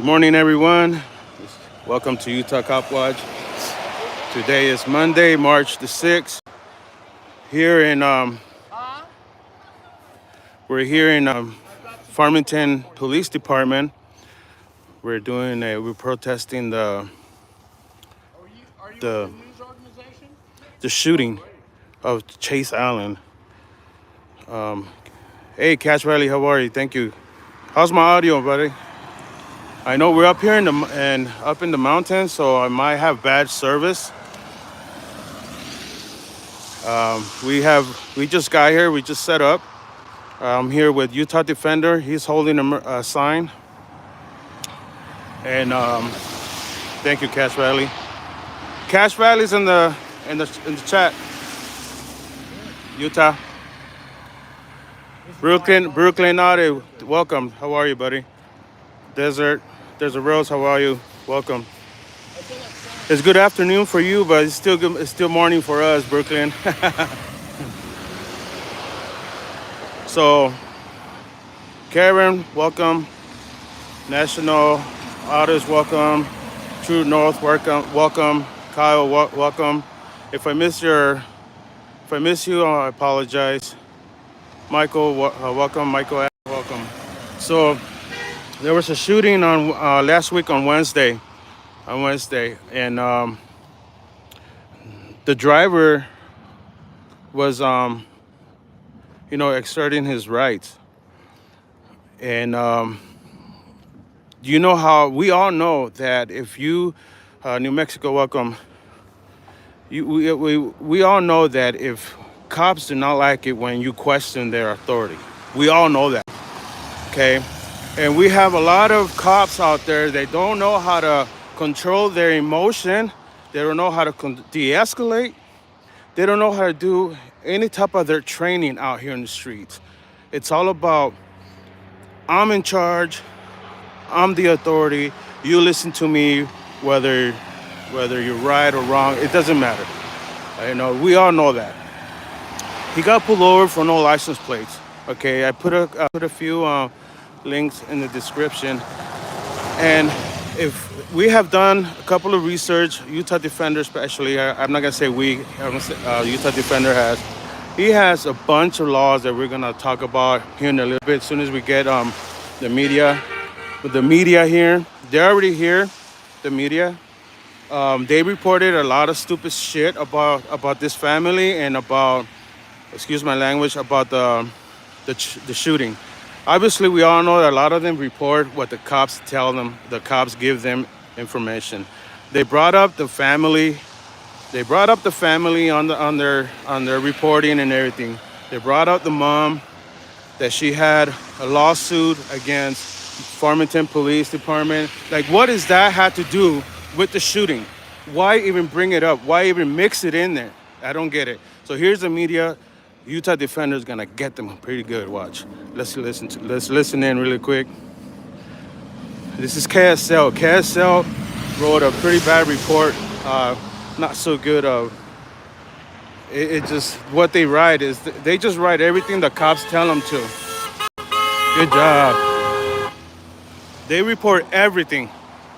Good morning, everyone. Welcome to Utah Cop Watch. Today is Monday, March the 6th. We're here in Farmington Police Department. We're protesting the the shooting of Chase Allen. Hey, Cash Riley, how are you? Thank you. How's my audio, buddy? I know we're up here up in the mountains, so I might have bad service. We just got here. We just set up. I'm here with Utah Defender. He's holding a sign. And thank you, Cash Riley. Cash Riley's in the chat. Utah. Brooklyn Nade, welcome. How are you, buddy? Desert Rose, how are you? Welcome. It's good afternoon for you, but it's still good. It's still morning for us, Brooklyn. So, Karen, welcome. National Artist, welcome. True North, welcome. Kyle, welcome. If I miss you, I apologize. Michael, welcome. Michael, welcome. So, there was a shooting on last week on Wednesday, and the driver was, exerting his rights, and you know how we all know that if you, New Mexico, welcome. We all know that if cops do not like it when you question their authority, we all know that. Okay. And we have a lot of cops out there. They don't know how to control their emotion. They don't know how to de-escalate. They don't know how to do any type of their training out here in the streets. It's all about, I'm in charge. I'm the authority. You listen to me, whether you're right or wrong. It doesn't matter. We all know that. He got pulled over for no license plates. Okay, I put a few links in the description. And if we have done a couple of research, Utah Defender especially, I'm not gonna say we, Utah Defender has. He has a bunch of laws that we're gonna talk about here in a little bit. As soon as we get the media here, they're already here. The media, they reported a lot of stupid shit about this family and about, excuse my language, about the shooting. Obviously, we all know that a lot of them report what the cops tell them. The cops give them information. They brought up the family. They brought up the family on their reporting and everything. They brought up the mom, that she had a lawsuit against Farmington Police Department. Like, what does that have to do with the shooting? Why even bring it up? Why even mix it in there? I don't get it. So here's the media. Utah Defender is gonna get them pretty good. Watch. Let's listen in really quick. This is KSL. KSL wrote a pretty bad report. Not so good. It just, what they write is they just write everything the cops tell them to. Good job. They report everything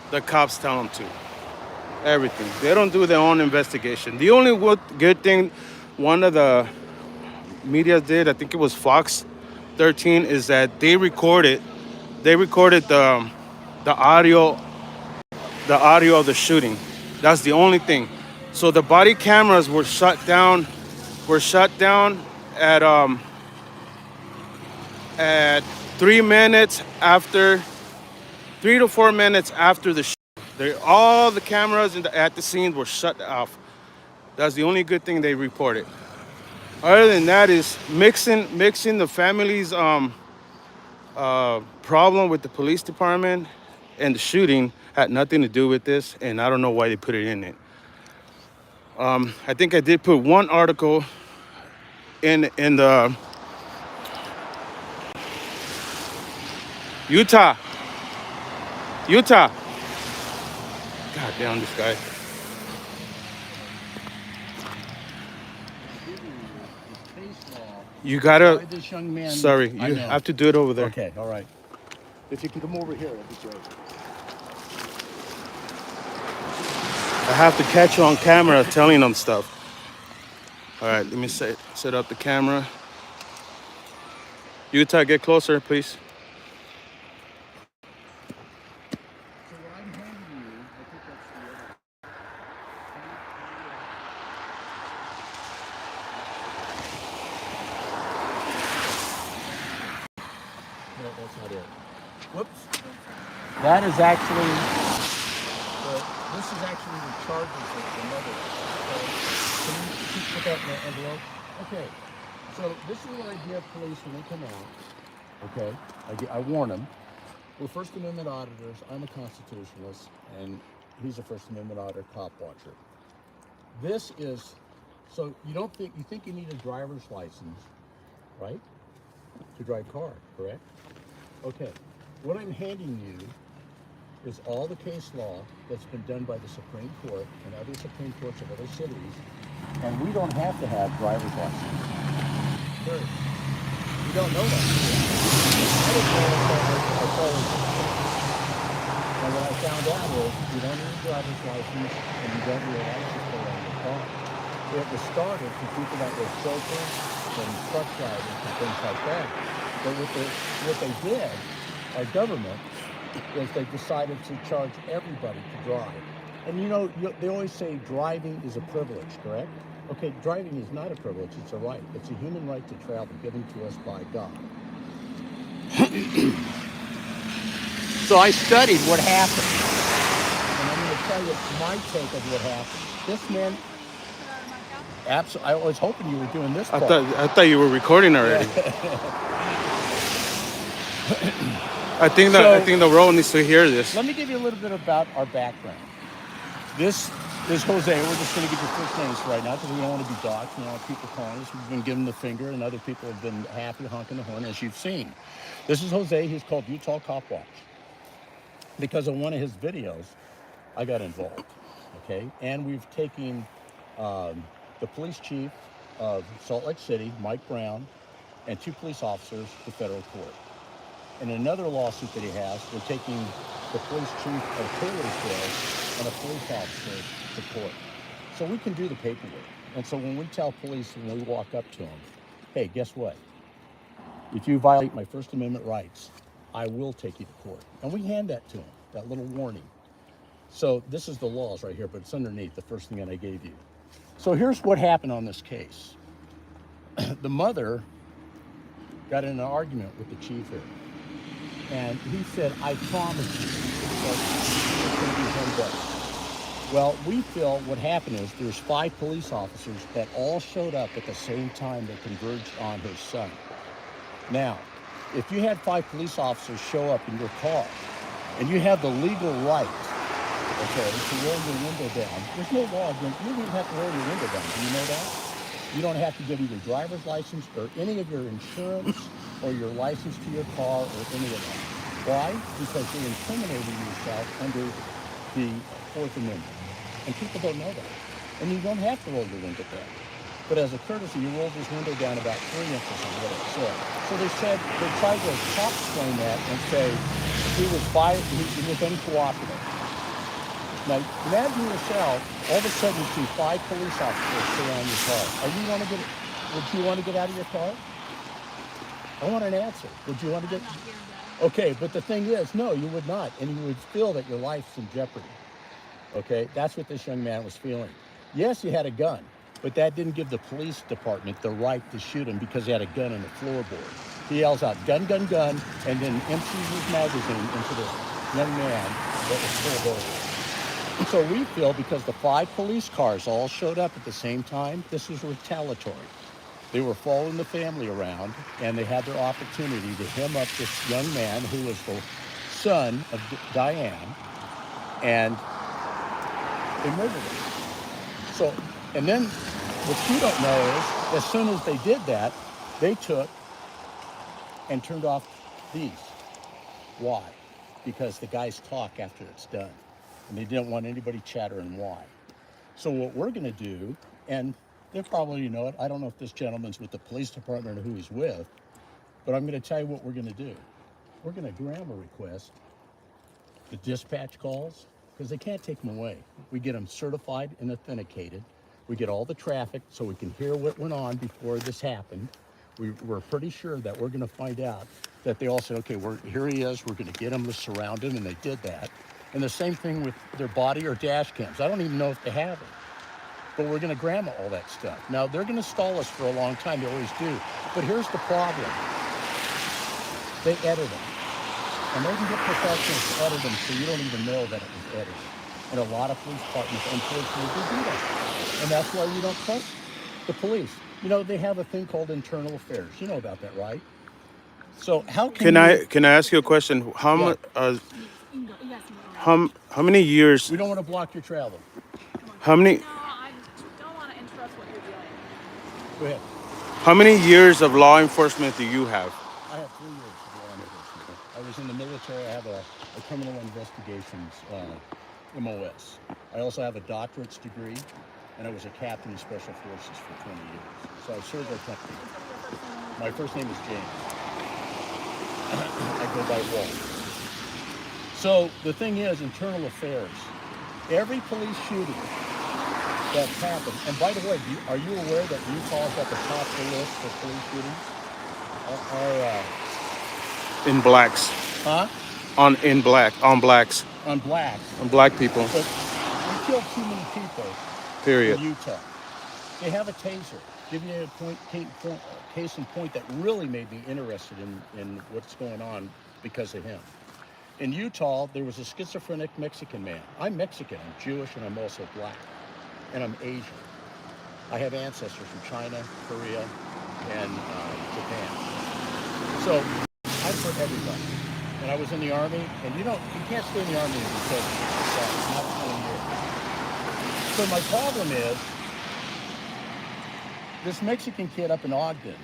the cops tell them to. Everything. They don't do their own investigation. The only good thing one of the media did, I think it was Fox 13, is that they recorded the audio of the shooting. That's the only thing. So the body cameras were shut down at 3 to 4 minutes after the shooting. All the cameras at the scene were shut off. That's the only good thing they reported. Other than that is mixing the family's problem with the police department and the shooting had nothing to do with this, and I don't know why they put it in it. I think I did put one article in the Utah. God damn, this guy. You gotta. This young man. Sorry, you have to do it over there. Okay, all right. If you can come over here, that'd be great. I have to catch you on camera telling them stuff. All right, let me set up the camera. Utah, get closer, please. So what I'm handing you, I think that's the other. No, that's not it. Whoops. That is actually, this is actually the charges of the mother. Okay. Can you put that in the envelope? Okay. So this is what I give police when they come out. Okay. I warn them. We're First Amendment auditors. I'm a constitutionalist, and he's a First Amendment auditor, cop watcher. This is, so you think you need a driver's license, right? To drive car, correct? Okay. What I'm handing you is all the case law that's been done by the Supreme Court and other Supreme Courts of other cities, and we don't have to have driver's license. Third, you don't know that. I didn't know until I followed it. And what I found out is you don't need a driver's license and you don't need a license plate on your car. It was started for people that were chauffeurs and truck drivers and things like that. But what they did, our government, is they decided to charge everybody to drive. And they always say driving is a privilege, correct? Okay, driving is not a privilege, it's a right. It's a human right to travel given to us by God. So I studied what happened. And I'm going to tell you my take of what happened. This man, absolutely, I was hoping you were doing this part. I thought you were recording already. I think the world needs to hear this. Let me give you a little bit about our background. This is Jose. We're just going to give you first names right now because we don't want to be doxxed. We don't want people calling us. We've been giving the finger, and other people have been happy honking the horn, as you've seen. This is Jose. He's called Utah Cop Watch. Because of one of his videos, I got involved. Okay, and we've taken the police chief of Salt Lake City, Mike Brown, and 2 police officers to federal court. In another lawsuit that he has, we're taking the police chief of Taylorsville and a police officer to court. So we can do the paperwork. And so when we tell police, when we walk up to them, hey, guess what? If you violate my First Amendment rights, I will take you to court. And we hand that to them, that little warning. So this is the laws right here, but it's underneath the first thing that I gave you. So here's what happened on this case. The mother got in an argument with the chief here. And he said, I promise you, it's going to be home better. Well, we feel what happened is there's 5 police officers that all showed up at the same time that converged on her son. Now, if you had 5 police officers show up in your car and you have the legal right, okay, to roll your window down, there's no law against, you don't even have to roll your window down. Do you know that? You don't have to give either driver's license or any of your insurance or your license to your car or any of that. Why? Because you're incriminating yourself under the 4th Amendment. And people don't know that. And you don't have to roll your window down. But as a courtesy, you rolled his window down about 3 inches is what it said. So they tried to explain that and say he was uncooperative. Now, imagine yourself, all of a sudden you see 5 police officers surround your car. Would you want to get out of your car? I want an answer. Would you want to get... Okay, but the thing is, no, you would not. And you would feel that your life's in jeopardy. Okay, that's what this young man was feeling. Yes, he had a gun, but that didn't give the police department the right to shoot him because he had a gun in the floorboard. He yells out, gun, gun, gun, and then empties his magazine into the young man that was pulled over. So we feel because the 5 police cars all showed up at the same time, this is retaliatory. They were following the family around, and they had their opportunity to hem up this young man who was the son of Diane, and they murdered him. So, and then what you don't know is, as soon as they did that, they took and turned off these. Why? Because the guys talk after it's done. And they didn't want anybody chattering why. So what we're going to do, and they probably know it, I don't know if this gentleman's with the police department or who he's with, but I'm going to tell you what we're going to do. We're going to grammar request the dispatch calls because they can't take them away. We get them certified and authenticated. We get all the traffic so we can hear what went on before this happened. We're pretty sure that we're going to find out that they all said, okay, here he is. We're going to get him to surround him, and they did that. And the same thing with their body or dash cams. I don't even know if they have it, but we're going to grandma all that stuff. Now, they're going to stall us for a long time. They always do. But here's the problem. They edit them. And they can get professionals to edit them so you don't even know that it was edited. And a lot of police departments, unfortunately, do that. And that's why we don't trust the police. You know, they have a thing called internal affairs. You know about that, right? So how can Can I ask you a question? Yeah. How many years? We don't want to block your travel. How many? No, I don't want to interrupt what you're doing. Go ahead. How many years of law enforcement do you have? I have 3 years of law enforcement. I was in the military. I have a criminal investigations MOS. I also have a doctorate's degree, and I was a captain in special forces for 20 years. So I've served our country. My first name is James. I go by Walt. So the thing is, internal affairs. Every police shooting that's happened, and by the way, are you aware that Utah is at the top of the list for police shootings? In blacks. Huh? On blacks. On blacks. On black people. But we killed too many people Period. in Utah. They have a taser. Give you a case in point that really made me interested in what's going on because of him. In Utah, there was a schizophrenic Mexican man. I'm Mexican, I'm Jewish, and I'm also black. And I'm Asian. I have ancestors from China, Korea, and Japan. So I'm for everybody. And I was in the Army, and you can't stay in the Army because not 20 years. So my problem is, this Mexican kid up in Ogden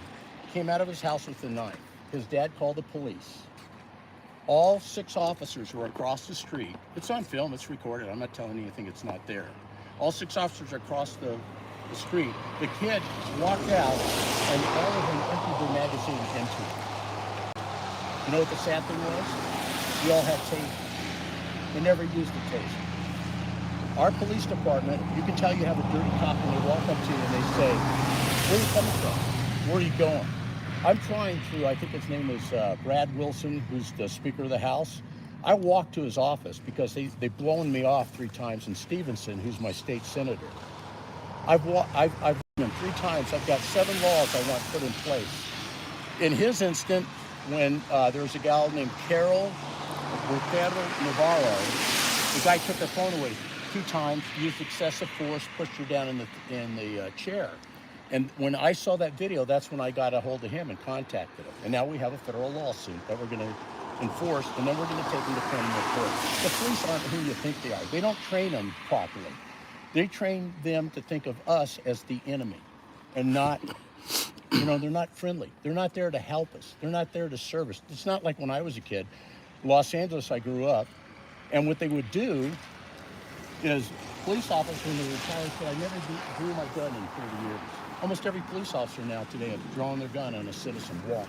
came out of his house with a knife. His dad called the police. All 6 officers were across the street. It's on film, it's recorded. I'm not telling you anything it's not there. All 6 officers are across the street. The kid walked out, and all of them emptied their magazine into it. You know what the sad thing was? We all had tasers. They never used a taser. Our police department, you can tell you have a dirty cop when they walk up to you and they say, where are you coming from? Where are you going? I'm trying to, I think his name is Brad Wilson, who's the Speaker of the House. I walked to his office because they've blown me off 3 times, and Stevenson, who's my state senator. I've been him 3 times. I've got 7 laws I want put in place. In his instant, when there was a gal named Carol Navarro, the guy took her phone away 2 times, used excessive force, pushed her down in the chair. And when I saw that video, that's when I got a hold of him and contacted him. And now we have a federal lawsuit that we're going to enforce, and then we're going to take them to criminal court. The police aren't who you think they are. They don't train them properly. They train them to think of us as the enemy and not, they're not friendly. They're not there to help us. They're not there to serve us. It's not like when I was a kid. Los Angeles, I grew up, and what they would do is police officers, when they retired, said, I never drew my gun in 30 years. Almost every police officer now today has drawn their gun on a citizen. Why?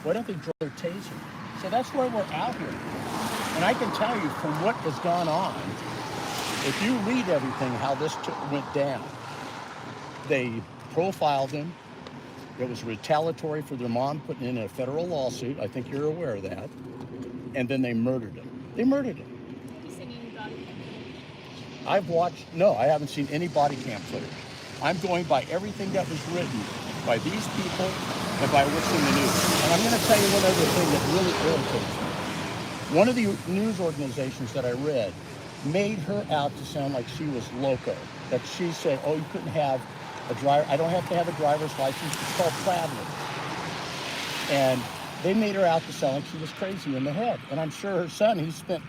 Why don't they draw their taser? So that's why we're out here. And I can tell you from what has gone on, if you read everything, how this went down, they profiled him. It was retaliatory for their mom putting in a federal lawsuit. I think you're aware of that. And then they murdered him. They murdered him. Have you seen any body cam? No, I haven't seen any body cam footage. I'm going by everything that was written by these people and by what's in the news. And I'm going to tell you one other thing that really irritates me. One of the news organizations that I read made her out to sound like she was loco. That she said, oh, you couldn't have a driver. I don't have to have a driver's license. It's called traveling. And they made her out to sound like she was crazy in the head. And I'm sure her son, he spent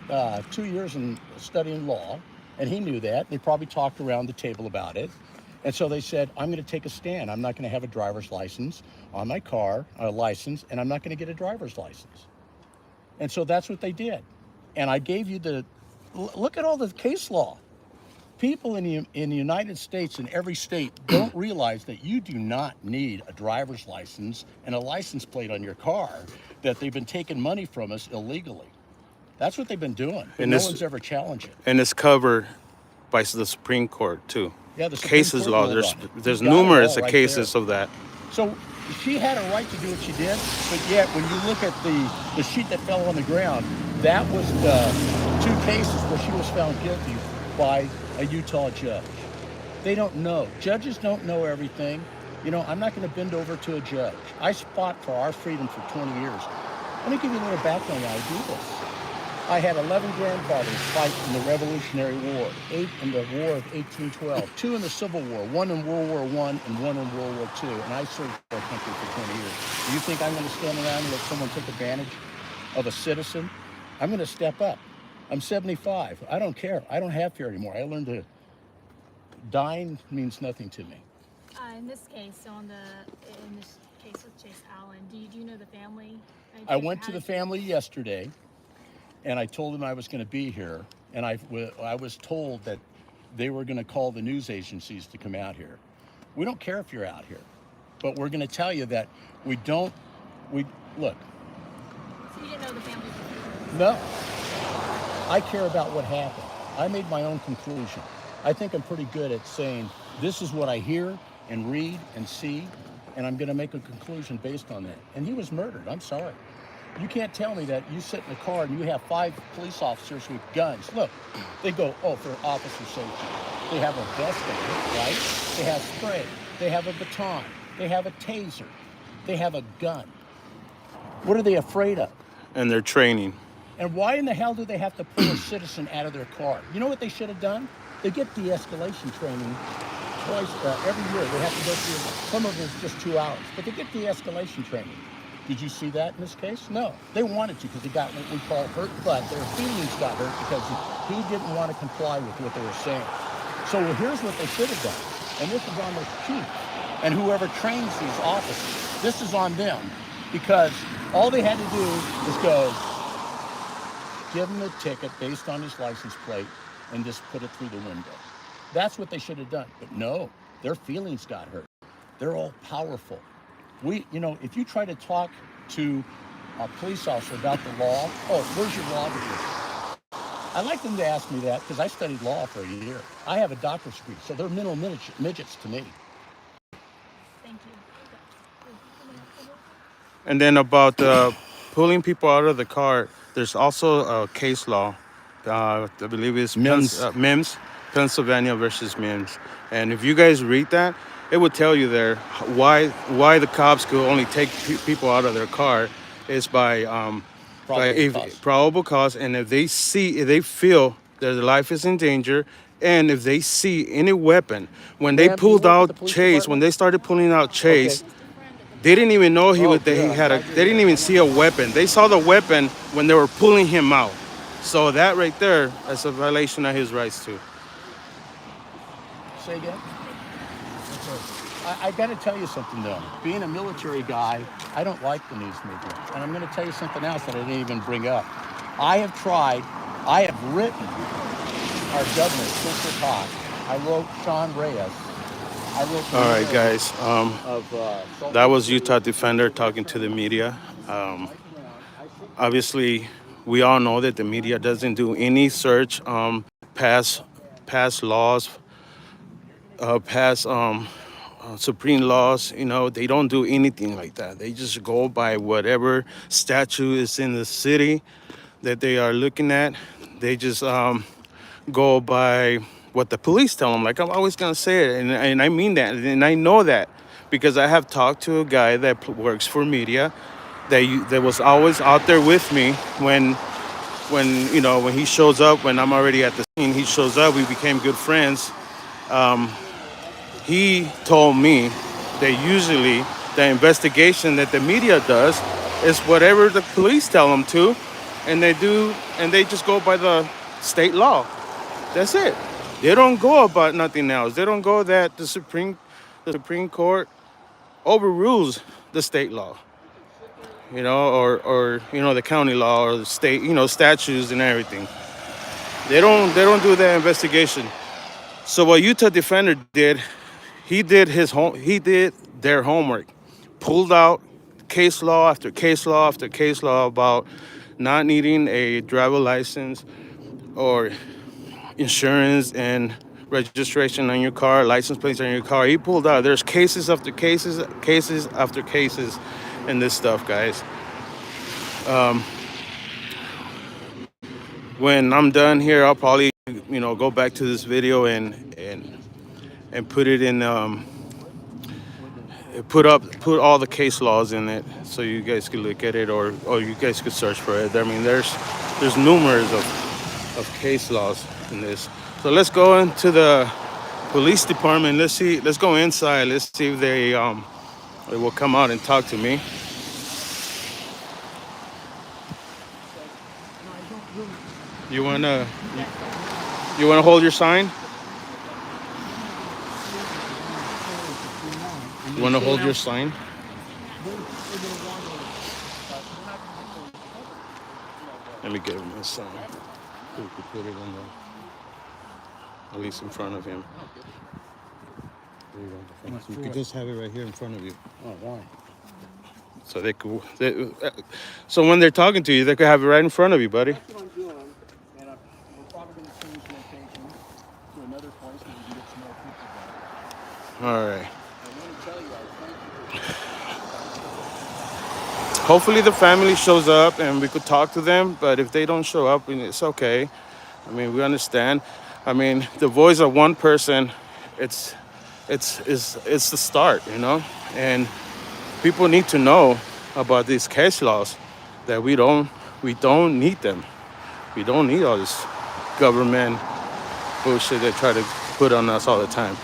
2 years in studying law, and he knew that. They probably talked around the table about it. And so they said, I'm going to take a stand. I'm not going to have a driver's license on my car, a license, and I'm not going to get a driver's license. And so that's what they did. And I gave you look at all the case law. People in the United States, in every state, don't realize that you do not need a driver's license and a license plate on your car, that they've been taking money from us illegally. That's what they've been doing, but And no this one's ever challenged it. and it's covered by the Supreme Court too. Yeah, the Supreme Cases Court law. ruled on it. There's You've got it numerous all right there. cases of that. So she had a right to do what she did, but yet when you look at the sheet that fell on the ground, that was the 2 cases where she was found guilty by a Utah judge. They don't know. Judges don't know everything. You know, I'm not going to bend over to a judge. I fought for our freedom for 20 years. Let me give you a little background on how I do this. I had 11 grandfathers fight in the Revolutionary War, 8 in the War of 1812, 2 in the Civil War, 1 in World War I, and 1 in World War II. And I served our country for 20 years. Do you think I'm going to stand around and let someone take advantage of a citizen? I'm going to step up. I'm 75. I don't care. I don't have fear anymore. I learned to dying means nothing to me. In this case, so in this case with Chase Allen, do you know the family? I went to the family yesterday, and I told them I was going to be here, and I was told that they were going to call the news agencies to come out here. We don't care if you're out here, but we're going to tell you that we look. So you didn't know the family before? No, I care about what happened. I made my own conclusion. I think I'm pretty good at saying, this is what I hear and read and see, and I'm going to make a conclusion based on that. And he was murdered. I'm sorry. You can't tell me that you sit in a car and you have 5 police officers with guns. Look, they go, oh, for officer safety. They have a vest on, right? They have spray. They have a baton. They have a taser. They have a gun. What are they afraid of? And they're training. And why in the hell do they have to pull a citizen out of their car? You know what they should have done? They get de-escalation training twice every year. They have to go through, some of it's just 2 hours, but they get de-escalation training. Did you see that in this case? No. They wanted to because they got what we call hurt butt. Their feelings got hurt because he didn't want to comply with what they were saying. So here's what they should have done. And this is on the chief and whoever trains these officers. This is on them because all they had to do is go, give him a ticket based on his license plate and just put it through the window. That's what they should have done. But no, their feelings got hurt. They're all powerful. If you try to talk to a police officer about the law, oh, where's your law degree? I like them to ask me that because I studied law for a year. I have a doctor's degree, so they're mental midgets to me. Thank you. And then about pulling people out of the car, there's also a case law. I believe it's Mims, Pennsylvania versus Mims. And if you guys read that, it would tell you there why the cops could only take people out of their car is by probable cause, and if they feel that their life is in danger, and if they see any weapon. When they pulled out Chase, when they started pulling out Chase, they didn't even know he had a. They didn't even see a weapon. They saw the weapon when they were pulling him out. So that right there, that's a violation of his rights too. Say again? I got to tell you something though. Being a military guy, I don't like the news media. And I'm going to tell you something else that I didn't even bring up. I have written our governor, Spencer Cox. I wrote Sean Reyes. All right, guys. That was Utah Defender talking to the media. Obviously, we all know that the media doesn't do any search past laws, past supreme laws. They don't do anything like that. They just go by whatever statute is in the city that they are looking at. They just go by what the police tell them. Like I'm always gonna say it, and I mean that, and I know that because I have talked to a guy that works for media that was always out there with me when he shows up, when I'm already at the scene. He shows up, we became good friends. He told me that usually the investigation that the media does is whatever the police tell them to, and they just go by the state law. That's it. They don't go about nothing else. They don't go that the Supreme Court overrules the state law, or the county law or the state, statutes and everything. They don't do that investigation. So what Utah Defender did, he did their homework, pulled out case law after case law after case law about not needing a driver license or insurance and registration on your car, license plates on your car. He pulled out. There's cases after cases, cases after cases, in this stuff, guys. When I'm done here, I'll probably, go back to this video and put it in, put all the case laws in it, so you guys could look at it, or you guys could search for it. I mean, there's numerous of case laws in this. So let's go into the police department. Let's go inside. Let's see if they will come out and talk to me. You wanna you wanna hold your sign? You wanna hold your sign? Let me give him a sign. We could put it at least in front of him. You could just have it right here in front of you. Oh, why? So so when they're talking to you, they could have it right in front of you, buddy. That's what I'm doing, and we're probably going to change location to another place where we can get some more people there. All right. I want to tell you, I thank you. Hopefully the family shows up and we could talk to them. But if they don't show up, it's okay. I mean, we understand. I mean, the voice of one person, it's the start, and people need to know about these case laws, that we don't need them. We don't need all this government bullshit they try to put on us all the time.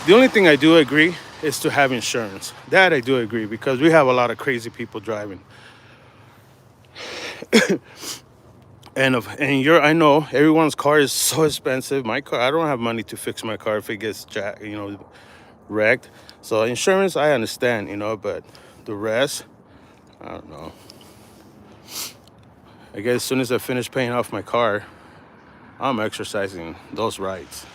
The only thing I do agree is to have insurance. That I do agree, because we have a lot of crazy people driving. And I know everyone's car is so expensive. My car, I don't have money to fix my car if it gets wrecked. So insurance, I understand, but the rest, I don't know. I guess as soon as I finish paying off my car, I'm exercising those rights.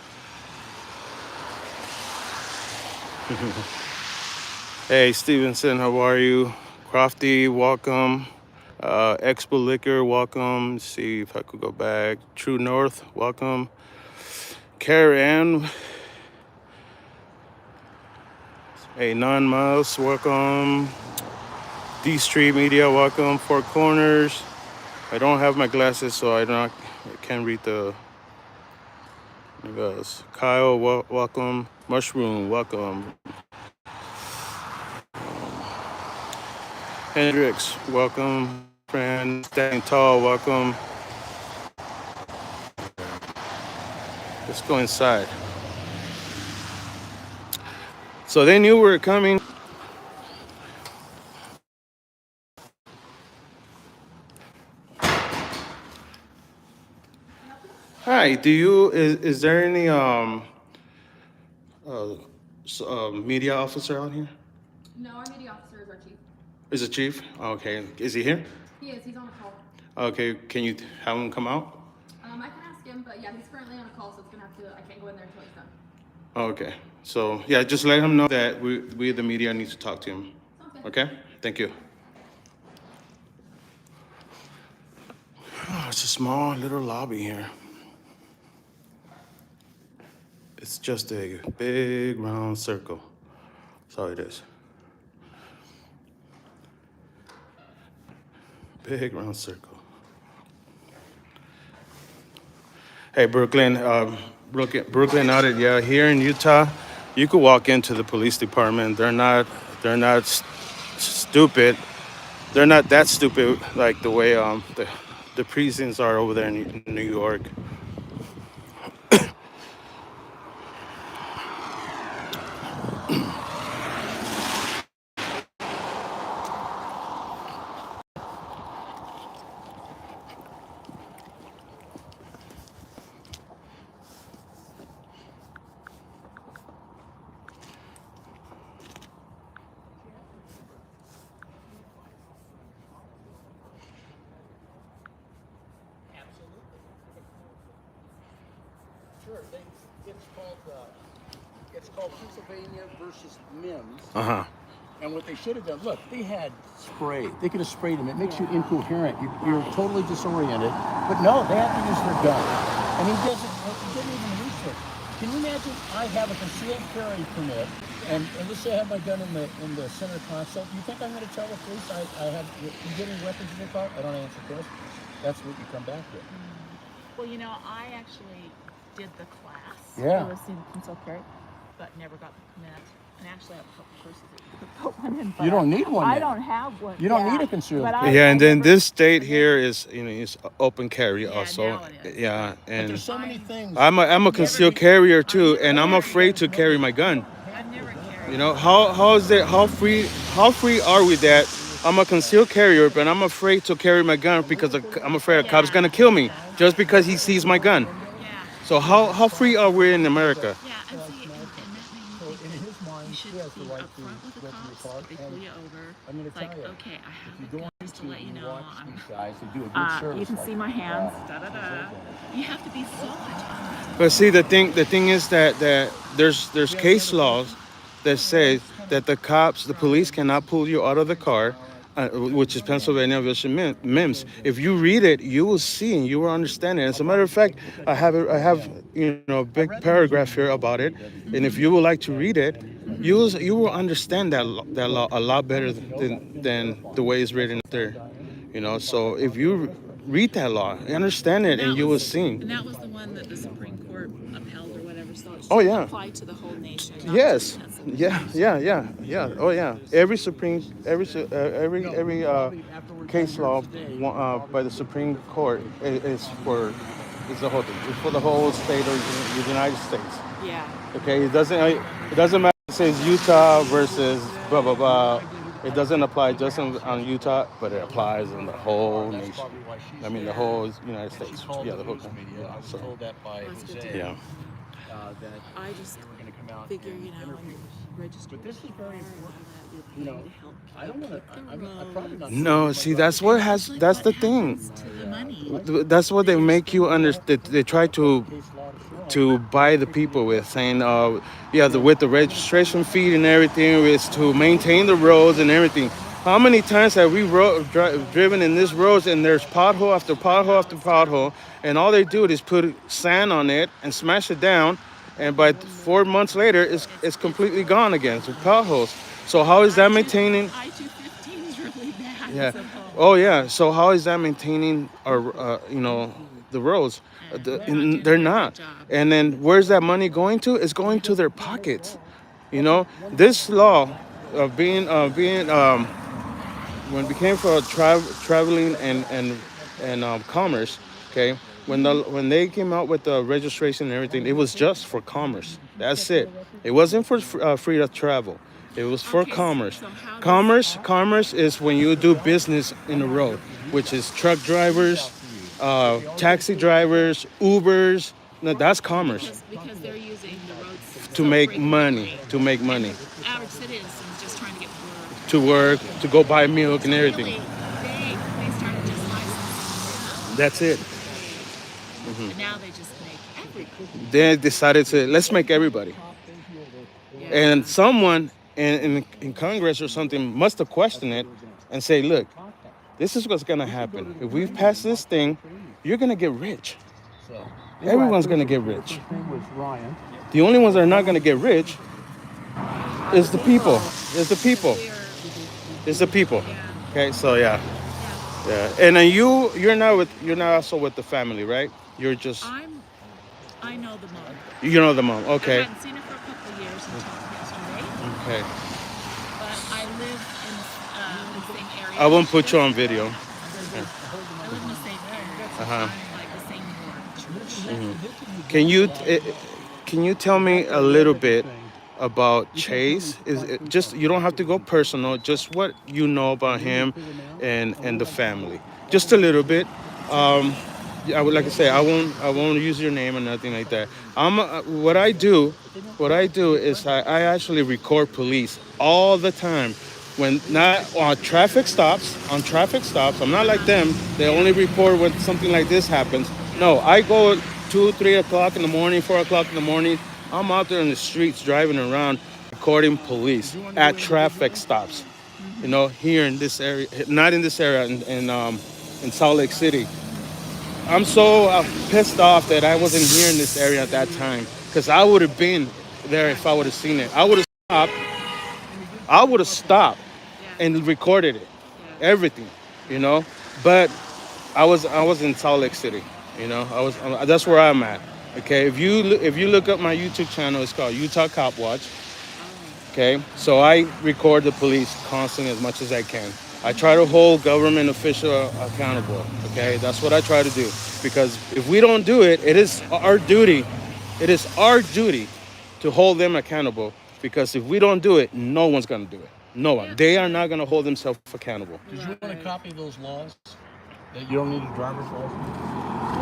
Hey, Stevenson, how are you? Crofty, welcome. Expo Liquor, welcome. Let's see if I could go back. True North, welcome. Karen. Hey, Non-Mouse, welcome. D Street Media, welcome. Four Corners. I don't have my glasses, so I can't read the. Kyle, welcome. Mushroom, welcome. Hendrix, welcome. Friend, Standing Tall, welcome. Let's go inside. So they knew we were coming. Hi, is there any media officer out here? No, our media officer is our chief. Is it chief? Okay, is he here? He is. He's on a call. Okay, can you have him come out? I can ask him, but yeah, he's currently on a call, so it's gonna have to. I can't go in there until he's done. Okay, so yeah, just let him know that we the media need to talk to him. Okay. Okay, thank you. Oh, it's a small little lobby here. It's just a big round circle. That's all it is. Big round circle. Hey, Brooklyn, Brooklyn audit. Yeah, here in Utah, you could walk into the police department. They're not stupid. They're not that stupid like the way the prisons are over there in New York. Sure, it's called Pennsylvania versus Mims. Uh huh. And what they should have done, look, they had spray. They could have sprayed him. It makes you incoherent. You're totally disoriented. But no, they have to use their gun. And he didn't even reach it. Can you imagine? I have a concealed carry permit, and let's say I have my gun in the center console. You think I'm going to tell the police I have you get any weapons in your car? I don't answer questions. That's what you come back with. Well, you know, I actually did the class. Yeah. I was in concealed carry, but never got the permit. And actually, I have a couple courses that you could put one in. But You don't need one I then. don't have one. You don't need a concealed But carry. Yeah, and then never- this state here is, is open carry Yeah, also. now it is. Yeah, But and there's so many things. I'm a concealed carrier too, and I'm afraid to carry my gun. I've never carried. You know, how is that? How free are we that I'm a concealed carrier, but I'm afraid to carry my gun because I'm afraid a cop's gonna kill me just because he sees my gun. Yeah. So how free are we in America? Yeah, and see, and that made me think you should be upfront with the cops. If they pull you over, I'm going to it's like, tell you. okay, I have You a go on gun just to YouTube let you and know watch I'm. these guys. They do a good service. You can like see that. my hands. Da da da. You have to be so much. But see, the thing is that there's case laws that say that the police cannot pull you out of the car, which is Pennsylvania versus MIMS. If you read it, you will see and you will understand it. As a matter of fact, I have a big paragraph here about it, and if you would like to read it, you will understand that law a lot better than the way it's written there. So if you read that law, understand it, and you will see. And that was the one that the Supreme Court upheld or whatever. So it Oh, should yeah. apply to the whole nation. Not Yes. just Pennsylvania. Yeah. Oh, yeah. Every case law by the Supreme Court is for the whole thing. It's for the whole state of the United States. Yeah. Okay. It doesn't matter. It says Utah versus blah blah blah. It doesn't apply just on Utah, but it applies in the whole nation. I mean, the whole United States. Yeah, the whole country. Yeah, I was so, told that by That's good Jose. to yeah. That I just they were going to come out figure, and you know, interview us. and register. But this is very your car, important. all that you're You paying know, to help I don't want to. I'm probably not. No, see, that's what that's the thing. To the money. That's what they make you understand. They try to buy the people with, saying, with the registration fee and everything, is to maintain the roads and everything. How many times have we driven in this roads and there's pothole after pothole after pothole, and all they do is put sand on it and smash it down, and by 4 months later, it's completely gone again. So potholes. So how is that maintaining? I-215 is really bad. Yeah. as a whole. Oh yeah. So how is that maintaining our the roads? They're not. And then where's that money going to? It's going to their pockets. This law of being when it became for traveling and commerce, okay, when they came out with the registration and everything, it was just for commerce. That's it. It wasn't for free to travel. It was for Okay, commerce. so how does- Commerce is when you do business in the road, which is truck drivers, taxi drivers, Ubers. No, that's commerce. Because they're using the roads To make money. To make money. Average citizens just trying to get work. To work, to go buy milk and everything. Really, they started just licensing. That's it. And now they just make everything. They decided to let's make everybody. And someone in Congress or something must have questioned it and say, look, this is what's gonna happen. If we pass this thing, you're gonna get rich. So, Everyone's gonna get rich. his name was Ryan. The only ones that are not gonna get rich is the people. Is the people. It's the people. Okay, so yeah. And then you're not also with the family, right? You're just I know the mom. you know the mom. I Okay. hadn't seen her for a couple of years until yesterday. Okay. But I live in the same area. I won't put you on video. I live in the same area. Uh-huh. I'm like the same ward. Can you tell me a little bit about Chase? Is it just you don't have to go personal, just what you know about him and the family. Just a little bit. I would like to say I won't use your name or nothing like that. What I do is I actually record police all the time. When not on traffic stops, I'm not like them. They only report when something like this happens. No, I go 2, 3 o'clock in the morning, 4 o'clock in the morning. I'm out there in the streets driving around, recording police at traffic stops. You know, here in this area, not in this area, in Salt Lake City. I'm so pissed off that I wasn't here in this area at that time, because I would have been there if I would have seen it. I would have stopped and recorded it, everything, you know. But I was in Salt Lake City, you know. That's where I'm at. Okay, if you look up my YouTube channel, it's called Utah Cop Watch. Okay, so I record the police constantly as much as I can. I try to hold government official accountable. Okay, that's what I try to do, because if we don't do it, it is our duty. It is our duty to hold them accountable, because if we don't do it, no one's gonna do it. No one. They are not gonna hold themselves accountable. Did you want a copy of those laws? That you don't need a driver's license?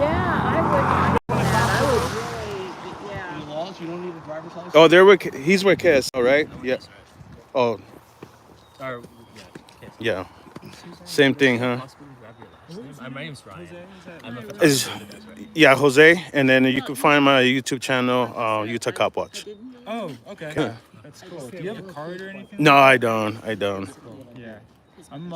Yeah, I would really, yeah. The laws, you don't need a driver's license? Oh, he's with KSL, right? Yeah. Oh, Or, yeah. Same thing, huh? my name's Ryan. I'm a Is yeah, Jose, and then you can find my YouTube channel, Utah Cop Watch. Oh, okay. Okay. That's cool. Do you have a card or anything? No, I don't. Yeah. I'm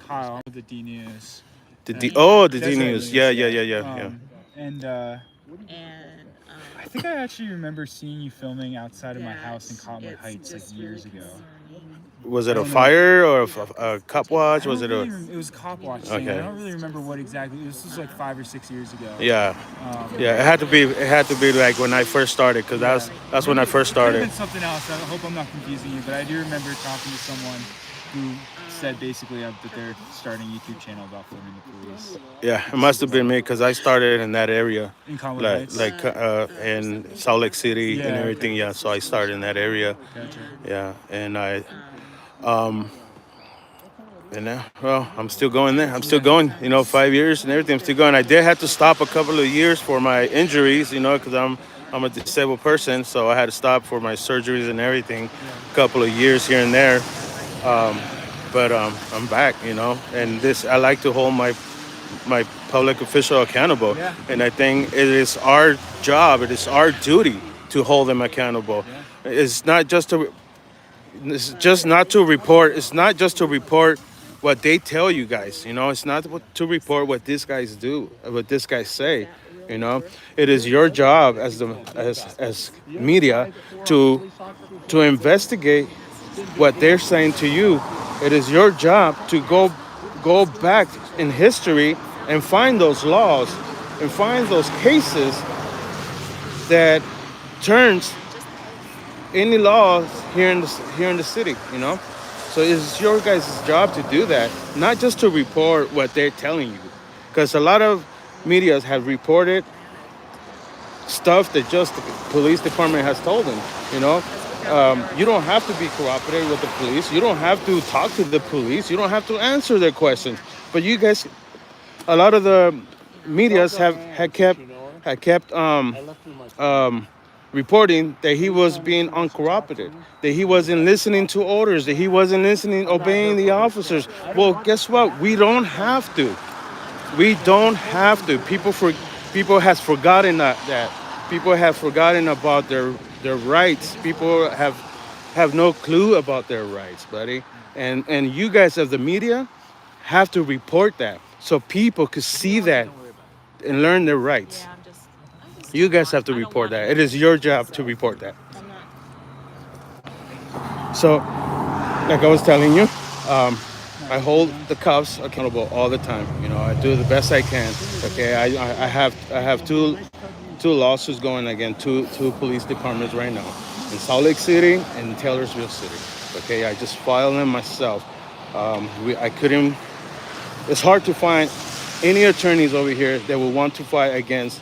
Kyle. I'm with the D News. The D That's News. right. Yeah. And I think I actually remember seeing you filming outside of my house in Cottonwood Heights like years ago. Was it a fire or a cop watch? Was it a? It was a cop watch thing. Okay. I don't really remember what exactly. This was like 5 or 6 years ago. Yeah. Yeah. It had to be like when I first started, because that's when I first It could have started. been something else. I hope I'm not confusing you, but I do remember talking to someone who said basically that they're starting a YouTube channel about filming the police Yeah, it must have been me, because I started in that area, in Cottonwood like Heights. in Salt Lake City Yeah, and okay. everything. Yeah, so I started in that area. Gotcha. Yeah, and well, I'm still going there. I'm still going. 5 years and everything. I'm still going. I did have to stop a couple of years for my injuries, because I'm a disabled person, so I had to stop for my surgeries and everything. A couple of years here and there, but I'm back. And I like to hold my public official accountable, and I think it is our job. It is our duty to hold them accountable. It's not just to. It's just not to report. It's not just to report what they tell you guys. It's not to report what these guys do, what these guys say. It is your job as media to investigate what they're saying to you. It is your job to go back in history and find those laws and find those cases that turns any laws here in the city. So it's your guys' job to do that, not just to report what they're telling you, because a lot of medias have reported stuff that just the police department has told them. You don't have to be cooperative with the police. You don't have to talk to the police. You don't have to answer their questions. But you guys, a lot of the medias had kept reporting that he was being uncooperative, that he wasn't listening to orders, that he wasn't obeying the officers. Well, guess what? We don't have to. We don't have to. People has forgotten that. People have forgotten about their rights. People have no clue about their rights, buddy. And you guys as the media have to report that, so people could see that and learn their rights. Yeah, I'm just You guys have to report that. It is your job to report that. I'm not. So, like I was telling you, I hold the cops accountable all the time. I do the best I can. Okay, I have two lawsuits going against two police departments right now, in Salt Lake City and Taylorsville City. Okay, I just filed them myself. I couldn't. It's hard to find any attorneys over here that will want to fight against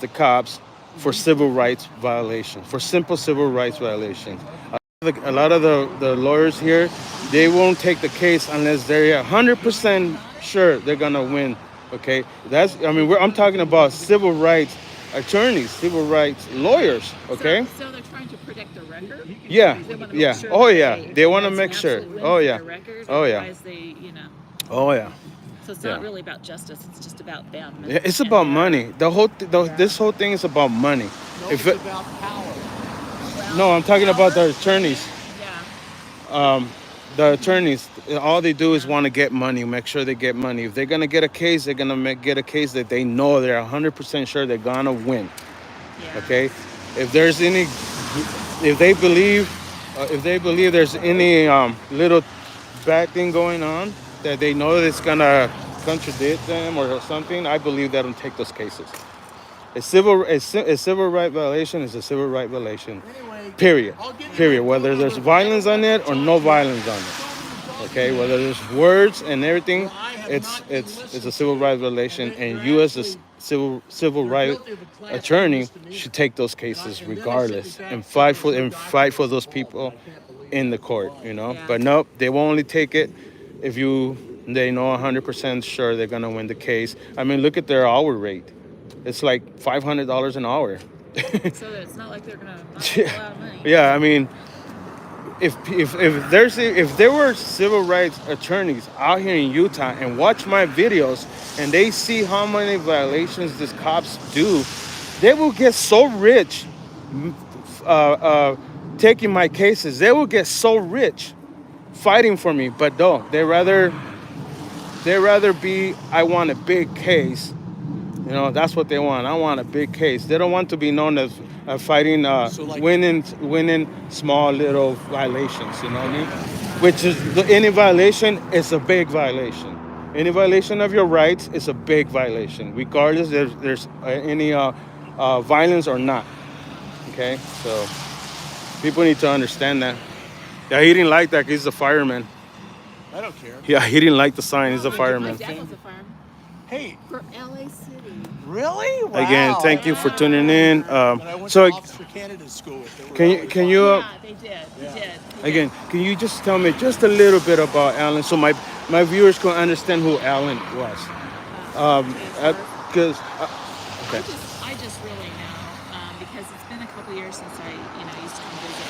the cops for civil rights violations, for simple civil rights violations. A lot of the lawyers here, they won't take the case unless they're 100% sure they're gonna win. Okay, I'm talking about civil rights attorneys, civil rights lawyers. Okay. So they're trying to protect their record? Yeah. They wanna make Yeah. sure Oh that yeah. They want to that's make an sure. absolute win Oh for yeah. their record, Oh yeah. otherwise they, Oh yeah. So it's Yeah. not really about justice, it's just about them. Yeah, it's about money. This whole thing is about money. No, If it's it, about power. No, I'm talking about the attorneys. Yeah. The attorneys, all they do is want to get money, make sure they get money. If they're going to get a case, they're going to get a case that they know they're 100% sure they're going to win. Yeah. Okay? If there's any, if they believe, there's any little bad thing going on that they know that's going to contradict them or something, I believe they don't take those cases. A civil right violation is a civil right violation. Period. Period. Whether there's violence on it or no violence on it. Okay. Whether there's words and everything, it's a civil right violation, and you as a civil right attorney should take those cases regardless and fight for those people in the court. You know. Yeah. But nope, they will only take it if they know 100% sure they're gonna win the case. I mean, look at their hour rate. It's like $500 an hour. So that it's not like they're gonna not make a lot of money. Yeah, I mean, if there were civil rights attorneys out here in Utah and watch my videos and they see how many violations these cops do, they will get so rich taking my cases. They will get so rich fighting for me, but no, they rather be, I want a big case. You know, that's what they want. I want a big case. They don't want to be known as fighting, winning small little violations. You know what I mean? Which is any violation is a big violation. Any violation of your rights is a big violation, regardless if there's any violence or not. Okay, so people need to understand that. Yeah, he didn't like that. 'Cause he's a fireman. I don't care. Yeah, he didn't like the sign. He's a My fireman. dad was a fireman Hey, for LA City. really? Wow. Again, thank you for tuning in. When I went So to Officer Candidate School. can you Yeah, they did. They did. again, can you just tell me just a little bit about Alan so my viewers can understand who Alan was? Because okay. I just really know because it's been a couple years since I used to come visit.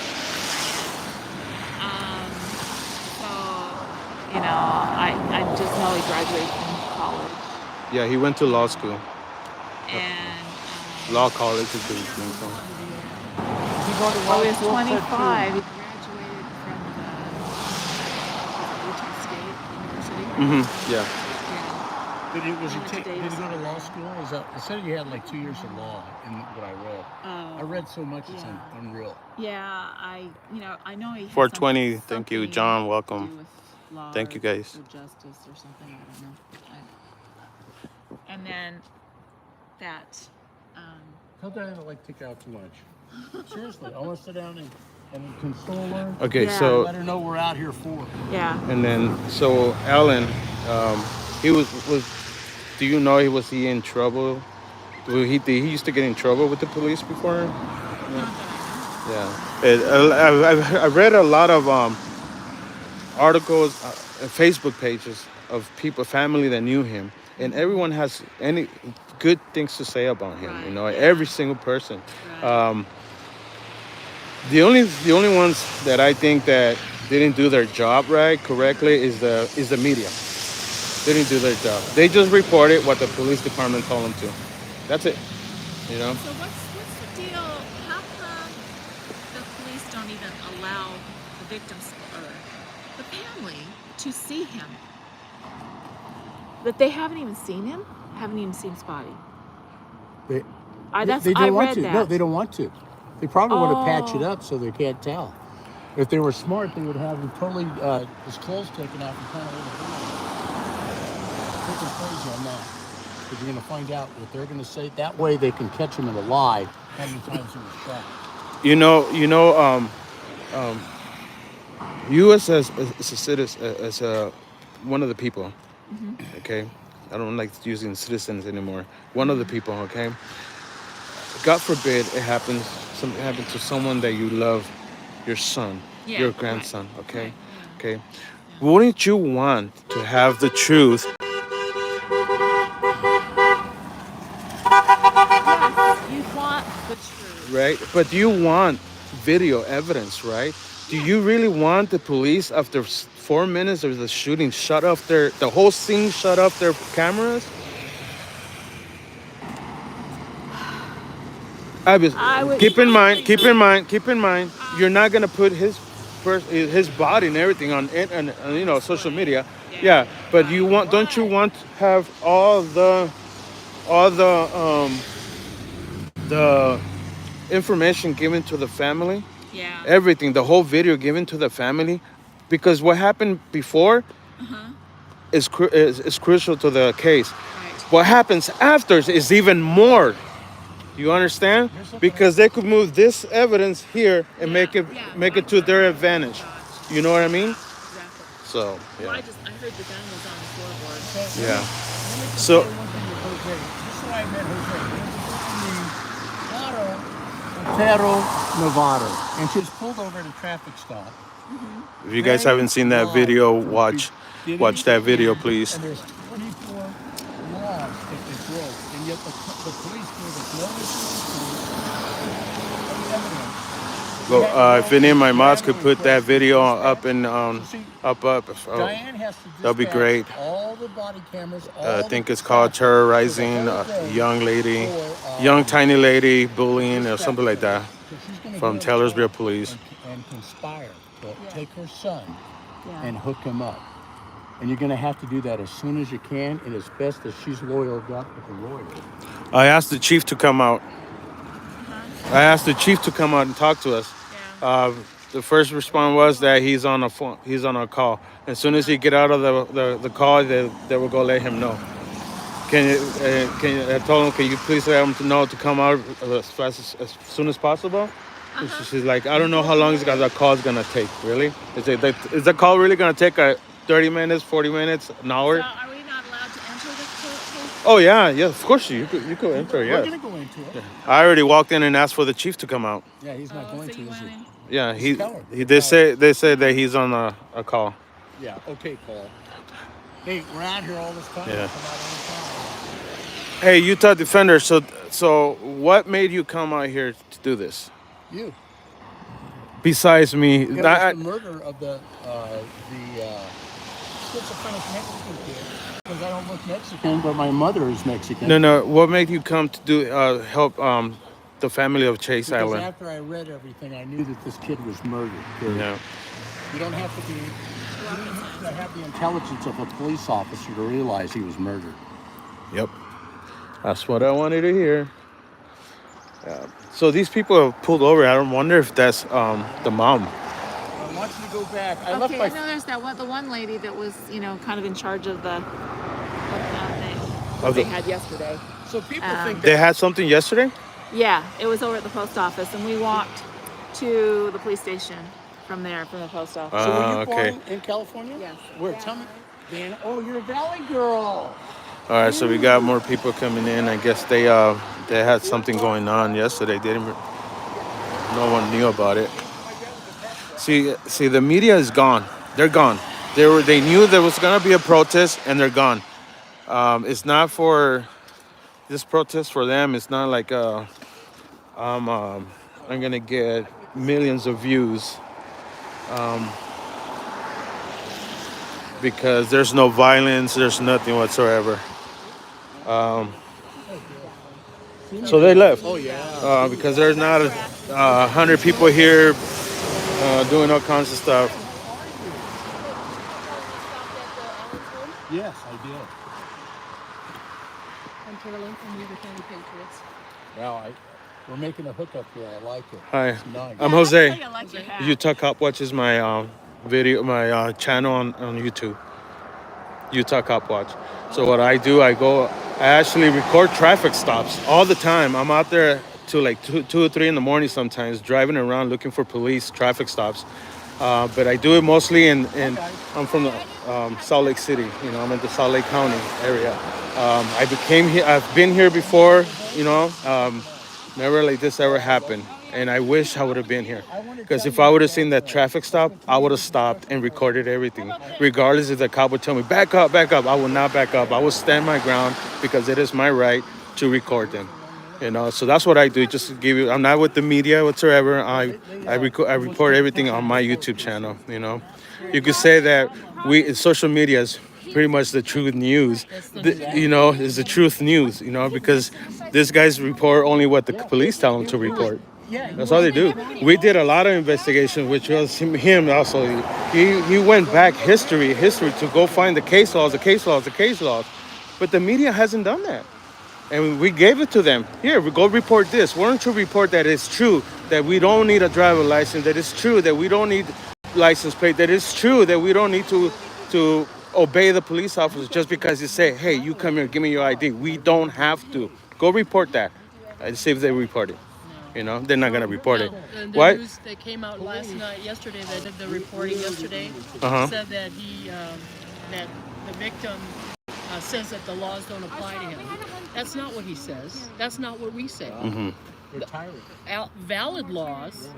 So I just know he graduated from college Yeah, he went to law school. and Law college is the thing. he was 25. He graduated from the Utah State University. Yeah. Did he Went to go Davis. to law school? It said he had like 2 years of law in what I read. I read so much it's Yeah. unreal. Yeah, I know he had 420, something thank you, to John, do welcome. with law Thank you, or guys. justice or something. I don't know. And then that. Tell Diana to take out too much. Seriously, I want to sit down and console her. Okay, Yeah. so Let her know we're out here for her. Yeah. and then so Alan, he was do you know was he in trouble? Did he used to get in trouble with the police before? Yeah. I read a lot of articles, Facebook pages of people, family that knew him, and everyone has any good things to say about him. You know, Right, yeah. every single person. Right. The only ones that I think that didn't do their job correctly is the media. They didn't do their job. They just reported what the police department told them to. That's it. You know. So what's the deal? How come the police don't even allow the victims or the family to see him? That they haven't even seen him? Haven't even seen Spotty? They I don't want read to. that. No, they don't want to. They probably want to patch it Oh. up so they can't tell. If they were smart, they would have him totally his clothes taken off and kind of taken crazy on that. Because you're going to find out what they're going to say. That way they can catch him in a lie how many times he was shot. You as a citizen, as one of the people, okay? I don't like using citizens anymore. One of the people, okay? God forbid something happens to someone that you love, your son, Yeah, your right, grandson, okay? right, Okay. Wouldn't you want to have the truth? Yes, you want the truth. Right? But you want video evidence, right? Do you really want the police, after 4 minutes of the shooting, the whole scene shut off their cameras? I would keep in mind, probably not. keep in mind, you're not gonna put his body and everything on social media. Yeah, but you want, don't you want to have all the information given to the family, Yeah. everything, the whole video given to the family, because what happened before is crucial to the case. Right. What happens after is even more. You understand? Because they could move this evidence here and make it to their advantage. You know what I mean? Exactly. So Well, yeah, I heard the gun was on the floorboard. yeah. Let me just So- say one thing with Jose. This is why I met Jose. He was in the Otero, Nevada, and she was pulled over at a traffic stop. If you guys haven't seen that video, watch that video, please. And there's 24 laws that they broke, and yet the police gave us no evidence. Go, if any of my mods could put that video up and up. Diane has to that'd be dispatch great. all the body cameras. I think it's called terrorizing a young lady, young tiny lady, bullying or something like that, from Taylorsville Police. And conspire to take her son and hook him up. And you're going to have to do that as soon as you can, and it's best that she's loyaled up with a lawyer. I asked the chief to come out. I asked the chief to come out and talk to us. The first response was that he's on a phone. He's on a call. As soon as he get out of the call, they will go let him know. Can you? I told him, can you please let him know to come out as soon as possible? And she's like, I don't know how long the call is gonna take. Really? Is the call really gonna take 30 minutes, 40 minutes, an hour? So are we not allowed to enter the case? Oh yeah, of course you could enter. We're Yes. going to go into it. I already walked in and asked for the chief to come out. Yeah, he's not going So to, you is he? went in? Yeah, Tell her. they say that he's on a call. Yeah, okay, Paul. Hey, we're out here all this time. Yeah. Come out anytime. Hey, Utah Defender. So what made you come out here to do this? You. Besides me, It was the murder of the schizophrenic Mexican kid. Because I don't look Mexican, but my mother is Mexican. no. What made you come to do help the family of Chase Because Island? after I read everything, I knew that this kid was murdered. Period. Yeah. You don't have to be. You don't have to have the intelligence of a police officer to realize he was murdered. Yep. That's what I wanted to hear. So these people have pulled over. I don't wonder if that's the mom. I want you to go back. I Okay, left my. no, there's the one lady that was, kind of in charge of the Of they the- had yesterday. So people think They that. had something yesterday. Yeah, it was over at the post office, and we walked to the police station from there, from the post office. So were you okay. born in California? Yes. Where? Tell me, Dan. Oh, you're a Valley girl. All right, so we got more people coming in. I guess they had something going on yesterday. No one knew about it. See, the media is gone. They're gone. They knew there was gonna be a protest, and they're gone. It's not for this protest for them. It's not like I'm gonna get millions of views. Because there's no violence, there's nothing whatsoever. So they left. Oh yeah. Because there's not 100 people here doing all kinds of stuff. Yes, I did. I'm Carolyn from Weaver County Patriots. Well, we're making a hookup here. I like it. Hi, It's nice. I'm Jose. I like your hat. Utah Cop Watch is my my channel on YouTube. Utah Cop Watch. So what I do, I actually record traffic stops all the time. I'm out there till like 2 or 3 in the morning sometimes, driving around looking for police traffic stops. But I do it mostly I'm from the Salt Lake City. I'm in the Salt Lake County area. I've been here before. Never like this ever happened. And I wish I would have been here. Because if I would have seen that traffic stop, I would have stopped and recorded everything. Regardless if the cop would tell me, back up. I will not back up. I will stand my ground because it is my right to record them. So that's what I do. Just to give you, I'm not with the media whatsoever. I report everything on my YouTube channel. You could say that social media is pretty much the truth news. You know, is the truth news. You know, because these guys report only what the police tell them to report. That's all they do. We did a lot of investigation, which was him also. He went back history to go find the case laws, but the media hasn't done that. And we gave it to them. Here, we go report this. Why don't you report that it's true that we don't need a driver license, that it's true that we don't need license plate, that it's true that we don't need to obey the police officers just because you say, hey, you come here, give me your ID. We don't have to. Go report that. And see if they report it. You know, they're not gonna report it. And the What? news that came out yesterday, they did the reporting yesterday, said that that the victim says that the laws don't apply to him. That's not what he says. That's not what we say. They're tyrants. Valid laws,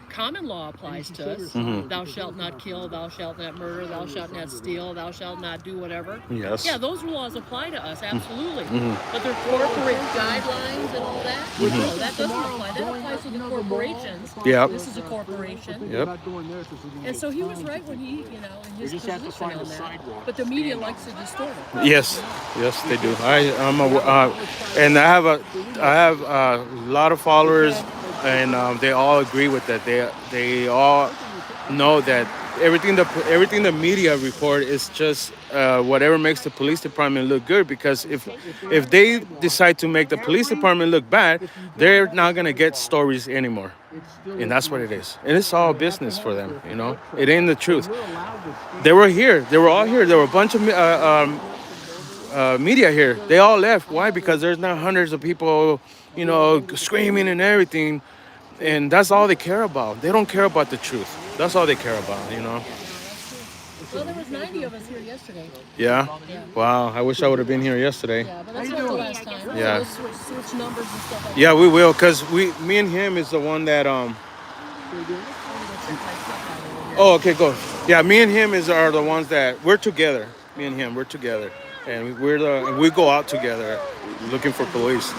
common law applies to us. Thou shalt not kill, thou shalt not murder, thou shalt not steal, thou shalt not do whatever. Yes. Yeah, those laws apply to us, absolutely. But their corporate guidelines and all that, no, that doesn't apply. That applies to the corporations. Yep. This is a corporation. Yep. And so he was right when he, in his position on that. But the media likes to distort it. Yes, yes, they do. And I have a lot of followers, and they all agree with that. They all know that everything the media report is just whatever makes the police department look good. Because if they decide to make the police department look bad, they're not gonna get stories anymore. And that's what it is. And it's all business for them. You know, it ain't the truth. They were here. They were all here. There were a bunch of media here. They all left. Why? Because there's not hundreds of people, you know, screaming and everything. And that's all they care about. They don't care about the truth. That's all they care about, you know. Well, there was 90 of us here yesterday. Yeah? Wow. I wish I would have been here yesterday. Yeah, but that's not the last time. Yeah. So we'll switch numbers and stuff like Yeah, we will, because me and him is the one that Oh, okay, go. Yeah, me and him are the ones that we're together. Me and him, we're together, and we go out together, looking for police.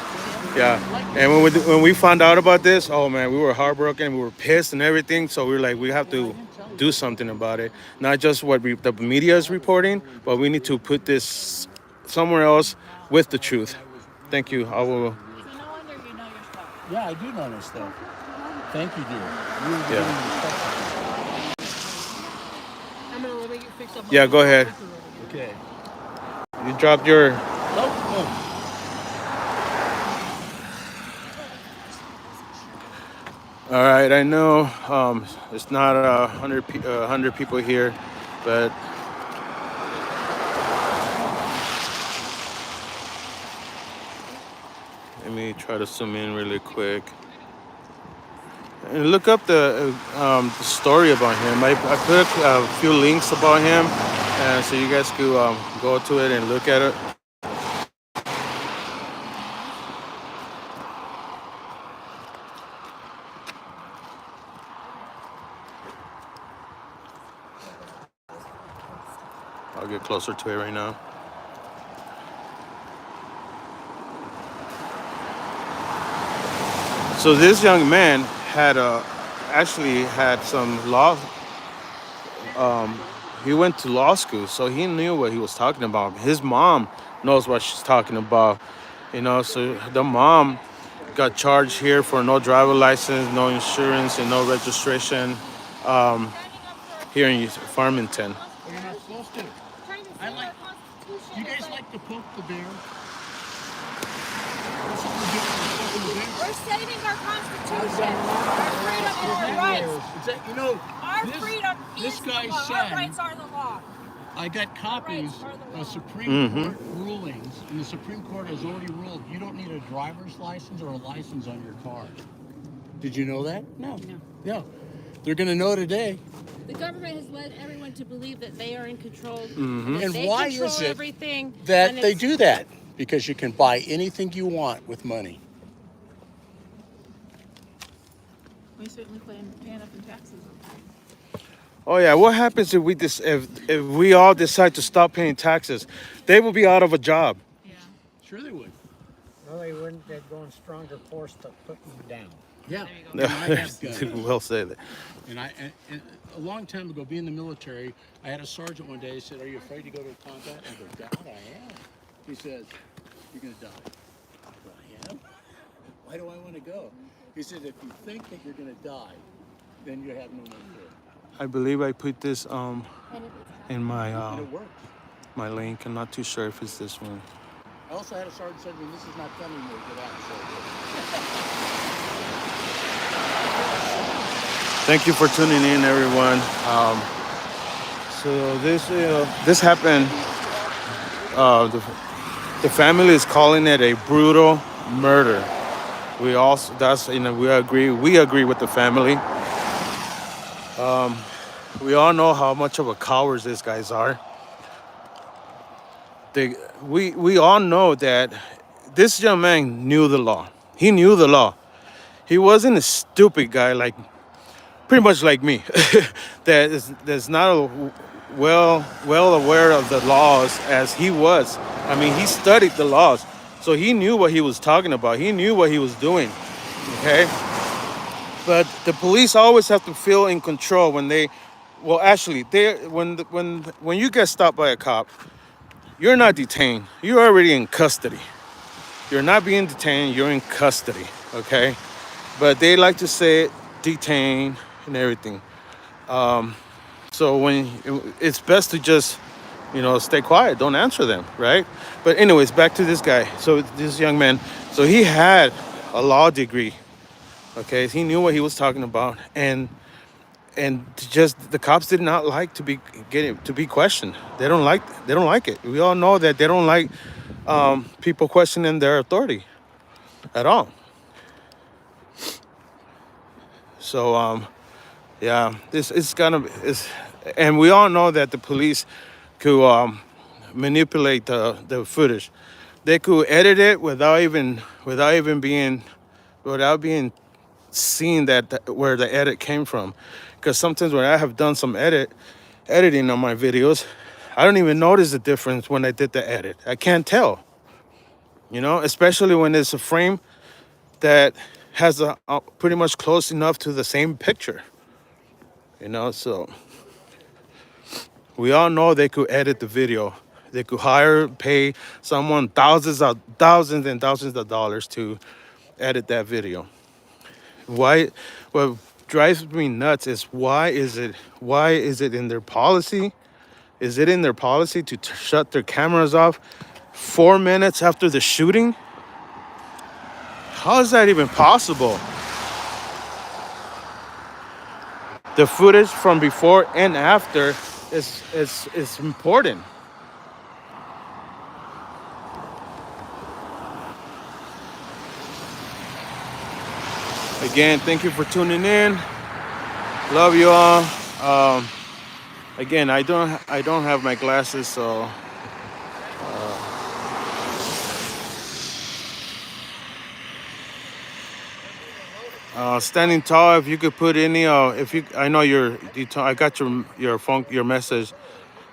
Yeah, and when we found out about this, oh man, we were heartbroken, we were pissed and everything. So we were like, we have to do something about it. Not just what the media is reporting, but we need to put this somewhere else with the truth. Thank you. I will. Yeah, I do know this stuff. Thank you, dear. I'm gonna let you fix up. Yeah, go ahead. Okay. You dropped your. Oh. All right, I know it's not 100 people here, but let me try to zoom in really quick and look up the story about him. I put a few links about him, so you guys could go to it and look at it. I'll get closer to it right now. So this young man actually had some law. He went to law school, so he knew what he was talking about. His mom knows what she's talking about, you know. So the mom got charged here for no driver license, no insurance, and no registration here in Farmington. You're not supposed to. You guys like to poke the bear? We're saving our Constitution, our freedom and our rights. Our freedom is the law. Our rights are the law. I got copies of Supreme Court rulings, and the Supreme Court has already ruled you don't need a driver's license or a license on your car. Did you know that? No. Yeah. They're going to know today. The government has led everyone to believe that they are in control. And they why control is it everything, that they do that? Because you can buy anything you want with money. We certainly pay enough in taxes. Oh yeah, what happens if we all decide to stop paying taxes? They will be out of a job. Sure they would. Well, they wouldn't. They'd go in stronger force to put them down. Yeah. There you And I have guns. We'll say that. And a long time ago, being in the military, I had a sergeant one day. He said, "Are you afraid to go to combat?" I go, "God, I am." He said, "You're gonna die." I go, "I am? Why do I want to go?" He said, "If you think that you're gonna die, then you have no more fear." I believe I put this in my And it works. my link. I'm not too sure if it's this one. I also had a sergeant say to me, "This is not fun anymore. Get out." So Thank you for tuning in, everyone. So this happened. The family is calling it a brutal murder. We also we agree with the family. We all know how much of a cowards these guys are. We all know that this young man knew the law. He knew the law. He wasn't a stupid guy like pretty much like me that's not well aware of the laws as he was. I mean, he studied the laws, so he knew what he was talking about. He knew what he was doing. Okay, but the police always have to feel in control when they, well, actually, when you get stopped by a cop, you're not detained. You're already in custody. You're not being detained. You're in custody. Okay, but they like to say detained and everything. So it's best to just, stay quiet, don't answer them, right? But anyways, back to this guy. So this young man, so he had a law degree. Okay, he knew what he was talking about, and just the cops did not like to be questioned. They don't like it. We all know that they don't like people questioning their authority at all. So yeah, this is gonna is, and we all know that the police could manipulate the footage. They could edit it without being seen where the edit came from. Because sometimes when I have done some editing on my videos, I don't even notice the difference when I did the edit. I can't tell, especially when it's a frame that has a pretty much close enough to the same picture. So we all know they could edit the video. They could pay someone thousands and thousands of dollars to edit that video. Why? What drives me nuts is why is it in their policy? Is it in their policy to shut their cameras off 4 minutes after the shooting? How is that even possible? The footage from before and after is important. Again, thank you for tuning in. Love you all. Again, I don't have my glasses, so standing tall. If you could put any, if you, I know I got your phone, your message.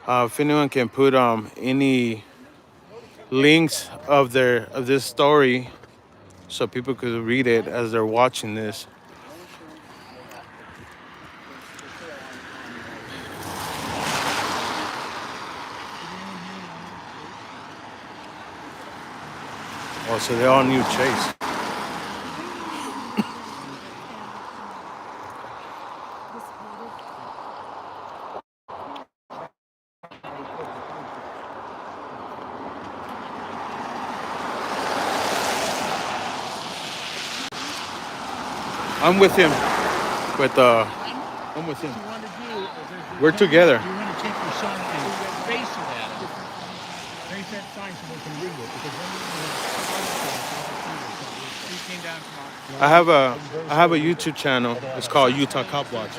If anyone can put any links of this story, so people could read it as they're watching this. Oh, so they all knew Chase. I'm with him. I'm with him. We're together. You want to take your son and face it at him. Face that sign so they can read it. Because I have a YouTube channel. It's called Utah Cop Watch,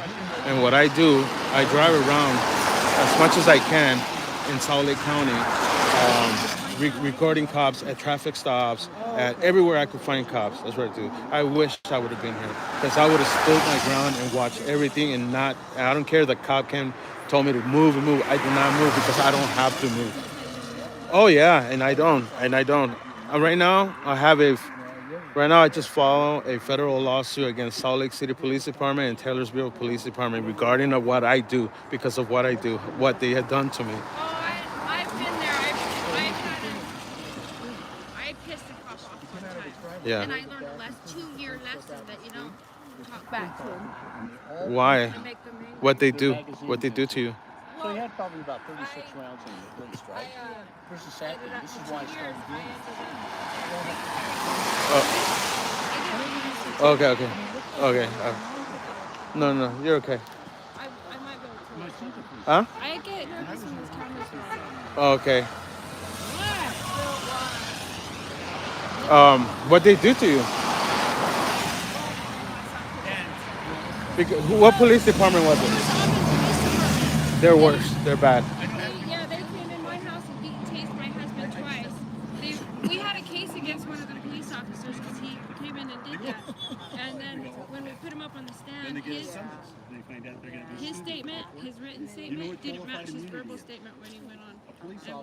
and what I do, I drive around as much as I can in Salt Lake County, recording cops at traffic stops, at everywhere I could find cops. That's what I do. I wish I would have been here, because I would have stood my ground and watched everything, and I don't care the cop told me to move and move. I did not move because I don't have to move. Oh yeah, and I don't. Right now, I have Right now, I just follow a federal lawsuit against Salt Lake City Police Department and Taylorsville Police Department regarding of what I do because of what I do, what they had done to me. I've been there. I pissed a cop off one time. Yeah. And I learned a 2-year lesson that you don't talk back to them. Why? To make them angry. What they do? What they do to you? So he had probably about 36 rounds in the waist, right? Here's the sad thing. This is why I started doing it. Okay. No, you're okay. I might go to Huh? I get nervous when this camera's Okay. What they do to you? Because, what police department was it? They're worse. They're bad. Yeah, they came in my house and tased my husband twice. We had a case against one of the police officers because he came in and did that. And then when we put him up on the stand, his statement, his written statement, didn't match his verbal statement when he went on. And we had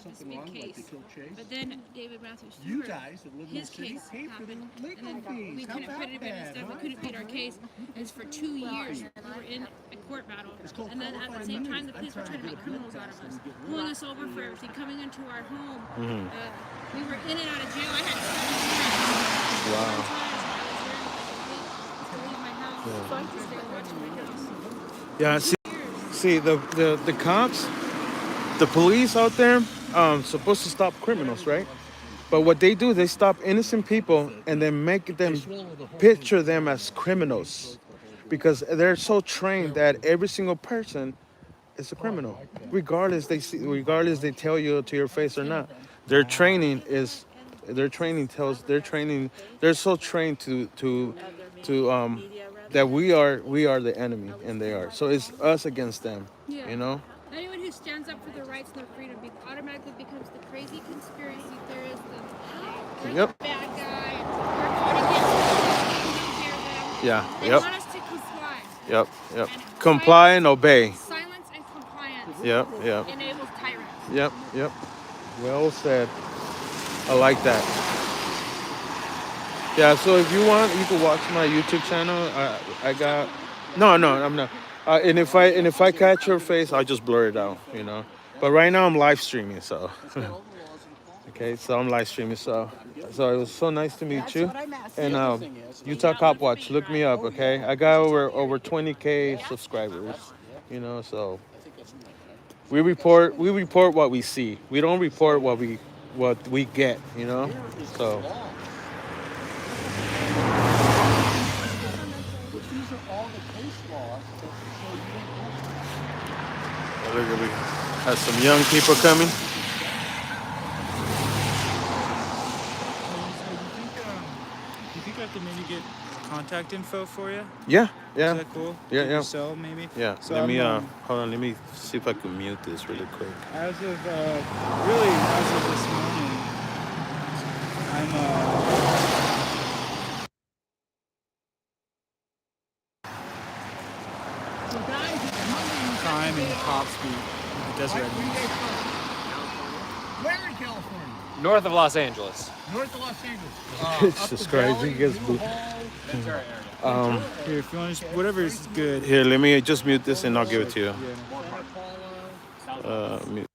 this big case. But then David Matthews Stewart, his case happened. And then we couldn't put it in and stuff. We couldn't beat our case. And for 2 years, we were in a court battle. And then at the same time, the police were trying to make criminals out of us, pulling us over for everything, coming into our home. We were in and out of jail. I had 7 years. Wow. Yeah. See the cops, the police out there, supposed to stop criminals, right? But what they do, they stop innocent people and then make them picture them as criminals, because they're so trained that every single person is a criminal, regardless they tell you to your face or not. They're so trained to that we are the enemy and they are. So it's us against them, you know? Anyone who stands up for their rights and their freedom automatically becomes the crazy conspiracy theorist and Yep. bad guy. They want us to comply. Yep. Comply and obey. Silence and compliance Yep. enables tyrants. Yep. Well said. I like that. Yeah, so if you want, you can watch my YouTube channel. I got no, I'm not. And if I catch your face, I'll just blur it out, you know. But right now I'm live streaming, so okay. So I'm live streaming, so it was so nice to meet you. And Utah Cop Watch, look me up, okay? I got over 20K subscribers, you know. So we report what we see. We don't report what we get, you know. So. Look at, we have some young people coming. Do you think I could maybe get contact info for you? Yeah. Is that cool? Yeah. So maybe. Yeah. So Let me hold on. Let me see if I can mute this really quick. As of this morning, I'm crime and cop speak with the Desert Red. Where in California? North of Los Angeles. North of Los Angeles. Jesus Christ, he gets blue. Here, if you want to, whatever is good. Here, let me just mute this and I'll give it to you. Mute.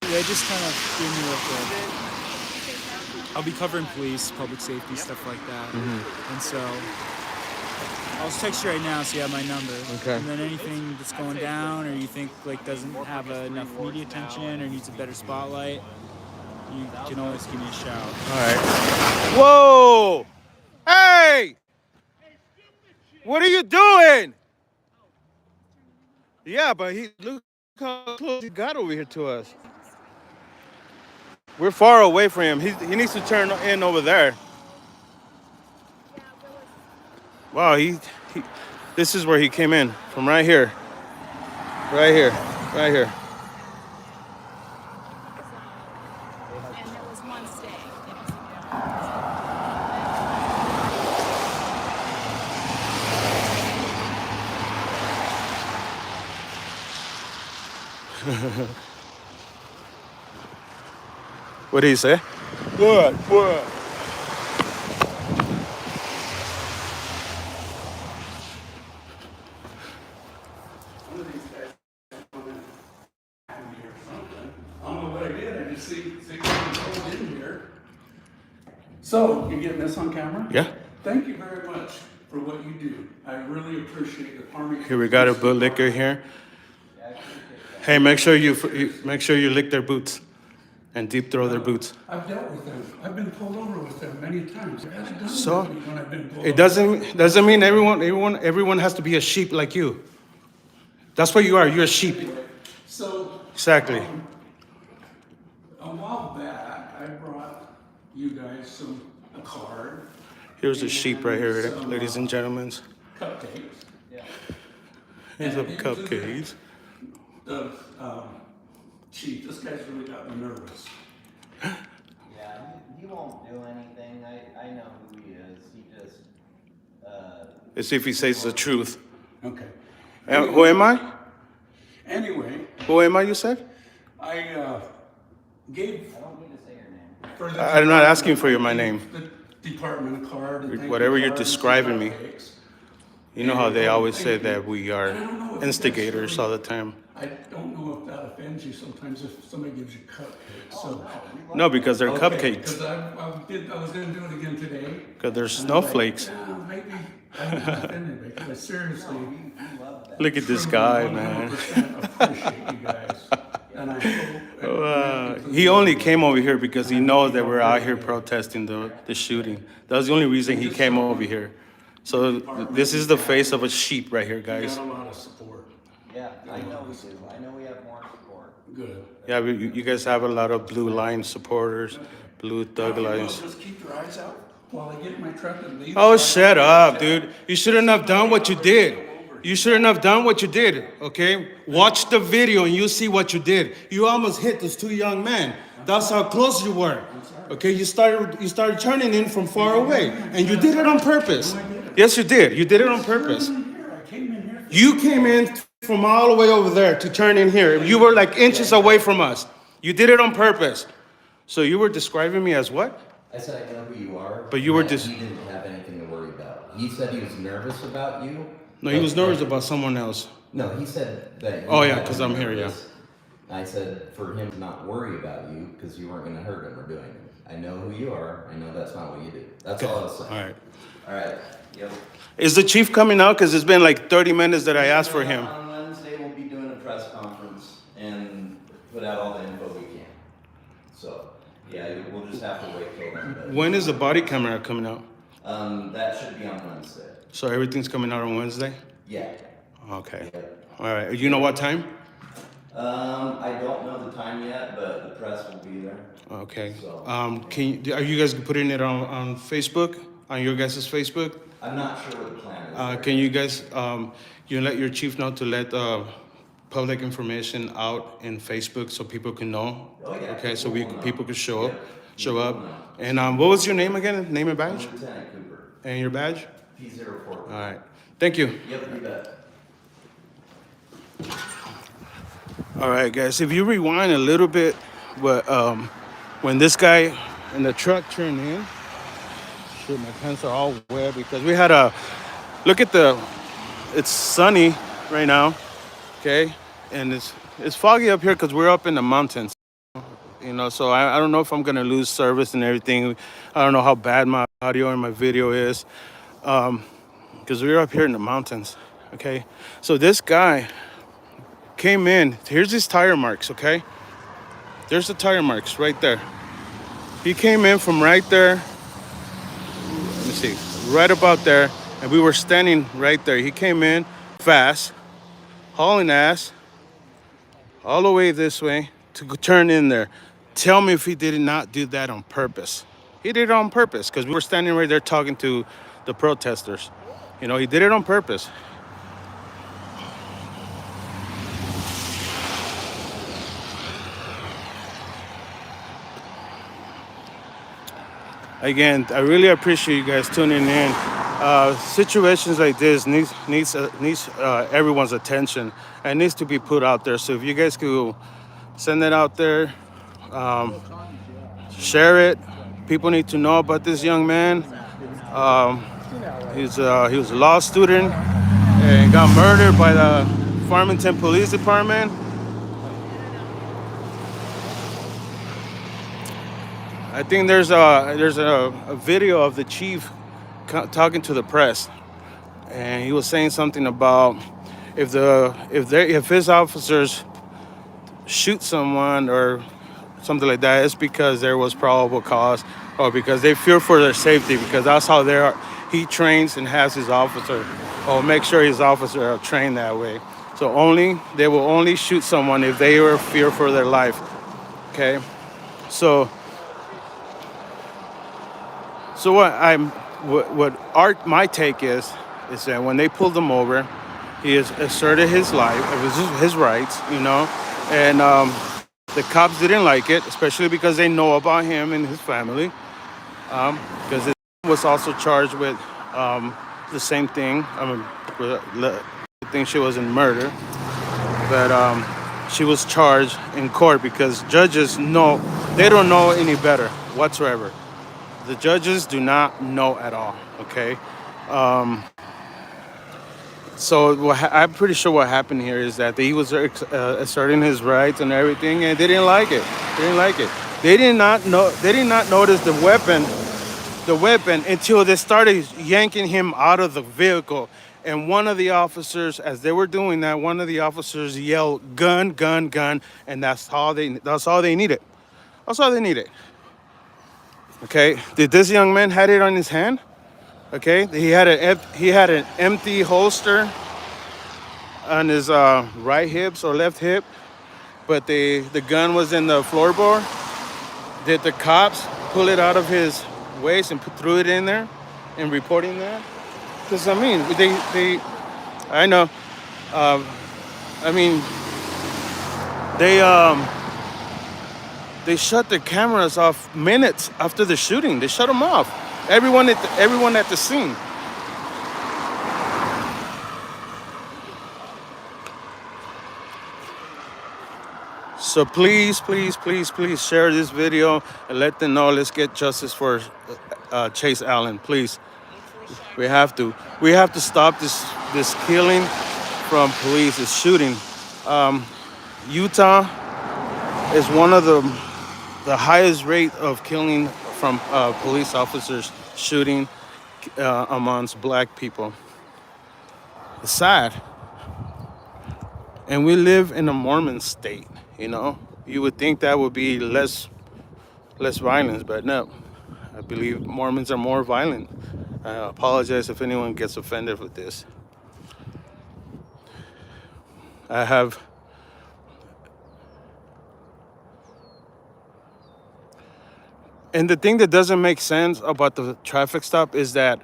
Yeah, just kind of give me like I'll be covering police, public safety, stuff like that. And so I'll just text you right now so you have my number. Okay. And then anything that's going down or you think like doesn't have enough media attention or needs a better spotlight, you can always give me a shout. All right. Whoa! Hey! What are you doing? Yeah, but look how close he got over here to us. We're far away from him. He needs to turn in over there. Wow, This is where he came in from right here. Right here. Right here. And there was one stay. What did he say? What? What? I don't know what I did. I just see in here. So, you getting this on camera? Yeah. Thank you very much for what you do. I really appreciate the Farmington. Here we got a bootlicker here. Hey, make sure you lick their boots and deep throw their boots. I've dealt with them. I've been pulled over with them many times. It hasn't done So to me when I've been pulled it over. doesn't mean everyone has to be a sheep like you. That's what you are. You're a sheep. So Exactly. a while back, I brought you guys a card. Here's a sheep right here, some, ladies and gentlemen. Cupcakes. Here's some And cupcakes. The chief, this guy's really got me nervous. Yeah, he won't do anything. I know who he is. He just, Let's see if he says the truth. Okay. Who am I? Anyway, Who am I, you said? I gave. I don't need to say your name. for the I'm not asking for my name. The department a card. and thank you Whatever you're card and describing me. cupcakes. You know how they always say Thank you. that we are And I don't know if instigators that's all the time. I don't know if that offends you sometimes if somebody gives you cupcakes. So. No, because they're Okay, cupcakes. because I was going to do it again today. Because they're And I was snowflakes. Like, maybe I don't offend anybody because I seriously. Look at this truly guy, man. 100% appreciate you guys. And I hope. He only came over here because he knows that we're out here protesting the shooting. That was the only reason he came over here. So this is the face of a sheep right here, You guys. got a lot of support. Yeah, I know we do. I know we have more support. Good. Yeah, you guys have a lot of blue line supporters, blue thug lines. Just keep your eyes out while I get in my truck and leave. Oh, shut up, dude. You shouldn't have done what you did. You shouldn't have done what you did, okay? Watch the video and you see what you did. You almost hit those two young men. That's how close you were. Okay, you started turning in from far away. And you did it on purpose. Yes, you did. You did it on purpose. You came in from all the way over there to turn in here. You were like inches away from us. You did it on purpose. So you were describing me as what? I said I know who you are. But you were and just. He didn't have anything to worry about. He said he was nervous about you. No, he was nervous about someone else. No, he said that. Oh, yeah, 'cause I'm here, yeah. I said for him to not worry about you because you weren't going to hurt him or do anything. I know who you are. I know that's not what you do. That's all I was saying. All right. All right. Yep. Is the chief coming out? Because it's been like 30 minutes that I asked for him. On Wednesday, we'll be doing a press conference and put out all the info we can. So, yeah, we'll just have to wait till then. But, When is the body camera coming out? that should be on Wednesday. So everything's coming out on Wednesday? Yeah. Okay. Yep. All right. You know what time? I don't know the time yet, but the press will be there. Okay. So, Are you guys putting it on Facebook? On your guys' Facebook? I'm not sure what the plan is. there. Can you guys, you let your chief know to let public information out in Facebook so people can know? Oh, yeah. Okay, so people can show up. Yeah. And what was your name again? Name and badge? Lieutenant Cooper, And your badge? P04. All right. Thank you. Yep, you bet. All right, guys. If you rewind a little bit, but when this guy in the truck turned in, shoot, my pants are all wet because we had look at it's sunny right now, okay, and it's foggy up here because we're up in the mountains, you know. So I don't know if I'm gonna lose service and everything. I don't know how bad my audio and my video is, because we're up here in the mountains, okay. So this guy came in. Here's his tire marks, okay? There's the tire marks right there. He came in from right there. Let me see, right about there, and we were standing right there. He came in fast, hauling ass, all the way this way to turn in there. Tell me if he did not do that on purpose. He did it on purpose because we were standing right there talking to the protesters. You know, he did it on purpose. Again, I really appreciate you guys tuning in. Situations like this needs everyone's attention and needs to be put out there. So if you guys could send it out there, share it. People need to know about this young man. Um, he was a law student and got murdered by the Farmington Police Department. I think there's a video of the chief talking to the press, and he was saying something about if his officers shoot someone or something like that, it's because there was probable cause or because they fear for their safety, because that's how they are. He trains and has his officer, or make sure his officer are trained that way. So they will only shoot someone if they are fear for their life. Okay, so my take is that when they pulled him over, he has asserted his life, it was his rights, and the cops didn't like it, especially because they know about him and his family. Because his was also charged with the same thing. I think she was in murder, but she was charged in court because judges they don't know any better whatsoever. The judges do not know at all. Okay. So I'm pretty sure what happened here is that he was asserting his rights and everything, and they didn't like it. They didn't like it. They did not know. They did not notice the weapon until they started yanking him out of the vehicle. And one of the officers, as they were doing that, one of the officers yelled, "Gun, gun, gun!" And that's all they needed. That's all they needed. Okay. Did this young man had it on his hand? Okay. He had an empty holster on his right hips or left hip, but the gun was in the floorboard. Did the cops pull it out of his waist and threw it in there and reporting that? Because I mean, I know. Uh, I mean, they shut the cameras off minutes after the shooting. They shut them off. Everyone at the scene. So please, please, please, please share this video and let them know. Let's get justice for Chase Allen, please. We have to. We have to stop this killing from police. This shooting. Utah is one of the highest rate of killing from police officers shooting amongst black people. It's sad. And we live in a Mormon state, You would think that would be less violence, but no. I believe Mormons are more violent. I apologize if anyone gets offended with this. I have And the thing that doesn't make sense about the traffic stop is that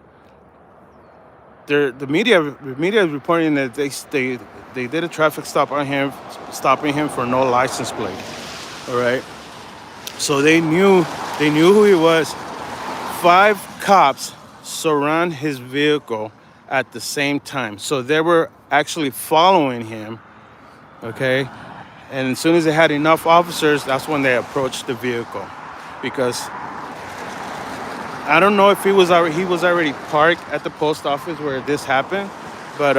the media is reporting that they did a traffic stop on him, stopping him for no license plate. All right. So they knew who he was. 5 cops surround his vehicle at the same time. So they were actually following him. Okay. And as soon as they had enough officers, that's when they approached the vehicle. Because I don't know if he was already parked at the post office where this happened, but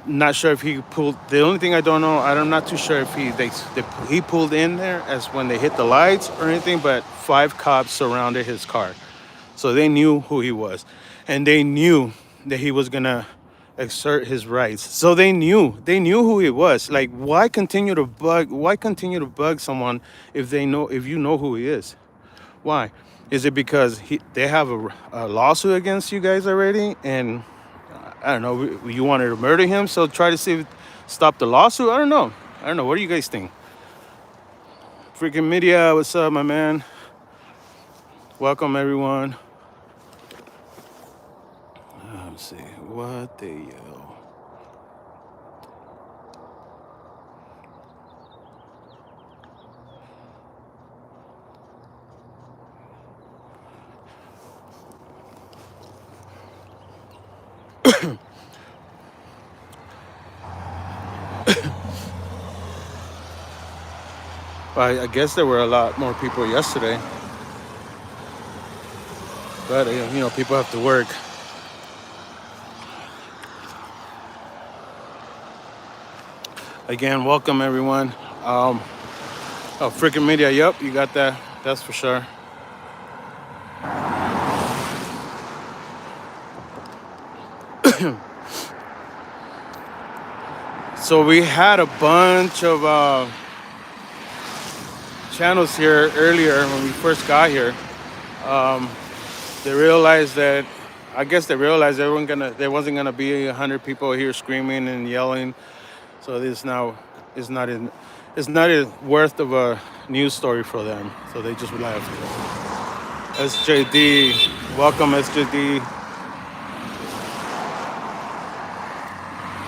not sure if he pulled. The only thing I don't know, I'm not too sure if he pulled in there as when they hit the lights or anything. But 5 cops surrounded his car, so they knew who he was, and they knew that he was gonna exert his rights. So they knew who he was. Like, why continue to bug someone if you know who he is? Why? Is it because they have a lawsuit against you guys already, and I don't know, you wanted to murder him, so try to stop the lawsuit? I don't know. What do you guys think? Freaking media, what's up, my man? Welcome, everyone. Let's see what they yell. I guess there were a lot more people yesterday, but people have to work. Again, welcome everyone. Oh, freaking media. Yep, you got that. That's for sure. So we had a bunch of channels here earlier when we first got here. They realized that, I guess they realized there wasn't gonna be 100 people here screaming and yelling. So this now is not in, it's not worth of a news story for them. So they just left. SJD, welcome SJD.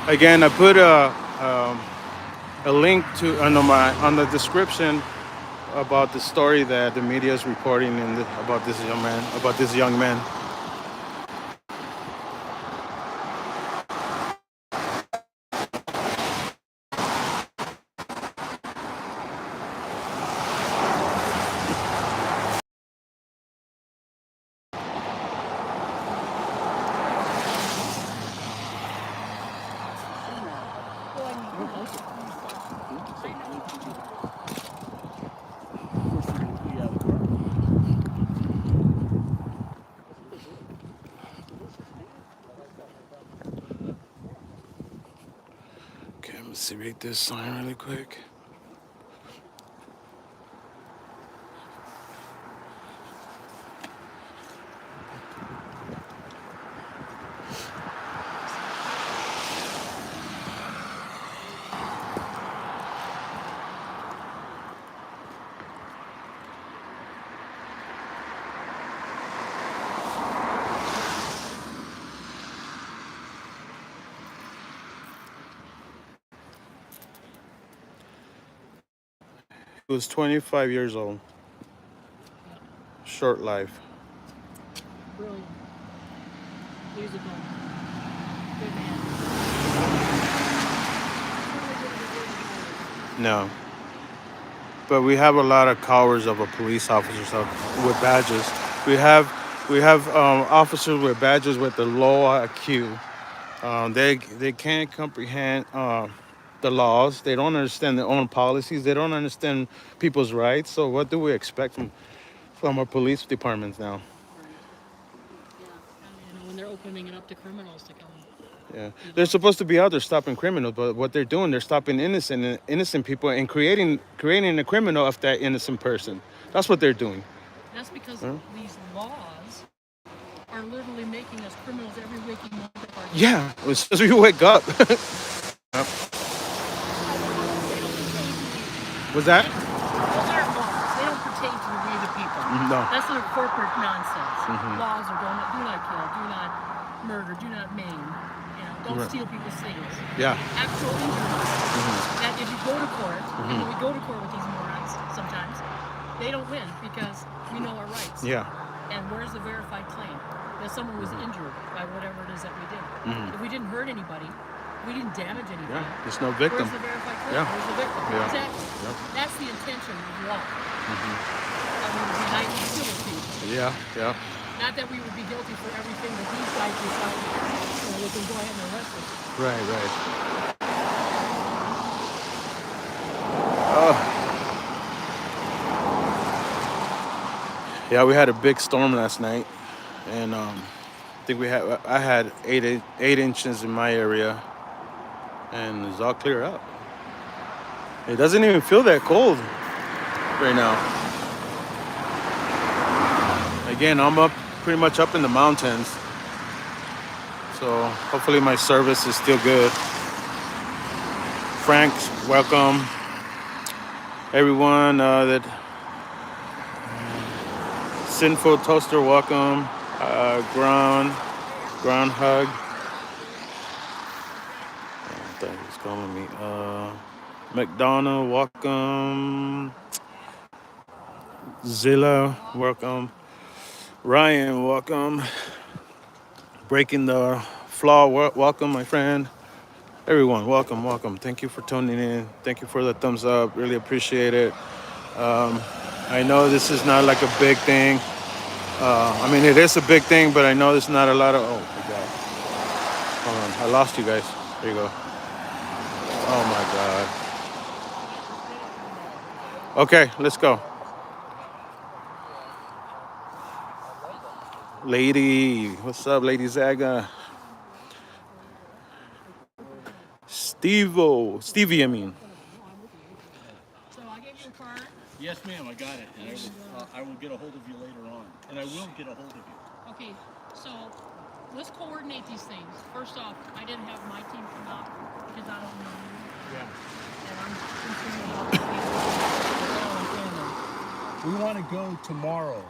Again, I put a link to on the description about the story that the media is reporting about this young man. Okay, let's read this sign really quick. He was 25 years old. Short life. Brilliant. Musical. Good man. No. But we have a lot of cowards of a police officers with badges. We have officers with badges with the low IQ. They can't comprehend the laws. They don't understand their own policies. They don't understand people's rights. So what do we expect from our police departments now? Yeah, and when they're opening it up to criminals to come. Yeah, they're supposed to be out there stopping criminals, but what they're doing, they're stopping innocent people and creating a criminal of that innocent person. That's what they're doing. That's because these laws are literally making us criminals every waking moment of our day. Yeah, as soon as we wake up. Yep. What's that? Those aren't laws. They don't pertain to the we the people. No. That's sort of corporate nonsense. Laws are do not kill, do not murder, do not maim. Don't steal people's things. Yeah. Actual injuries. That if you go to court, and when we go to court with these morons, sometimes they don't win because we know our rights. Yeah. And where's the verified claim that someone was injured by whatever it is that we did? If we didn't hurt anybody, we didn't damage anything. Yeah. There's no victim. Where's the verified claim? Yeah. Where's the victim? Yeah. Exactly. Yep. That's the intention of law. That we would be nice and civil people. Yeah. Yeah. Not that we would be guilty for everything that these guys decide. They can go ahead and arrest us. Right. Oh. Yeah, we had a big storm last night, and I think I had 8 inches in my area, and it's all clear up. It doesn't even feel that cold right now. Again, I'm pretty much up in the mountains, so hopefully my service is still good. Frank, welcome. Everyone that Sinful Toaster, welcome. Ground Hug. I thought he was calling me. McDonald, welcome. Zilla, welcome. Ryan, welcome. Breaking the Flaw, welcome, my friend. Everyone, welcome. Thank you for tuning in. Thank you for the thumbs up. Really appreciate it. I know this is not like a big thing. I mean, it is a big thing, but I know there's not a lot of. Oh my god! Hold on, I lost you guys. There you go. Oh my god. Okay, let's go. Lady, what's up, Lady Zaga? Stevie, I mean. So I gave you a card. Yes, ma'am, I got it. And I will get a hold of you later on. And I will get a hold of you. Okay, so let's coordinate these things. First off, I didn't have my team come out because I don't know you. Yeah. And I'm concerned about We want to go tomorrow.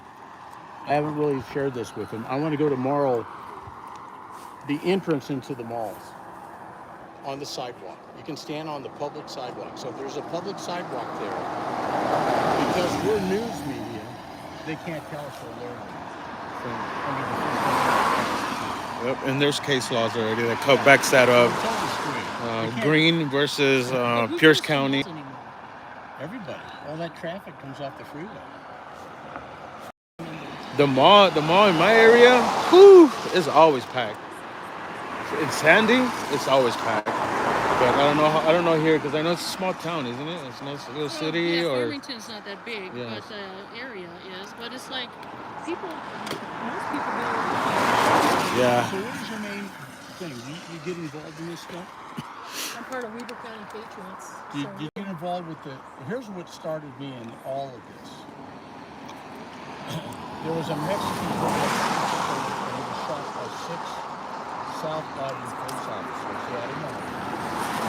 I haven't really shared this with him. I want to go tomorrow, the entrance into the malls, on the sidewalk. You can stand on the public sidewalk. So if there's a public sidewalk there, because we're news media, they can't tell us we're learning. So, Yep, and there's case laws already that backs that up. Green versus Pierce County. Everybody, all that traffic comes off the freeway. The mall in my area, whew, is always packed. In Sandy, it's always packed. But I don't know here because I know it's a small town, isn't it? It's not a little city yeah, or. Farmington's not that big, Yeah. but the area is. But it's like most people go. Yeah. So what is your main thing? You get involved in this stuff? I'm part of Weber County Patriots. You get involved with here's what started me in all of this. There was a Mexican police officer and he was shot by 6 South Boston police officers. He had a knife.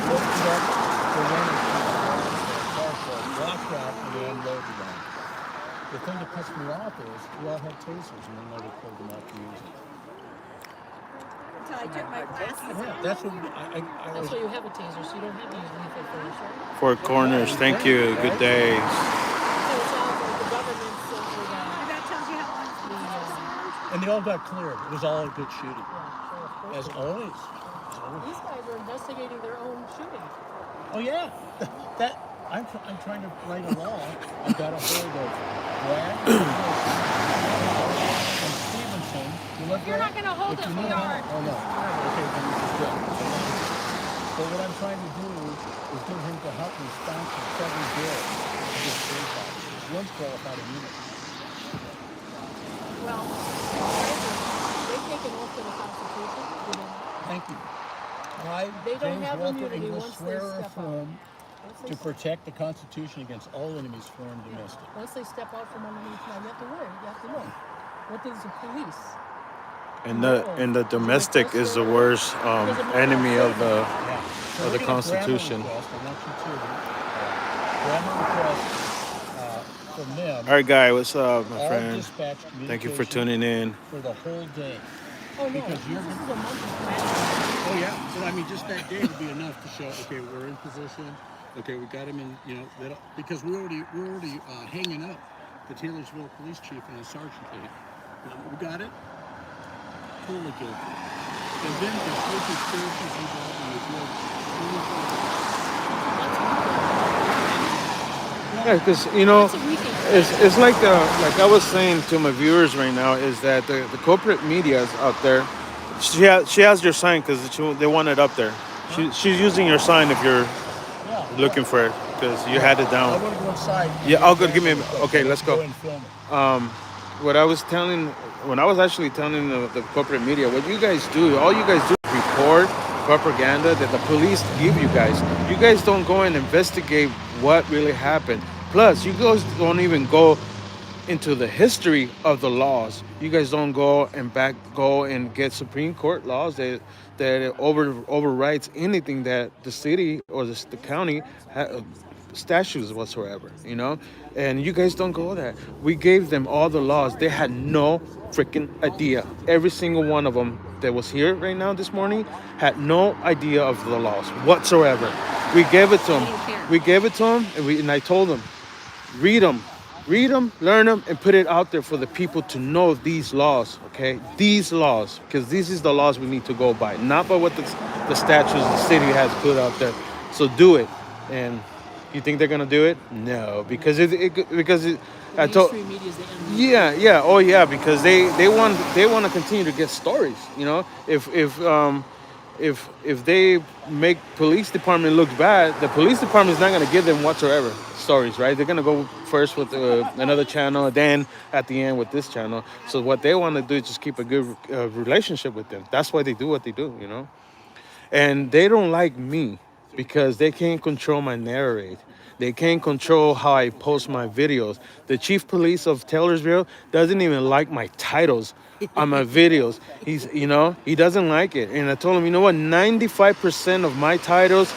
Loaded up for running through the car park, blocked out, and they unloaded on him. The thing that pissed me off is we all had tasers and they never pulled them out to use them. Until I took my classes. Yeah, that's what That's why you have a taser, so you don't have to use lethal force, right? Four Corners, thank you. Good day. So it's all the government's That tells you how long it's been concerned. And they all got cleared. It was all a good shooting. yeah, As always. These guys are investigating their own shooting. Oh yeah, I'm trying to write a law. I got a hold of Brad and Stevenson. You're not going to hold it, we are. Oh no. Okay, then this is good. So what I'm trying to do is get him to help me sponsor 7 bills to get police officers. One's qualified immunity. Well, they take an oath to the Constitution. You know. Thank you. They don't James have Walter immunity Inglis, once they swear or step out. affirm to protect the Constitution against all enemies, foreign and domestic. Once they step out from underneath, now you have to worry. You have to know. What is the police? And the domestic is the worst enemy of the Constitution. From them. All right, guy, what's up, my All friend? dispatch Thank you for communication tuning in. for the whole day. Oh no, Because this you're is a month. Oh yeah, but I mean, just that day would be enough to show. Okay, we're in position. Okay, we got him in. You know, because we're already hanging up the Taylorsville police chief and his sergeant. We got it. Totally guilty. And then there's no conspiracies involved in the drug. Yeah, because it's like I was saying to my viewers right now is that the corporate media is out there. She has your sign because they want it up there. She's using your sign if you're looking for it because you had it down. I want to go inside. Yeah, I'll go. Give me. Okay, let's go. And film it. When I was actually telling the corporate media, what you guys do, all you guys do is report propaganda that the police give you guys. You guys don't go and investigate what really happened. Plus, you guys don't even go into the history of the laws. You guys don't go and get Supreme Court laws that overrides anything that the city or the county statutes whatsoever, you know. And you guys don't go there. We gave them all the laws. They had no freaking idea. Every single one of them that was here right now this morning had no idea of the laws whatsoever. We gave it to them. We gave it to them, and I told them, read them, learn them, and put it out there for the people to know these laws, okay? These laws, because this is the laws we need to go by, not by what the statutes the city has put out there. So do it. And You think they're gonna do it? No, because I told. Mainstream media is the enemy. Yeah. Oh yeah, because they want to continue to get stories. You know, if they make police department look bad, the police department is not going to give them whatsoever stories, right? They're going to go first with another channel, then at the end with this channel. So what they want to do is just keep a good relationship with them. That's why they do what they do, you know. And they don't like me because they can't control my narrate. They can't control how I post my videos. The chief police of Taylorsville doesn't even like my titles on my videos. He doesn't like it. And I told him, you know what? 95% of my titles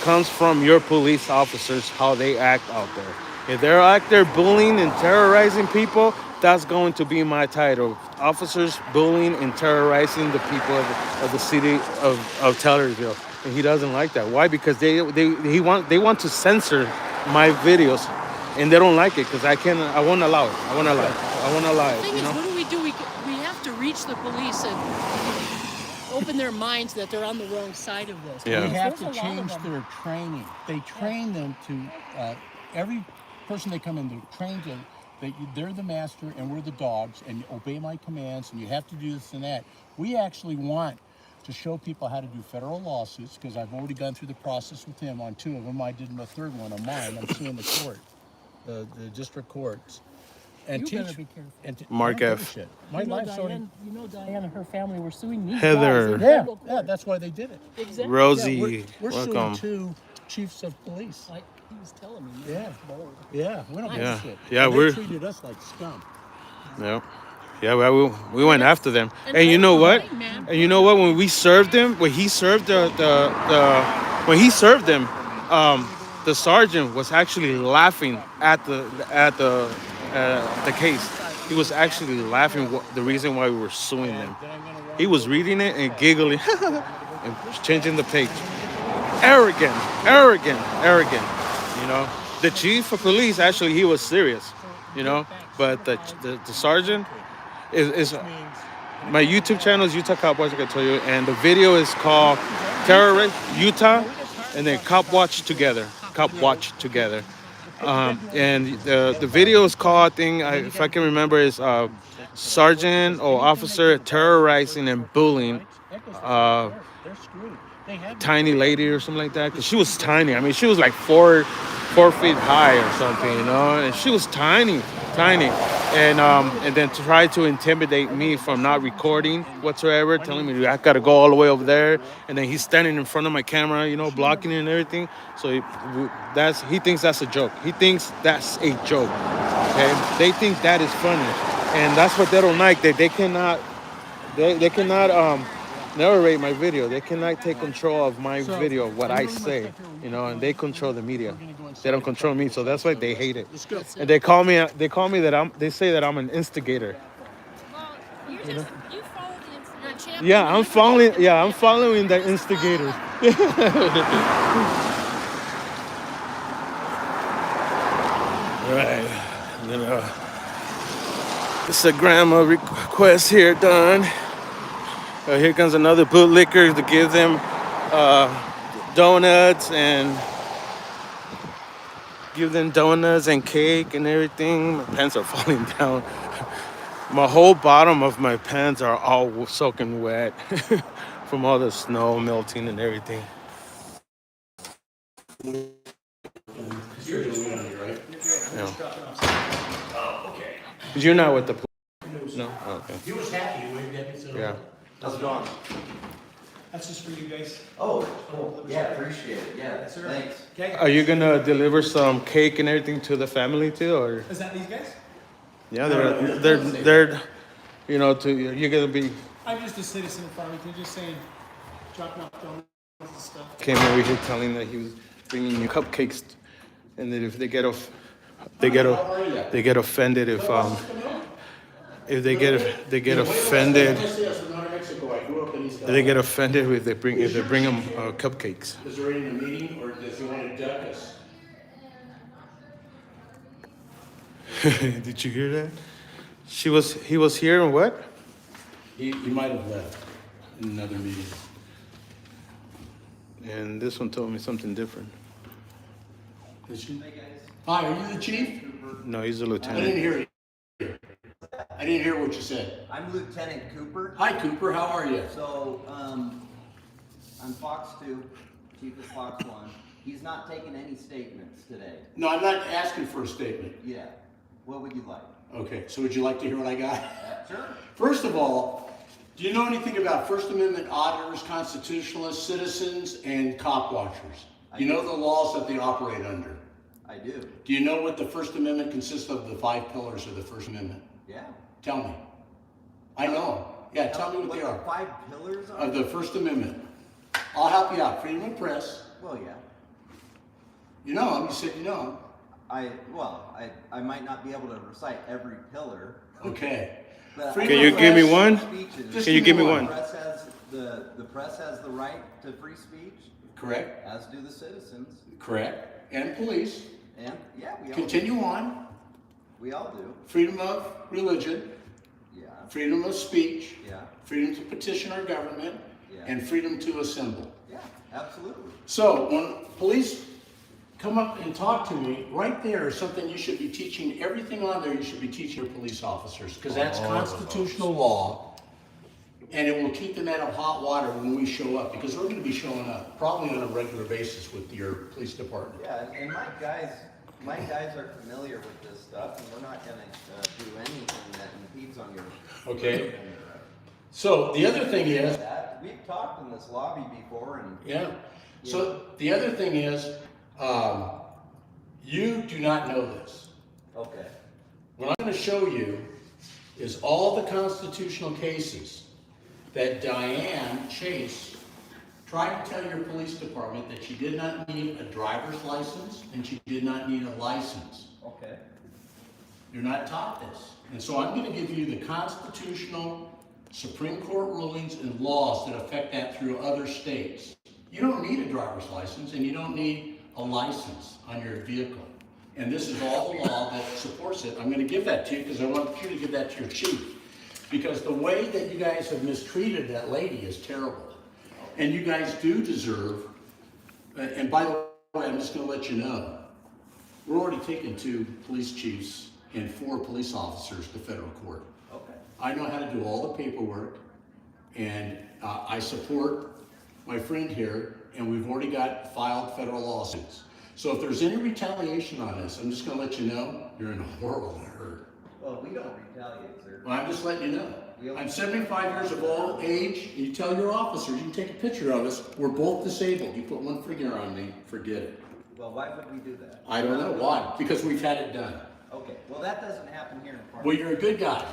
comes from your police officers, how they act out there. If they're out there bullying and terrorizing people, that's going to be my title. Officers bullying and terrorizing the people of the city of Taylorsville. And he doesn't like that. Why? Because they want to censor my videos, and they don't like it because I won't allow it. I won't allow it. The thing You is, know? what do? We have to reach the police and open their minds that they're on the wrong side of this. Yeah. We have to There's a lot of change them. their training. They train them to, every person they come in, they train them that they're the master and we're the dogs and you obey my commands and you have to do this and that. We actually want to show people how to do federal lawsuits because I've already gone through the process with him on 2 of them. I did the 3rd one on mine. I'm suing the court, the district courts. And You better be careful. Mark I don't give a F. shit. My You know, life's already. Diane and her family were suing me. Heather. Yeah, that's why they did it. Exactly. Rosie, Yeah, we're welcome. suing 2 chiefs of police. Like he was telling me. Yeah. Yeah, we don't give Yeah. a shit. Yeah, And we're- they treated us like scum. Yeah. Yeah, well, we went after them. and And you that's know what? fine, man. And you know what? When we served them, when he served when he served them, the sergeant was actually laughing at the case. He was actually laughing the reason why we were suing them. He was reading it and giggling and changing the page. Arrogant. You know, the chief of police actually he was serious. You know, but the sergeant is my YouTube channel is Utah Cowboys, I can tell you, and the video is called Terrorist Utah, and then Cop Watch Together. And the video is called, if I can remember, is Sergeant or Officer Terrorizing and Bullying Tiny Lady or something like that. Because she was tiny. I mean, she was like 4 feet high or something, you know, and she was tiny. And then try to intimidate me from not recording whatsoever, telling me I gotta go all the way over there, and then he's standing in front of my camera, you know, blocking it and everything. So he thinks that's a joke. He thinks that's a joke. Okay, they think that is funny, and that's what they don't like. They cannot narrate my video. They cannot take control of my video, what I say, you know, and they control the media. They don't control me, so that's why they hate it. And they call me that they say that I'm an instigator. Well, you follow the Instagram. Yeah, I'm following the instigators. Right. You know, it's a grandma request here done. Here comes another bootlicker to give them donuts and cake and everything. My pants are falling down. My whole bottom of my pants are all soaking wet from all the snow melting and everything. You're doing it, right? Yeah. Oh, okay. You're not with the police? No? Oh, okay. He was happy. He waved at me. So Yeah. How's it going? That's just for you guys. Oh, cool. Yeah, appreciate it. Yeah, thanks. Okay. Are you gonna deliver some cake and everything to the family too, or? Is that these guys? Yeah, they're you know, you're gonna be. I'm just a citizen of Farmington, just saying, dropping off donuts and stuff. Came over here telling that he was bringing you cupcakes, and that if they get offended if they get offended. They get offended if they bring them cupcakes. Is there any meeting or does he want to duck us? Did you hear that? He was here and what? He might have left in another meeting. And this one told me something different. Is she? Hi, are you the chief? No, he's a I lieutenant. didn't hear you. I didn't hear what you said. I'm Lieutenant Cooper. Hi, Cooper. How are you? So, I'm Fox 2, Chief is Fox 1. He's not taking any statements today. No, I'm not asking for a statement. Yeah. What would you like? Okay, so would you like to hear what I got? Sure. First of all, do you know anything about First Amendment auditors, constitutionalists, citizens, and cop watchers? You know the laws that they operate under? I do. Do you know what the First Amendment consists of, the 5 pillars of the First Amendment? Yeah. Tell me. I know. Yeah, tell me what they are. The 5 pillars are? Of the First Amendment. I'll help you out. Freedom of press. Well, yeah. You know them. You said you know them. I might not be able to recite every pillar. Okay. Can you give me one? Just Can you give me one? The press has the right to free speech. Correct. As do the citizens. Correct. And police. And yeah, we all Continue on. We all do. Freedom of religion. Yeah. Freedom of speech. Yeah. Freedom to petition our government. Yeah. And freedom to assemble. Yeah, absolutely. So when police come up and talk to me, right there is something you should be teaching. Everything on there you should be teaching your police officers, because that's constitutional law, and it will keep them out of hot water when we show up, because we're going to be showing up probably on a regular basis with your police department. Yeah, and my guys are familiar with this stuff, and we're not going to do anything that impedes on your. Okay. So the other thing is, we've talked in this lobby before, and yeah. So the other thing is, you do not know this. Okay. What I'm going to show you is all the constitutional cases that Diane Chase tried to tell your police department that she did not need a driver's license and she did not need a license. Okay. You're not taught this. And so I'm going to give you the constitutional Supreme Court rulings and laws that affect that through other states. You don't need a driver's license and you don't need a license on your vehicle. And this is all the law that supports it. I'm going to give that to you because I want you to give that to your chief. Because the way that you guys have mistreated that lady is terrible. And you guys do deserve, and by the way, I'm just going to let you know, we're already taking 2 police chiefs and 4 police officers to federal court. Okay. I know how to do all the paperwork, and I support my friend here, and we've already got filed federal lawsuits. So if there's any retaliation on this, I'm just going to let you know, you're in a horrible hurt. Well, we don't retaliate, sir. Well, I'm just letting you know. I'm 75 years of old age, and you tell your officers, you can take a picture of us, we're both disabled. You put one finger on me, forget it. Well, why would we do that? I don't know why, because we've had it done. Okay, well, that doesn't happen here in Farmington. Well, you're a good guy.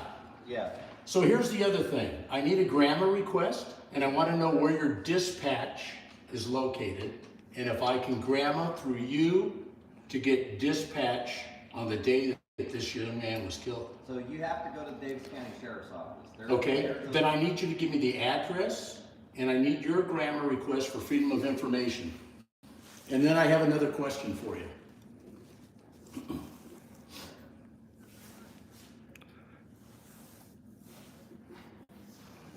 Yeah. So here's the other thing. I need a grammar request, and I want to know where your dispatch is located, and if I can grammar through you to get dispatch on the day that this young man was killed. So you have to go to Davis County Sheriff's Office. Okay, then I need you to give me the address, and I need your grammar request for freedom of information. And then I have another question for you.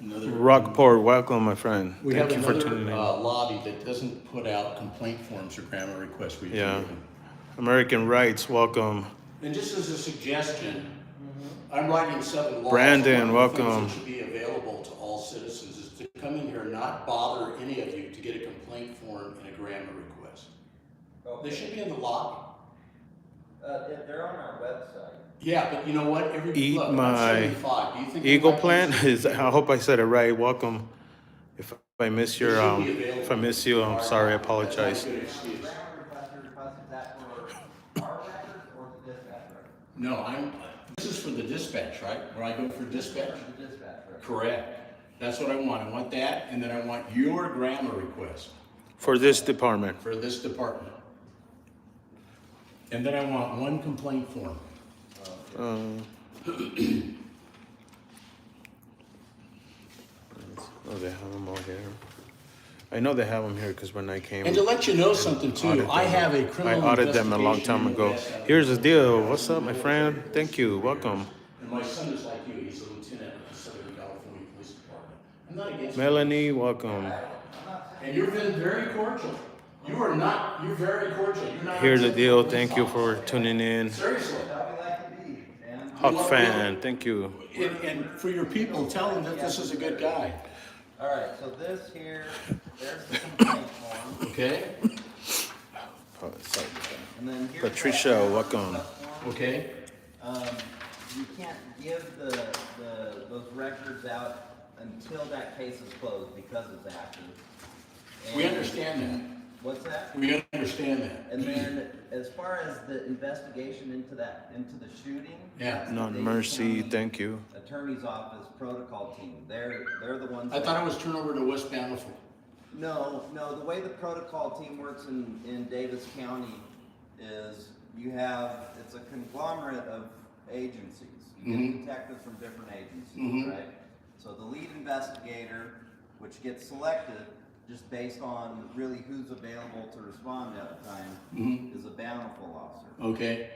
Rockport, welcome, my friend. We Thank have you for another tuning in. lobby that doesn't put out complaint forms or grammar requests for you. Yeah. American Rights, welcome. And just as a suggestion, I'm writing 7 laws. Brandon, One of the things welcome. that should be available to all citizens is to come in here and not bother any of you to get a complaint form and a grammar request. Okay. They should be in the lobby. They're on our website. Yeah, but you know what? Eat look, I'm my 75. Do you think Eagle I'm plant is. I hope I said it right. Welcome. If I miss your if I miss you, I'm sorry. I apologize. No, this is for the dispatch, right? Where I go for dispatch? For the dispatch, right? Correct. That's what I want. I want that, and then I want your grammar request For this department. for this department. And then I want 1 complaint form. Oh, they have them all here. I know they have them here because when I came. And to let you know something too, I have a criminal I audited them a long time ago. investigation in Here's the deal. What's up, my friend? Thank you. Welcome. And my son is like you. He's a lieutenant with the Southern California Police Department. I'm not against Melanie, welcome. And you've been very cordial. You are not. You're very cordial. You're not. Here's the deal. Thank you for tuning in. Seriously. Hawk fan, thank you. And for your people, tell them that this is a good guy. All right, so this here, there's the complaint form. Okay. And then here's Patricia, that welcome. Okay. You can't give those records out until that case is closed because it's active. And We understand that. what's that? We understand that. And then as far as the investigation into the shooting, Yeah. that's the None Davis mercy, County thank you. Attorney's Office protocol team. They're the ones. I thought it was turned over to West Bountiful. No, the way the protocol team works in Davis County is it's a conglomerate of agencies. You get detectives from different agencies, right? So the lead investigator, which gets selected just based on really who's available to respond at the time, is a bountiful officer. Okay.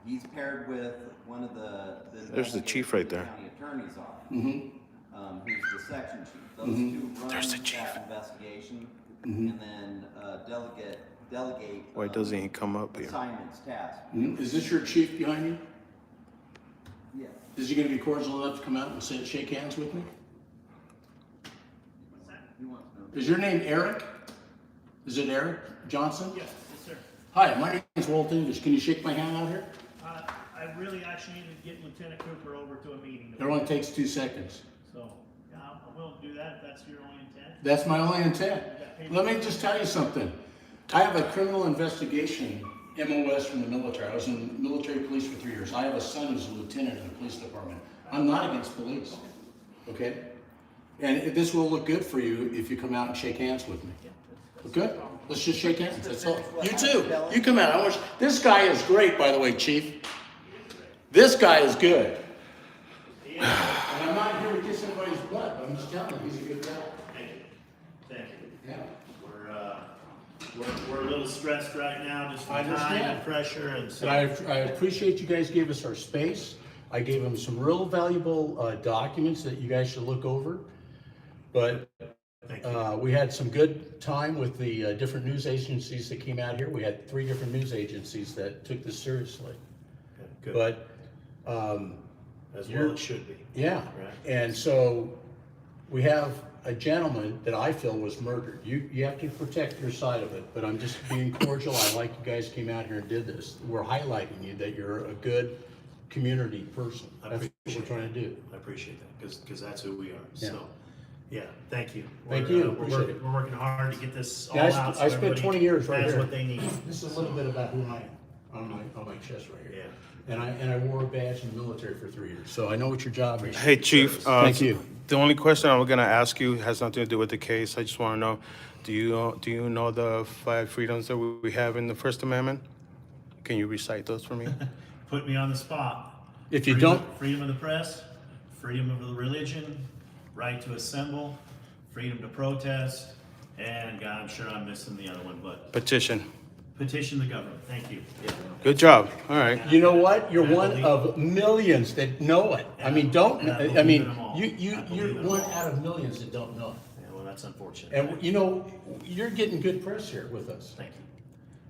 He's paired with one of the There's the chief right there. county attorney's office, who's the section chief. Those two run There's the chief. that investigation, and then delegate. Why doesn't he come up here? Assignments, tasks. Is this your chief behind you? Yeah. Is he going to be cordial enough to come out and shake hands with me? He wants to know. Is your name Eric? Is it Eric Johnson? Yes, sir. Hi, my name is Walt English. Can you shake my hand out here? I really actually need to get Lieutenant Cooper over to a meeting. It only takes 2 seconds. So, I'm willing to do that if that's your only intent. That's my only intent. Let me just tell you something. I have a criminal investigation MOS from the military. I was in military police for 3 years. I have a son who's a lieutenant in the police department. I'm not against police, okay? And this will look good for you if you come out and shake hands with me. Good? Let's just shake hands. That's all. You too. You come out. This guy is great, by the way, Chief. This guy is good. And I'm not here to kiss anybody's butt, but I'm just telling you, he's a good guy. Thank you. Thank you. Yeah. We're a little stressed right now, just I from time understand. and pressure, and so. And I appreciate you guys gave us our space. I gave them some real valuable documents that you guys should look over. But we had some good time with the different news agencies that came out here. We had 3 different news agencies that took this seriously. Good. But As well it should be. yeah, Right. and so we have a gentleman that I feel was murdered. You have to protect your side of it, but I'm just being cordial. I like you guys came out here and did this. We're highlighting you that you're a good community person. That's what we're trying to do. I appreciate that, because that's who we are, Yeah. so. Yeah, thank you. Thank you. We're Appreciate it. working hard to get this all Yeah, out. so I spent everybody 20 years right has here. what they need. This is a little bit about who I am on my chest right here. Yeah. And I wore a badge in the military for 3 years, so I know what your job is. Hey, Chief. Thank you. The only question I'm gonna ask you has nothing to do with the case. I just want to know, do you know the 5 freedoms that we have in the First Amendment? Can you recite those for me? Put me on the spot. If you Freedom- don't- Freedom of the press, freedom of the religion, right to assemble, freedom to protest, and God, I'm sure I'm missing the other one, but Petition. petition the government. Thank you. Good job. All right. You know what? You're one of millions that know it. I mean, you're one out of millions that don't know it. Yeah, well, that's unfortunate. And you know, you're getting good press here with us. Thank you.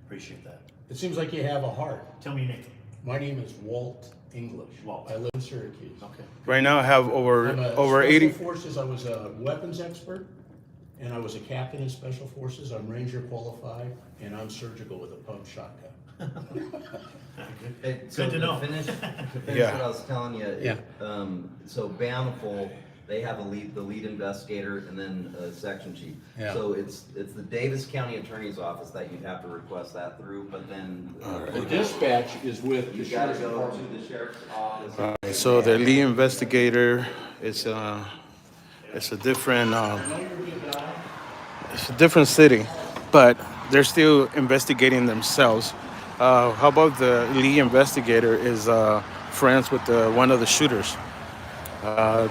Appreciate that. It seems like you have a heart. Tell me your name. My name is Walt English. Walt. I live in Syracuse. Okay. Right now I have over I'm a over Special 80. Forces. I was a weapons expert, and I was a captain in Special Forces. I'm Ranger qualified, and I'm surgical with a pump shotgun. Hey, Good so to know. Finish Yeah. what I was telling you. Yeah. So Bountiful, they have the lead investigator, and then a section chief. Yeah. So it's the Davis County Attorney's Office that you'd have to request that through, but then The dispatch is with the you gotta sheriff's go department. to the sheriff's office. All right, so the lead investigator is it's a different it's a different city, but they're still investigating themselves. How about the lead investigator is friends with one of the shooters?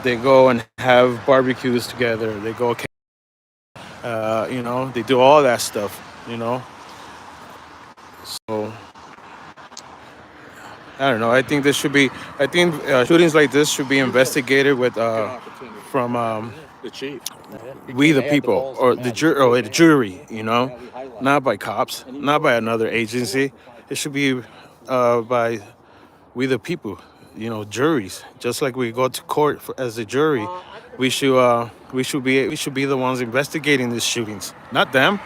They go and have barbecues together. They go, they do all that stuff, So I don't know. I think this should be. I think shootings like this should be investigated with from The chief. we the people or the jury. You know, not by cops, not by another agency. It should be by we the people. You know, juries. Just like we go to court as a jury, we should be the ones investigating these shootings, not them.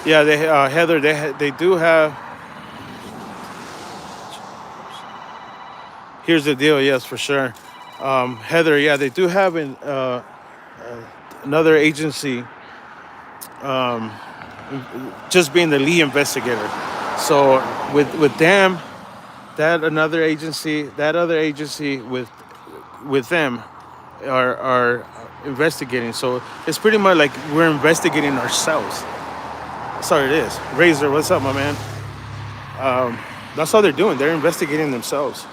Yeah, they Heather, they do have. Here's the deal, yes, for sure. Heather, yeah, they do have another agency just being the lead investigator. So with them, that other agency with them are investigating. So it's pretty much like we're investigating ourselves. Sorry, it is. Razor, what's up, my man? That's all they're doing. They're investigating themselves.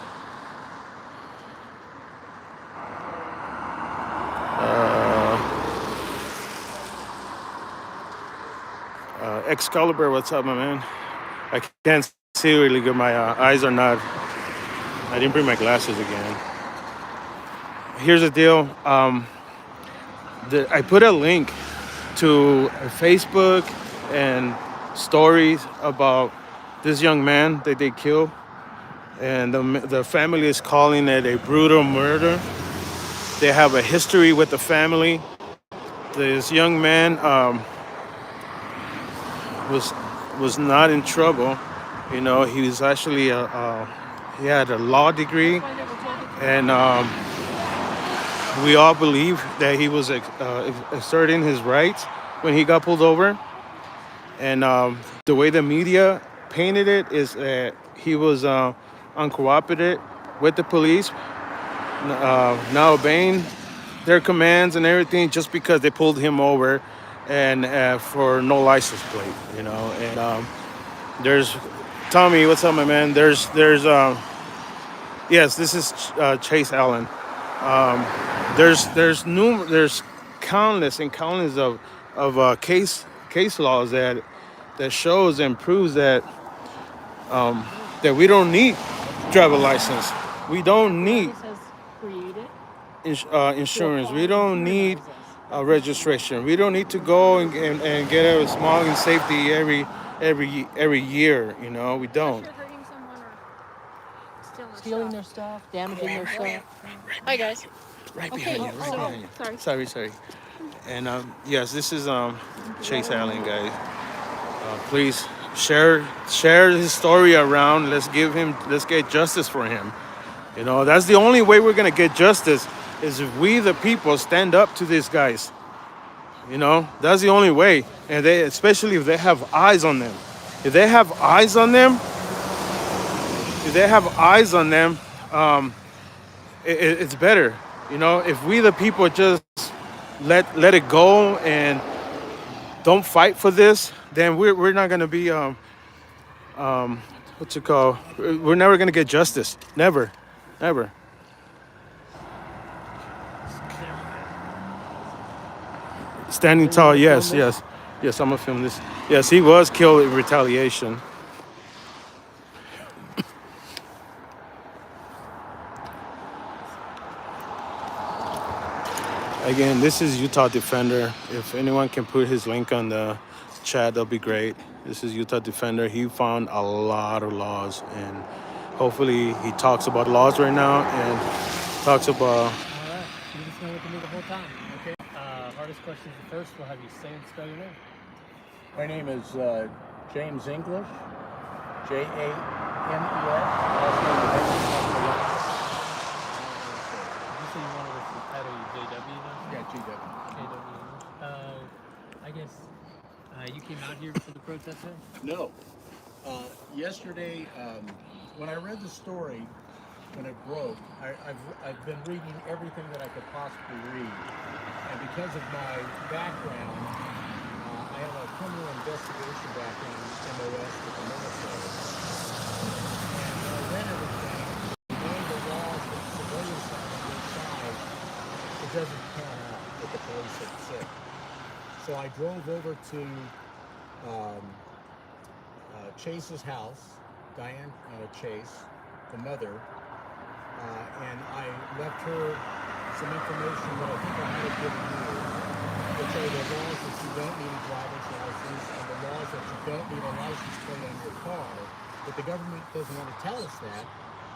Excalibur, what's up, my man? I can't see really good. My eyes are not. I didn't bring my glasses again. Here's the deal. I put a link to Facebook and stories about this young man that they killed, and the family is calling it a brutal murder. They have a history with the family. This young man was was not in trouble. You know, he was actually he had a law degree, and we all believe that he was asserting his rights when he got pulled over. And the way the media painted it is that he was uncooperative with the police, now obeying their commands and everything, just because they pulled him over and for no license plate, you know. And there's Tommy, what's up, my man? Yes, this is Chase Allen. There's countless and countless of case laws that shows and proves that we don't need driver license. We don't need insurance. We don't need registration. We don't need to go and get a smog and safety every year. You know, we don't. Stealing their stuff, damaging their stuff. Hi, guys. Right behind you. Right behind you. Sorry. And yes, this is Chase Allen, guys. Please share his story around. Let's get justice for him. You know, that's the only way we're gonna get justice is if we the people stand up to these guys. You know, that's the only way. And especially if they have eyes on them. If they have eyes on them, it's better. You know, if we the people just let it go and don't fight for this, then we're not gonna be what's it called? We're never gonna get justice. Never. Standing tall, yes. I'm gonna film this. Yes, he was killed in retaliation. Again, this is Utah Defender. If anyone can put his link on the chat, that'll be great. This is Utah Defender. He found a lot of laws, and hopefully he talks about laws right now and talks about. All right. You've been staying with me the whole time. Okay. Hardest question is the first. We'll have you say and spell your name. My name is James English, James. Last name is English. Did you say you wanted us to title you JW then? Yeah, GW. I guess you came out here for the protest then? No. Yesterday, when I read the story, when it broke, I've been reading everything that I could possibly read. And because of my background, I have a criminal investigation background in MOS with the military. And when I read everything, knowing the laws that civilians have on their side, it doesn't pan out with the police at sick. So I drove over to Chase's house, Diane Chase, the mother, and I left her some information that I think I might have given you, which are the laws that you don't need a driver's license and the laws that you don't need a license plate on your car. But the government doesn't want to tell us that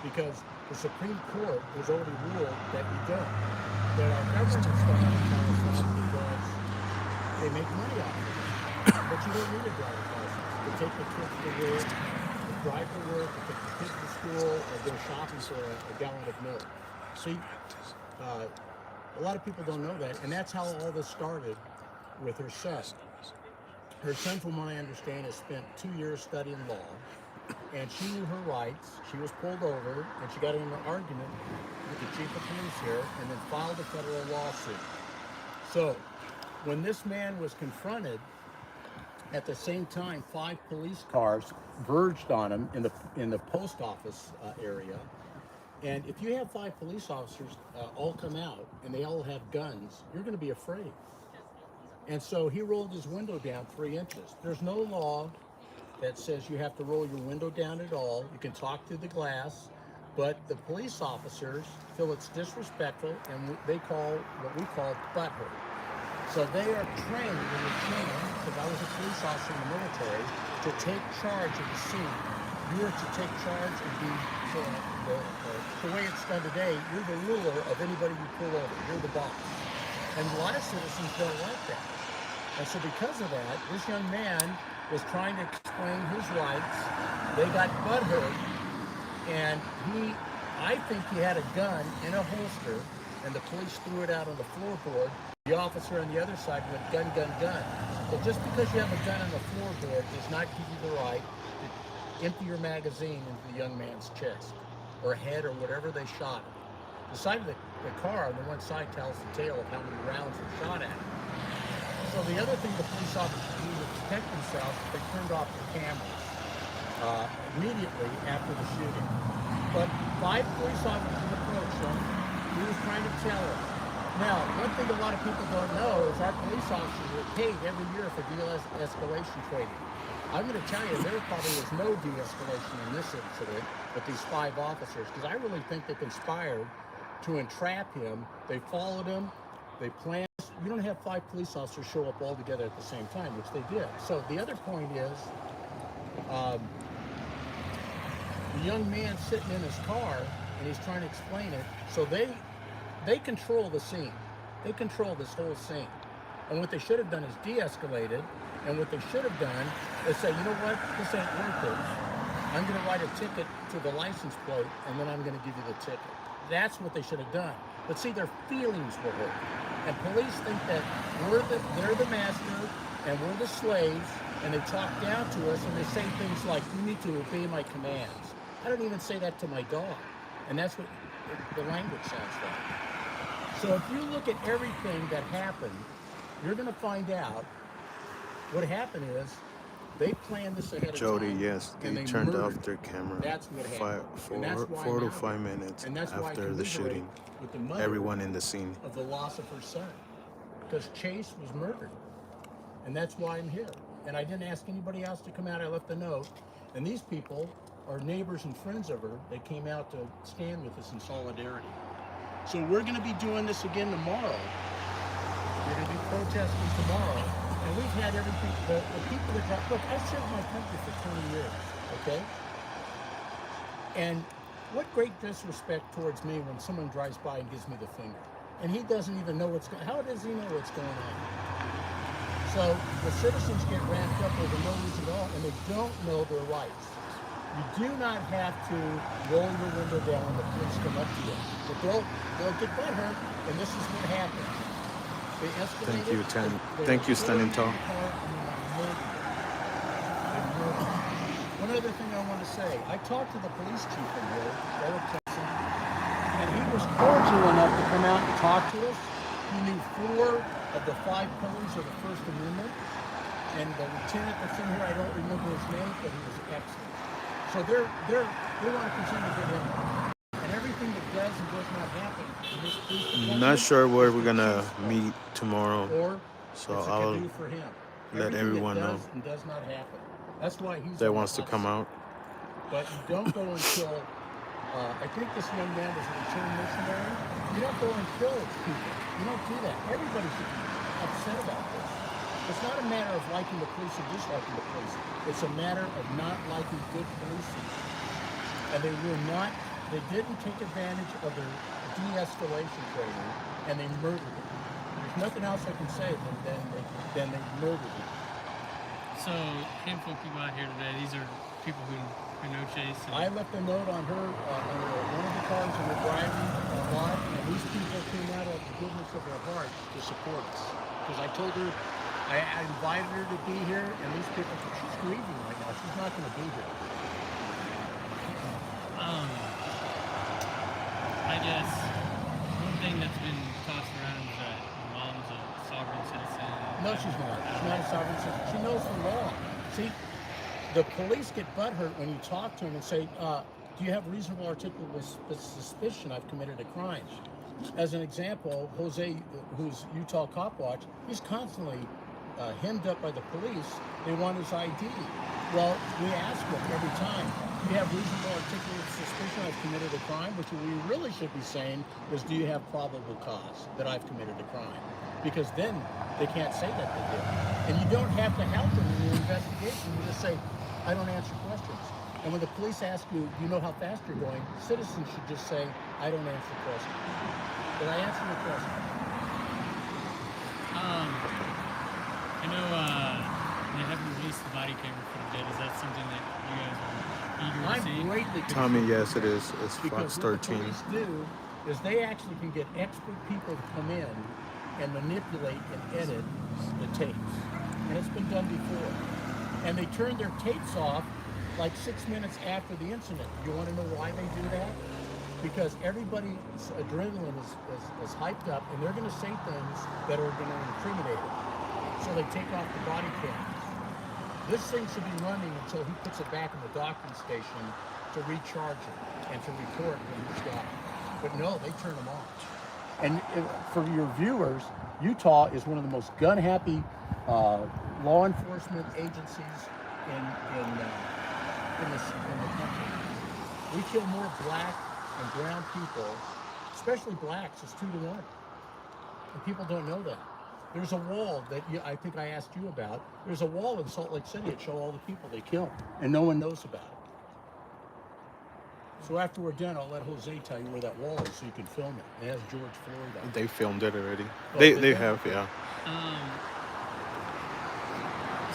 because the Supreme Court has already ruled that you don't. That our government's don't want to tell us that because they make money off of it. But you don't need a driver's license to take the kids to work, to drive to work, to take the kids to school, or go shopping for a gallon of milk. See, a lot of people don't know that, and that's how all this started with her son. Her son, from what I understand, has spent 2 years studying law, and she knew her rights. She was pulled over, and she got in an argument with the chief of police here, and then filed a federal lawsuit. So, when this man was confronted, at the same time, 5 police cars verged on him in the post office area. And if you have 5 police officers all come out and they all have guns, you're going to be afraid. And so he rolled his window down 3 inches. There's no law that says you have to roll your window down at all. You can talk through the glass, but the police officers feel it's disrespectful, and they call what we call butthurt. So they are trained in the training, because I was a police officer in the military, to take charge of the scene. You are to take charge and be, the way it's done today, you're the ruler of anybody you pull over. You're the boss. And a lot of citizens don't like that. And so because of that, this young man was trying to explain his rights. They got butthurt, and I think he had a gun in a holster, and the police threw it out on the floorboard. The officer on the other side went gun, gun, gun. But just because you have a gun on the floorboard does not give you the right to empty your magazine into the young man's chest or head or whatever they shot him. The side of the car on the one side tells the tale of how many rounds were shot at him. So the other thing the police officers do to protect themselves, they turned off their cameras immediately after the shooting. But 5 police officers approached him. He was trying to tell him. Now, one thing a lot of people don't know is our police officers are paid every year for de-escalation training. I'm going to tell you, there probably was no de-escalation in this incident with these 5 officers, because I really think they conspired to entrap him. They followed him. They planned. You don't have 5 police officers show up all together at the same time, which they did. So the other point is, the young man sitting in his car, and he's trying to explain it. So they control the scene. They control this whole scene. And what they should have done is de-escalate it. And what they should have done is say, you know what, this ain't worth it. I'm going to write a ticket to the license plate, and then I'm going to give you the ticket. That's what they should have done. But see, their feelings were hurt. And police think that they're the master, and we're the slaves, and they talk down to us, and they say things like, you need to obey my commands. I don't even say that to my dog. And that's what the language sounds like. So if you look at everything that happened, you're going to find out what happened is they planned this ahead of Jody, time. yes, and they they turned murdered off their camera That's what happened. And that's why 4 to now- 5 minutes and that's why I after the commiserate shooting. with the mother Everyone in the scene. of the loss of her son, because Chase was murdered, and that's why I'm here. And I didn't ask anybody else to come out. I left a note, and these people are neighbors and friends of her that came out to stand with us in solidarity. So we're going to be doing this again tomorrow. We're going to be protesting tomorrow, and we've had everything. The people that drive. Look, I served my country for 20 years. Okay. And what great disrespect towards me when someone drives by and gives me the finger. And he doesn't even know what's going on. How does he know what's going on? So the citizens get ramped up over no reason at all, and they don't know their rights. You do not have to roll your window down when the police come up to you. But they'll get butthurt, and this is what happens. They escalate. Thank you, Tan. Thank you, standing tall. One other thing I want to say, I talked to the police chief in here, Eric Thompson, and he was cordial enough to come out and talk to us. He knew 4 of the 5 pillars of the First Amendment, and the lieutenant that's in here, I don't remember his name, but he was excellent. So they want to continue to get him. And everything that does and does not happen in this police department, Not sure where we're gonna meet tomorrow. or So it's a I'll to-do for him. let Everything everyone that know does and does not happen. That's why he's that on the wants to hot come seat. out. But you don't go and kill. I think this young man was a returned missionary. You don't go and kill people. You don't do that. Everybody should be upset about this. It's not a matter of liking the police or disliking the police. It's a matter of not liking good policing. And they didn't take advantage of their de-escalation training, and they murdered him. There's nothing else I can say than they murdered him. So, handful of people out here today, these are people who know Chase. I left a note on her, on one of the cars in the driving lot, and these people came out of the goodness of their heart to support us. Because I told her, I invited her to be here, and these people, she's grieving right now. She's not going to be here. I guess one thing that's been tossed around is that your mom's a sovereign citizen. No, she's not. She's not a sovereign citizen. She knows the law. See, the police get butthurt when you talk to them and say, do you have reasonable articulable suspicion I've committed a crime? As an example, Jose, who's Utah Cop Watch, he's constantly hemmed up by the police. They want his ID. Well, we ask him every time, do you have reasonable articulable suspicion I've committed a crime? Which we really should be saying is, do you have probable cause that I've committed a crime? Because then they can't say that they did. And you don't have to help them in your investigation. You just say, I don't answer questions. And when the police ask you, you know how fast you're going, citizens should just say, I don't answer questions. Did I answer your question? I know they haven't released the body camera footage yet. Is that something that you guys are eager to see? I'm greatly concerned. Tommy, yes, it is. It's Because Fox what 13. the police do is they actually can get expert people to come in and manipulate and edit the tapes. And it's been done before. And they turn their tapes off like 6 minutes after the incident. You want to know why they do that? Because everybody's adrenaline is hyped up, and they're going to say things that are going to incriminate them. So they take off the body cameras. This thing should be running until he puts it back in the docking station to recharge it and to report when he's got it. But no, they turn them off. And for your viewers, Utah is one of the most gun-happy law enforcement agencies in the country. We kill more black and brown people, especially blacks, is 2 to 1. And people don't know that. There's a wall that I think I asked you about. There's a wall in Salt Lake City that show all the people they kill, and no one knows about it. So after we're done, I'll let Jose tell you where that wall is so you can film it. It has George Floyd on it. They filmed it already. Oh, They have, yeah.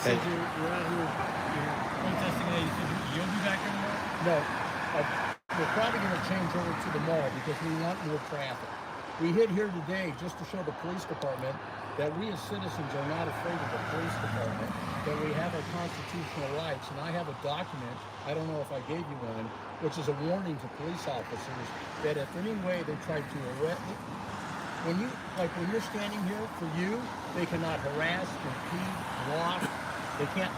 Since you're out here, you're protesting today, you'll be back in the mall? No, we're probably going to change over to the mall because we want more traffic. We hid here today just to show the police department that we as citizens are not afraid of the police department, that we have our constitutional rights. And I have a document, I don't know if I gave you one, which is a warning to police officers that if any way they try to arrest, when you're standing here, for you, they cannot harass, impede, block, they can't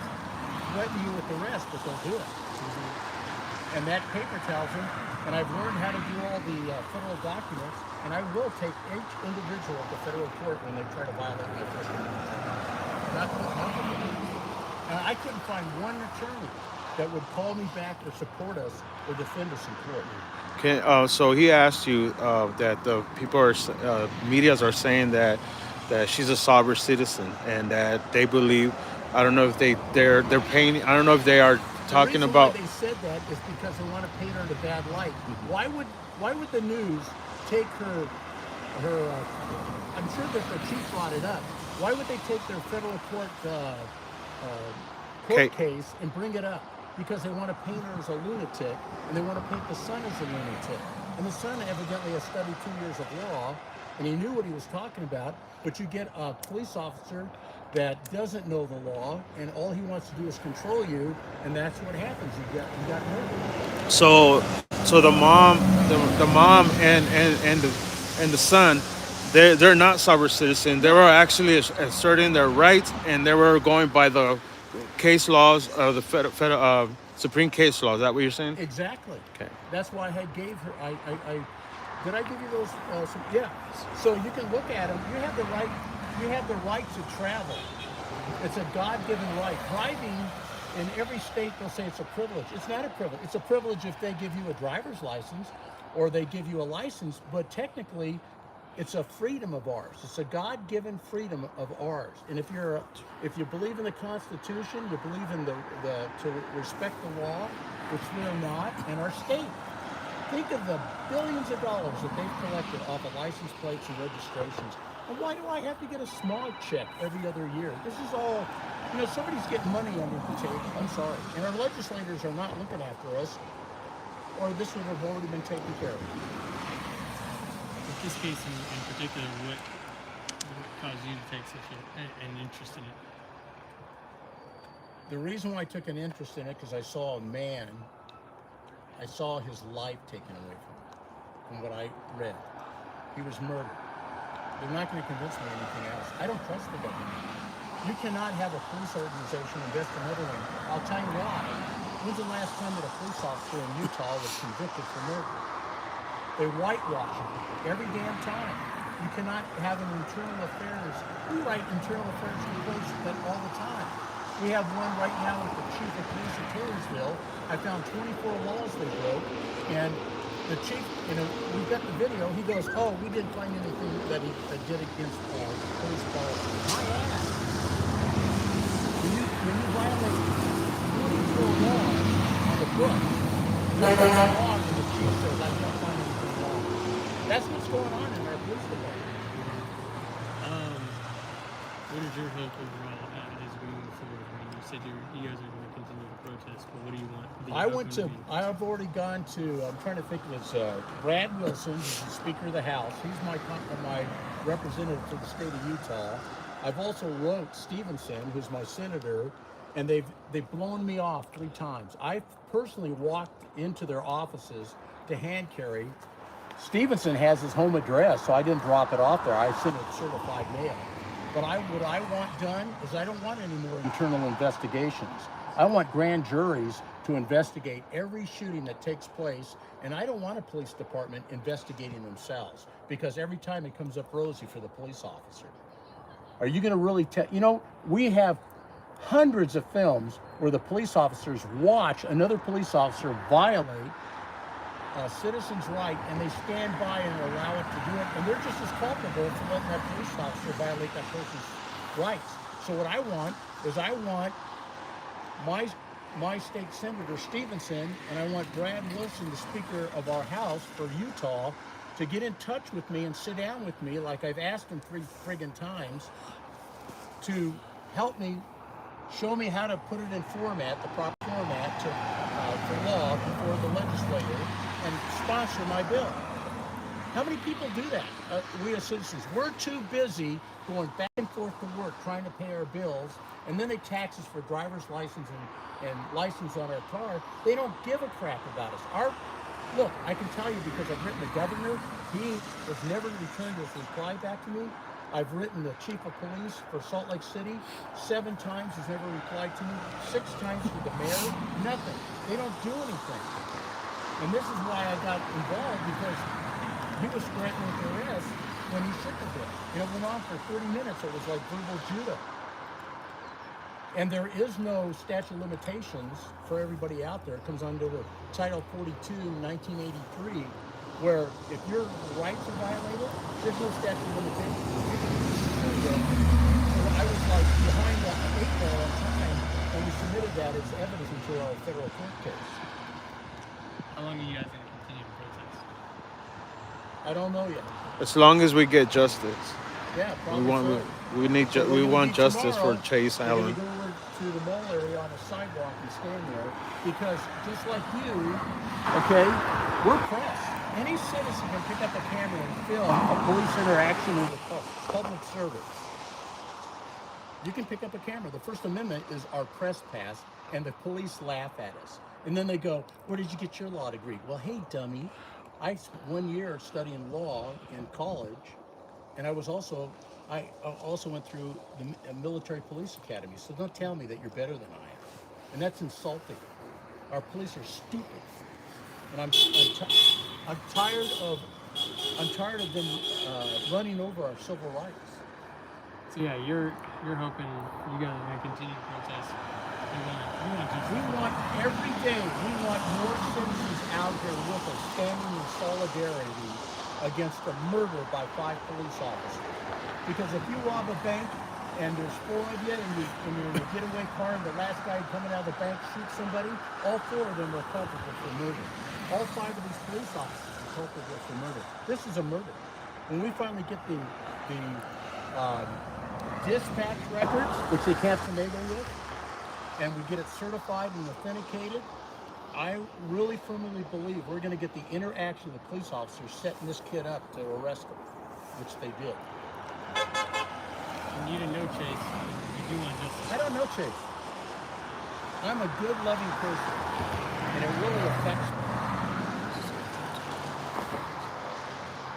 threaten you with arrest, but they'll do it. And that paper tells them, and I've learned how to do all the federal documents, and I will take each individual to federal court when they try to violate my First Amendment. And I couldn't find one attorney that would call me back or support us or defend us in court. So he asked you that the people medias are saying that she's a sovereign citizen and that they believe. I don't know if they're painting. I don't know if they are talking about. The reason why they said that is because they want to paint her in a bad light. Why would the news take her? I'm sure that the chief brought it up. Why would they take their federal court case and bring it up? Because they want to paint her as a lunatic, and they want to paint the son as a lunatic. And the son evidently has studied 2 years of law, and he knew what he was talking about. But you get a police officer that doesn't know the law, and all he wants to do is control you, and that's what happens. You got murdered. So the mom and the son, they're not sovereign citizens. They were actually asserting their rights, and they were going by the case laws of the federal Supreme case law. Is that what you're saying? Exactly. Okay. That's why I gave her. Did I give you those? Yeah. So you can look at them. You have the right to travel. It's a God-given right. Driving in every state, they'll say it's a privilege. It's not a privilege. It's a privilege if they give you a driver's license or they give you a license, but technically it's a freedom of ours. It's a God-given freedom of ours. And if you believe in the Constitution, you believe in the to respect the law, which we're not, in our state. Think of the billions of dollars that they've collected off of license plates and registrations. And why do I have to get a small check every other year? This is all, somebody's getting money under the table. I'm sorry. And our legislators are not looking after us, or this would have already been taken care of. With this case in particular, what caused you to take such an interest in it? The reason why I took an interest in it, because I saw his life taken away from what I read. He was murdered. They're not going to convince me anything else. I don't trust the government. You cannot have a police organization invest in another one. I'll tell you why. When's the last time that a police officer in Utah was convicted for murder? They whitewash it every damn time. You cannot have an internal affairs. We write internal affairs reports all the time. We have one right now with the chief of police of Taylorsville. I found 24 laws they broke, and the chief, we've got the video. He goes, "Oh, we didn't find anything that he did against police policy." My ass. When you violate 24 laws on the book, there's a law, and the chief says, "I can't find anything wrong." That's what's going on in our police department. What is your hope overall as we move forward? I mean, you said you guys are going to continue to protest, but what do you want? I've already gone to, I'm trying to think of this, Brad Wilson, who's the Speaker of the House. He's my representative for the state of Utah. I've also wrote Stevenson, who's my senator, and they've blown me off 3 times. I personally walked into their offices to hand carry. Stevenson has his home address, so I didn't drop it off there. I sent it certified mail. But what I want done is I don't want any more internal investigations. I want grand juries to investigate every shooting that takes place, and I don't want a police department investigating themselves, because every time it comes up rosy for the police officer. Are you going to really we have hundreds of films where the police officers watch another police officer violate a citizen's right, and they stand by and allow it to do it, and they're just as culpable for letting that police officer violate that person's rights. So what I want is my state senator Stevenson, and I want Brad Wilson, the Speaker of our House for Utah, to get in touch with me and sit down with me, like I've asked him 3 friggin' times, to help me, show me how to put it in format, the proper format for law before the legislature, and sponsor my bill. How many people do that? We as citizens, we're too busy going back and forth to work trying to pay our bills, and then they tax us for driver's license and license on our car. They don't give a crap about us. Look, I can tell you, because I've written the governor, he has never returned his reply back to me. I've written the chief of police for Salt Lake City 7 times, he's never replied to me. 6 times to the mayor, nothing. They don't do anything. And this is why I got involved, because he was threatening with arrest when he shook the bill. It went on for 30 minutes. It was like verbal judo. And there is no statute of limitations for everybody out there. It comes under the Title 42, 1983, where if your rights are violated, there's no statute of limitations. So I was like behind the 8 ball on time, and we submitted that as evidence into our federal court case. How long are you guys going to continue to protest? I don't know yet. As long as we get justice. Yeah, we want justice for Chase Allen. We're going to go over to the mall area on a sidewalk and stand there, because just like you, okay, we're press. Any citizen can pick up a camera and film a police interaction with a public servant. You can pick up a camera. The First Amendment is our press pass, and the police laugh at us. And then they go, "Where did you get your law degree?" Well, hey, dummy, I spent 1 year studying law in college, and I also went through the military police academy. So don't tell me that you're better than I am. And that's insulting. Our police are stupid. And I'm tired of them running over our civil rights. So yeah, you're hoping you guys are gonna continue to protest. We want every day, we want more citizens out here with us standing in solidarity against the murder by 5 police officers. Because if you rob a bank and there's 4 of you and you're in a getaway car and the last guy coming out of the bank shoots somebody, all 4 of them are culpable for murder. All 5 of these police officers are culpable for murder. This is a murder. When we finally get the dispatch records, which they can't finagle with, and we get it certified and authenticated, I really firmly believe we're going to get the interaction of the police officers setting this kid up to arrest him, which they did. And you didn't know Chase. You do want justice. I don't know Chase. I'm a good, loving person, and it really affects me.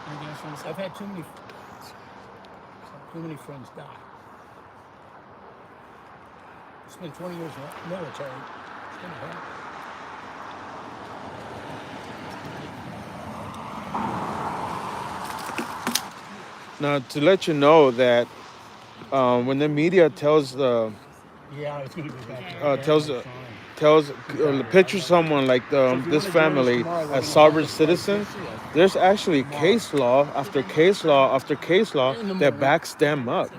Anything else you want to say? I've had too many friends die. I spent 20 years in the military. It's gonna happen. Now, to let you know that when the media tells Yeah, it's gonna go back. picture someone like this family as sovereign citizens, there's actually case law after case law after case law that backs them up.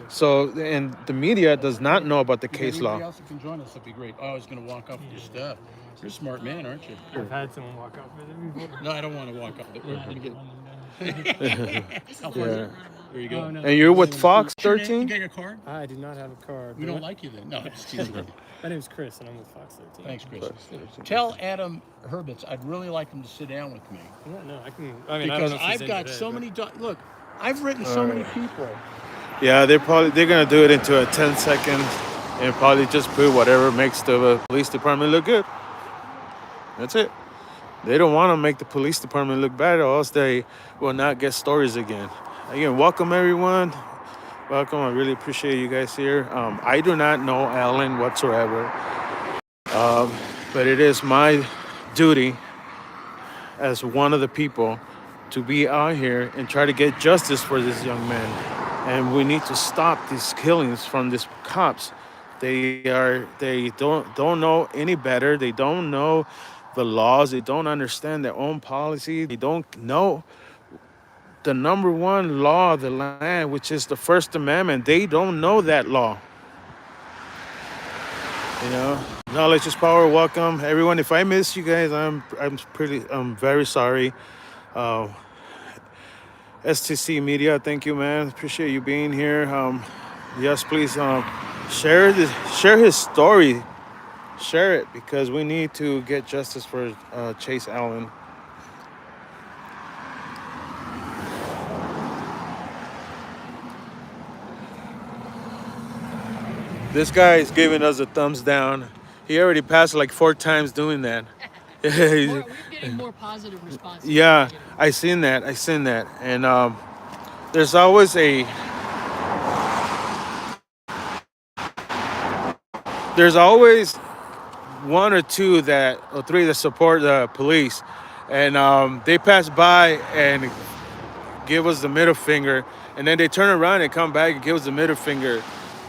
So, and the media does not know about the case Anybody law. else that can join us, that'd be great. Oh, I was gonna walk off with your stuff. You're a smart man, aren't you? I've had someone walk off with it before. No, I don't want to walk off. We're gonna get. Yeah. There you go. Oh, no. And you're with Fox What's your name? 13? You got your card? I do not have a card. We don't like you then. No, I'm just kidding. My name's Chris, and I'm with Fox 13. Thanks, Chris. Tell Adam Herbitz I'd really like him to sit down with me. No, I can. I mean, Because I don't know if he's I've in got today, so but- many. Look, I've written so many people. Yeah, they're gonna do it into a 10-second and probably just put whatever makes the police department look good. That's it. They don't want to make the police department look bad, or else they will not get stories again. Again, welcome everyone. Welcome. I really appreciate you guys here. I do not know Alan whatsoever, but it is my duty as one of the people to be out here and try to get justice for this young man. And we need to stop these killings from these cops. They don't know any better. They don't know the laws. They don't understand their own policy. They don't know the number one law of the land, which is the First Amendment. They don't know that law. You know, knowledge is power. Welcome everyone. If I miss you guys, I'm very sorry. STC Media, thank you, man. Appreciate you being here. Yes, please share his story. Share it, because we need to get justice for Chase Allen. This guy is giving us a thumbs down. He already passed like 4 times doing that. We're getting more positive responses. Yeah, I seen that. And there's always one or two or three that support the police, and they pass by and give us the middle finger, and then they turn around and come back and give us the middle finger.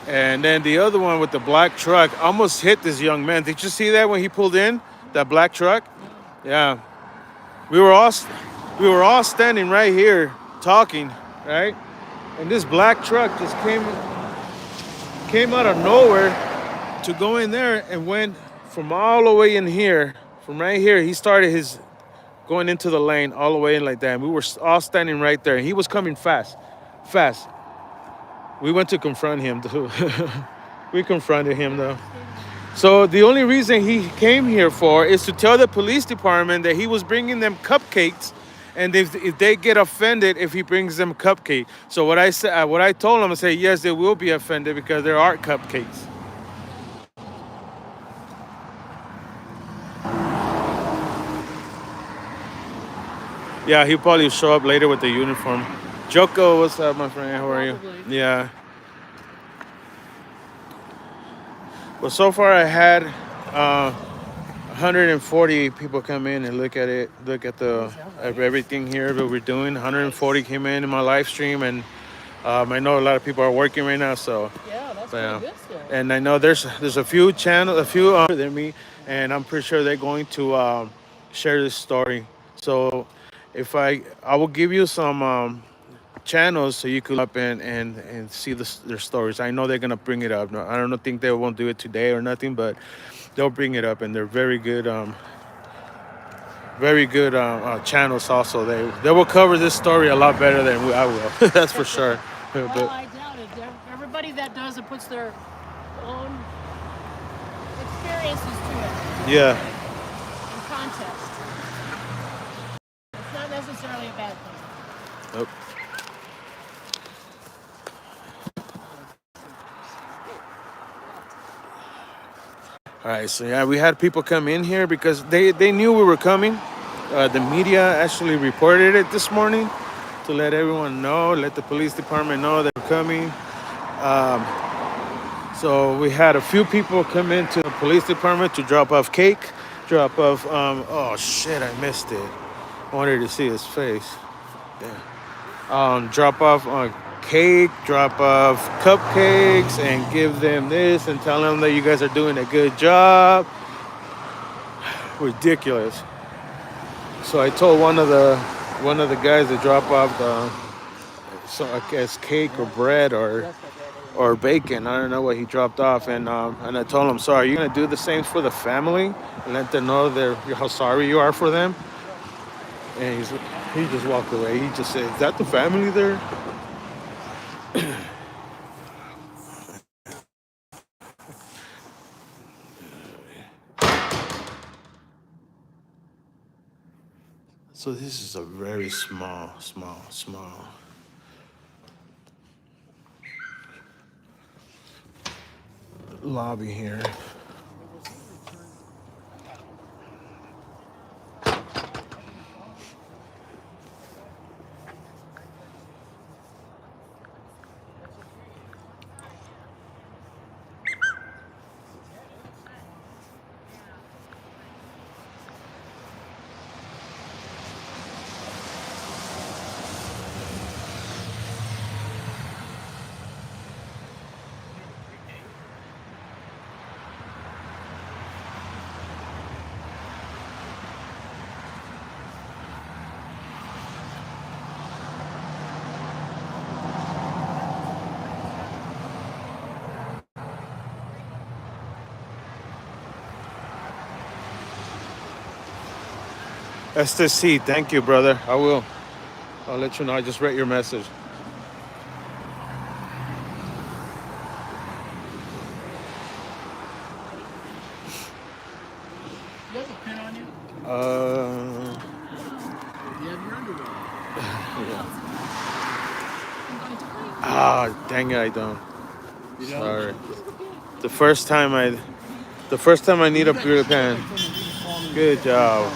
And then the other one with the black truck almost hit this young man. Did you see that when he pulled in that black truck? Yeah. We were all standing right here talking, right? And this black truck just came out of nowhere to go in there and went from all the way in here, from right here. He started his going into the lane all the way in like that. And we were all standing right there. He was coming fast. We went to confront him too. We confronted him though. So the only reason he came here for is to tell the police department that he was bringing them cupcakes, and if they get offended if he brings them cupcake. So what I told him, I said, yes, they will be offended because there are cupcakes. Yeah, he'll probably show up later with the uniform. Joko, what's up, my friend? How are you? Yeah. Well, so far I had 140 people come in and look at everything here that we're doing. 140 came in my live stream, and I know a lot of people are working right now, so Yeah, that's yeah. pretty good still. And I know there's a few channels, a few than me, and I'm pretty sure they're going to share this story. So if I will give you some channels so you could look up and see their stories. I know they're gonna bring it up. No, I don't think they won't do it today or nothing, but they'll bring it up, and they're very good channels. Also, they will cover this story a lot better than I will. That's for sure. Well, But I doubt it. Everybody that does it puts their own experiences to it yeah. in context. It's not necessarily a bad thing. Nope. All right, so yeah, we had people come in here because they knew we were coming. The media actually reported it this morning to let everyone know, let the police department know they're coming. Um, so we had a few people come into the police department to drop off cake, drop off. Oh shit, I missed it. I wanted to see his face. Damn. Drop off cake, drop off cupcakes, and give them this and tell them that you guys are doing a good job. Ridiculous. So I told one of the guys to drop off I guess cake or bread or bacon. I don't know what he dropped off, and I told him, "So are you gonna do the same for the family and let them know how sorry you are for them?" And he just walked away. He just said, "Is that the family there?" So this is a very small lobby here. STC, thank you, brother. I will. I'll let you know. I just read your message. You have a pin on you? You have your underwear. Dang it, I don't. You don't? Sorry. The first time I need a beer pen. Good job.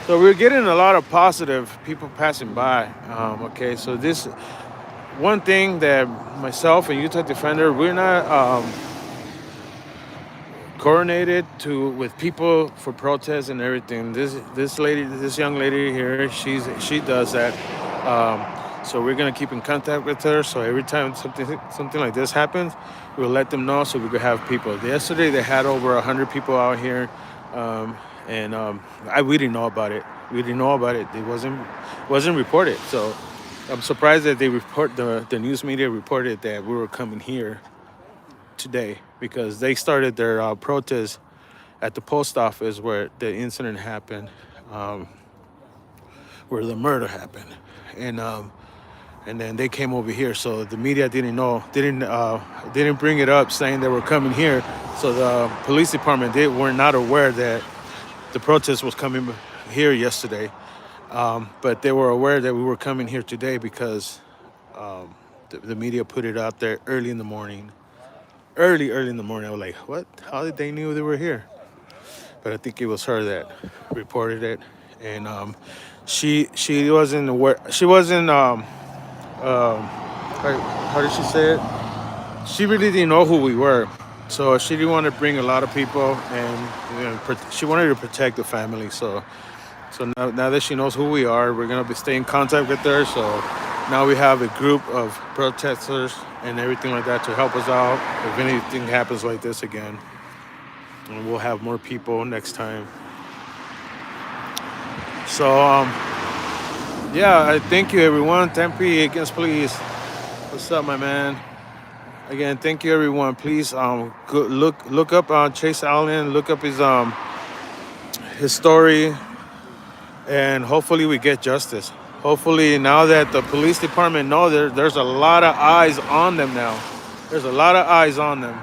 So we're getting a lot of positive people passing by. Okay, so this one thing that myself and Utah Defender, we're not coordinated with people for protests and everything. This young lady here, she does that. So we're gonna keep in contact with her. So every time something like this happens, we'll let them know so we could have people. Yesterday they had over 100 people out here, we didn't know about it. We didn't know about it. It wasn't reported. So I'm surprised that the news media reported that we were coming here today because they started their protest at the post office where the incident happened, where the murder happened, and then they came over here. So the media didn't bring it up saying they were coming here. So the police department were not aware that the protest was coming here yesterday, but they were aware that we were coming here today because the media put it out there early in the morning. Early in the morning. I was like, what? How did they knew they were here? But I think it was her that reported it, and she wasn't aware. She wasn't how did she say it? She really didn't know who we were, so she didn't want to bring a lot of people, and she wanted to protect the family. So now that she knows who we are, we're gonna be staying in contact with her. So Now we have a group of protesters and everything like that to help us out if anything happens like this again. And we'll have more people next time. So, yeah, I thank you, everyone. Tempe against police. What's up, my man? Again, thank you, everyone. Please, look up Chase Allen. Look up his story, and hopefully we get justice. Hopefully, now that the police department know there's a lot of eyes on them now. There's a lot of eyes on them,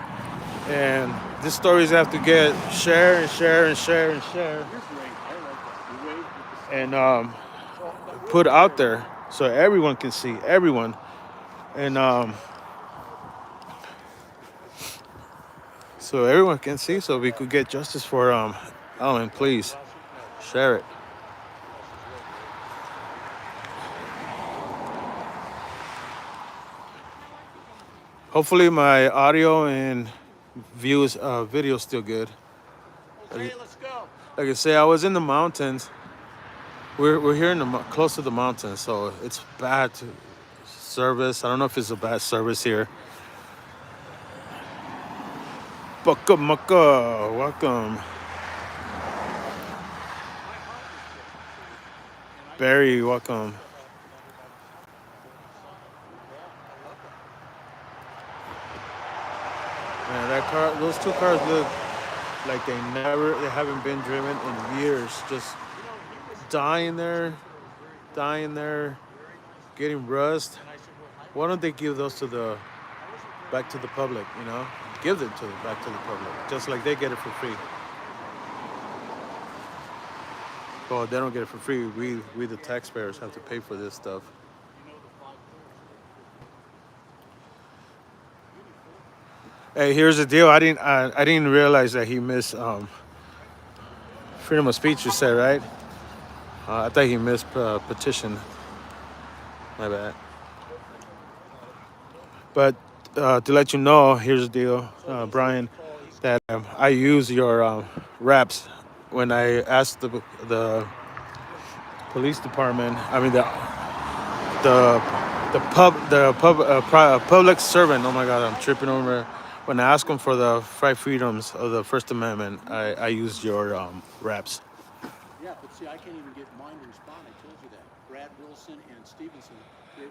and these stories have to get share and share and share and share, and put out there so everyone can see everyone, and so everyone can see, so we could get justice for Alan. Please share it. Hopefully my audio and views video is still good. Okay, let's go. Like I say, I was in the mountains. We're here close to the mountains, so it's bad service. I don't know if it's a bad service here. Bucka mucka, welcome. Barry, welcome. Man, those two cars look like they haven't been driven in years. Just dying there, getting rust. Why don't they give those back to the public? Give them back to the public, just like they get it for free. Well, they don't get it for free. We the taxpayers have to pay for this stuff. Hey, here's the deal. I didn't realize that he missed freedom of speech. You said, right? I thought he missed petition. My bad. But to let you know, here's the deal, Brian, that I use your raps when I asked the police department. I mean public servant. Oh my God, I'm tripping over. When I ask them for the 5 freedoms of the First Amendment, I use your raps. Yeah, but see, I can't even get mine to respond. I told you that. Brad Wilson and Stevenson.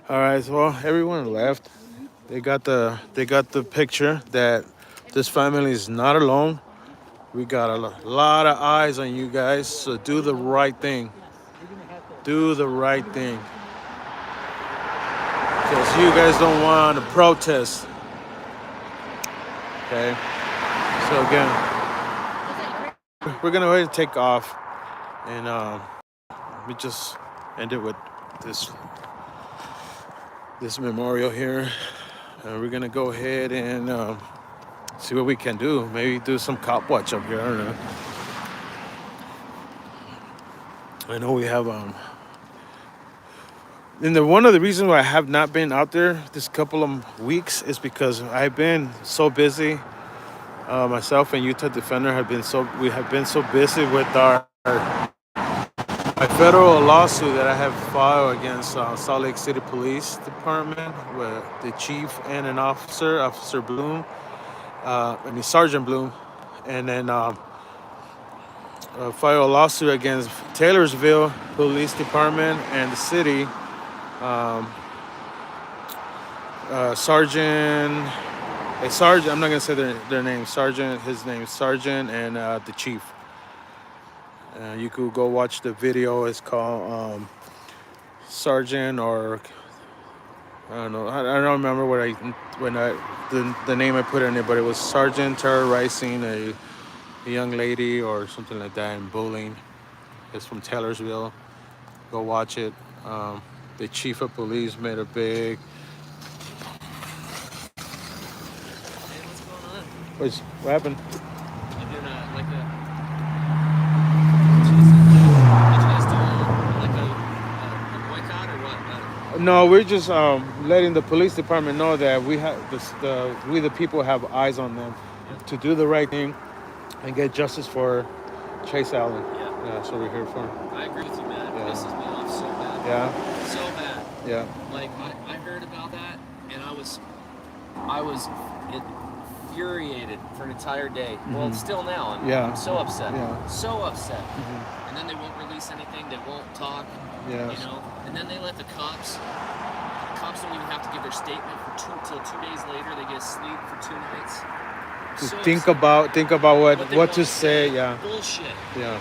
All right, so well, everyone left. They got the picture that this family is not alone. We got a lot of eyes on you guys, so do the right thing. Do the right thing. Because you guys don't want to protest. Okay? So again, we're going to go ahead and take off. And we just end it with this memorial here. We're going to go ahead and see what we can do. Maybe do some cop watch up here. I don't know. I know we have and one of the reasons why I have not been out there this couple of weeks is because I've been so busy. Myself and Utah Defender have been so busy with my federal lawsuit that I have filed against Salt Lake City Police Department with the chief and an officer, Officer Bloom. Sergeant Bloom, and then file a lawsuit against Taylorsville Police Department and the city. Sergeant, I'm not gonna say their name. Sergeant, his name is Sergeant, and the chief. You could go watch the video. It's called Sergeant, or I don't know. I don't remember the name I put in it, but it was Sergeant terrorizing a young lady or something like that in bullying. It's from Taylorsville. Go watch it. The chief of police made a big. Hey, what's going on? What happened? I'm doing like a. Boycott or what? No, we're just letting the police department know that we the people have eyes on them to do the right thing and get justice for Chase Allen. Yeah. That's what we're here for. I agree with you, man. It pisses me off so bad. Yeah. So bad. Yeah. Like I heard about that, and I was infuriated for an entire day. Well, still now, I'm so upset. Yeah. So upset. And then they won't release anything. They won't talk. Yes. You know. And then they let the cops. The cops don't even have to give their statement till 2 days later. They get sleep for 2 nights. So Think upset. about What they what want to say. Yeah. Bullshit. Yeah.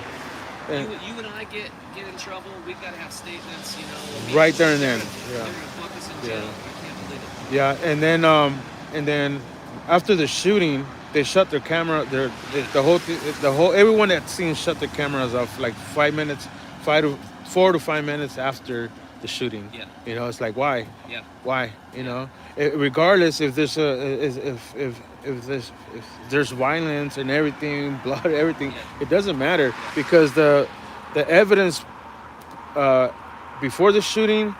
And You and I get in trouble. We've got to have statements. You know. right there and then. They're gonna fuck us in jail. Yeah. I can't believe it. Yeah. And then after the shooting, they shut their camera. The whole everyone that seen shut their cameras off like 5 minutes, 4 to 5 minutes after the shooting. Yeah. You know, it's like why? Yeah. Why? You know, regardless if there's if there's violence and everything, blood, everything, it doesn't matter because the evidence before the shooting,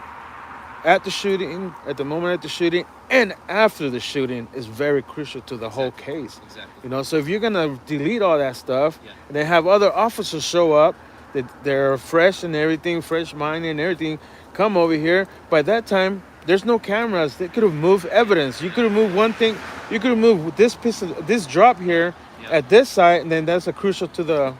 at the shooting, at the moment at the shooting, and after the shooting is very crucial to the whole case. Exactly. You know, so if you're gonna delete all that stuff and then have other officers show up, that they're fresh and everything, fresh mind and everything, come over here. By that time, there's no cameras. They could have moved evidence. You could have moved one thing. You could have moved this piece of this drop here at this site, and then that's a crucial to the.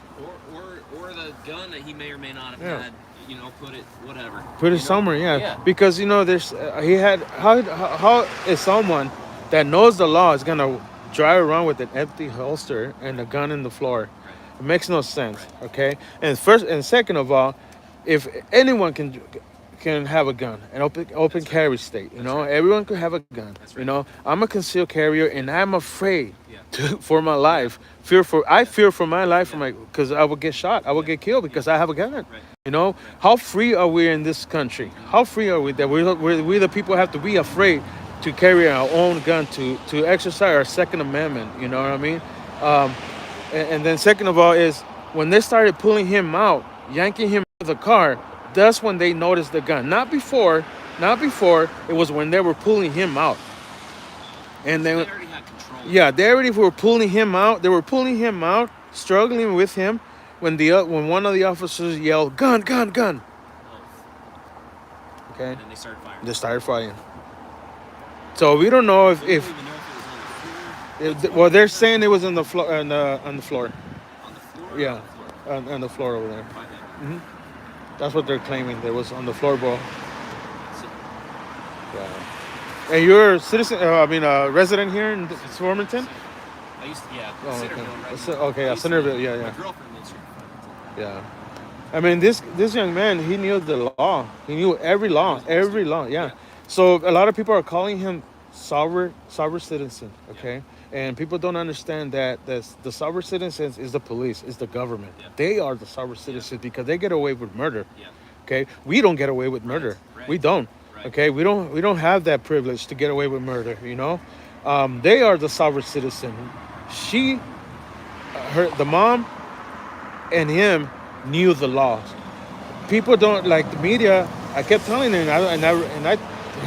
Or the gun that he may or may not have had. You know, put it whatever. Put it somewhere, yeah. Because you know, there's he had how is someone that knows the law is gonna drive around with an empty holster and a gun in the floor? Right. It makes no sense. Right. Okay, and first and second of all, if anyone can have a gun, an open carry state, you know, everyone could have a gun. You know, I'm a concealed carrier and I'm afraid for my life. I fear for my life, because I would get shot. I would get killed because I have a gun. Right. You know, how free are we in this country? How free are we that we the people have to be afraid to carry our own gun to exercise our Second Amendment? You know what I mean? And then second of all is when they started pulling him out, yanking him out of the car, that's when they noticed the gun. Not before. It was when they were pulling him out. And then, they already had control. Yeah, they already were pulling him out. They were pulling him out, struggling with him, when one of the officers yelled, "Gun, gun, gun!" Okay. And then they started firing. They started firing. So we don't know if even know if it was on the floor. well, they're saying it was on the floor. On the floor. On the floor. Yeah, on the floor over there. That's what they're claiming. There was on the floorboard. Yeah. And you're a citizen. A resident here in Farmington. I used to, yeah. Oh, Centerville, okay. right? Okay, Centerville. Yeah. My girlfriend lives here. Yeah. I mean, this young man, he knew the law. He knew every law. Yeah. So a lot of people are calling him sovereign citizen. Okay. And people don't understand that the sovereign citizens is the police, is the government. Yeah. They are the sovereign citizens because they get away with murder. Yeah. Okay. We don't get away with murder. Right. We don't. Right. Okay. We don't have that privilege to get away with murder. You know. They are the sovereign citizen. The mom and him knew the laws. People don't like the media. I kept telling them,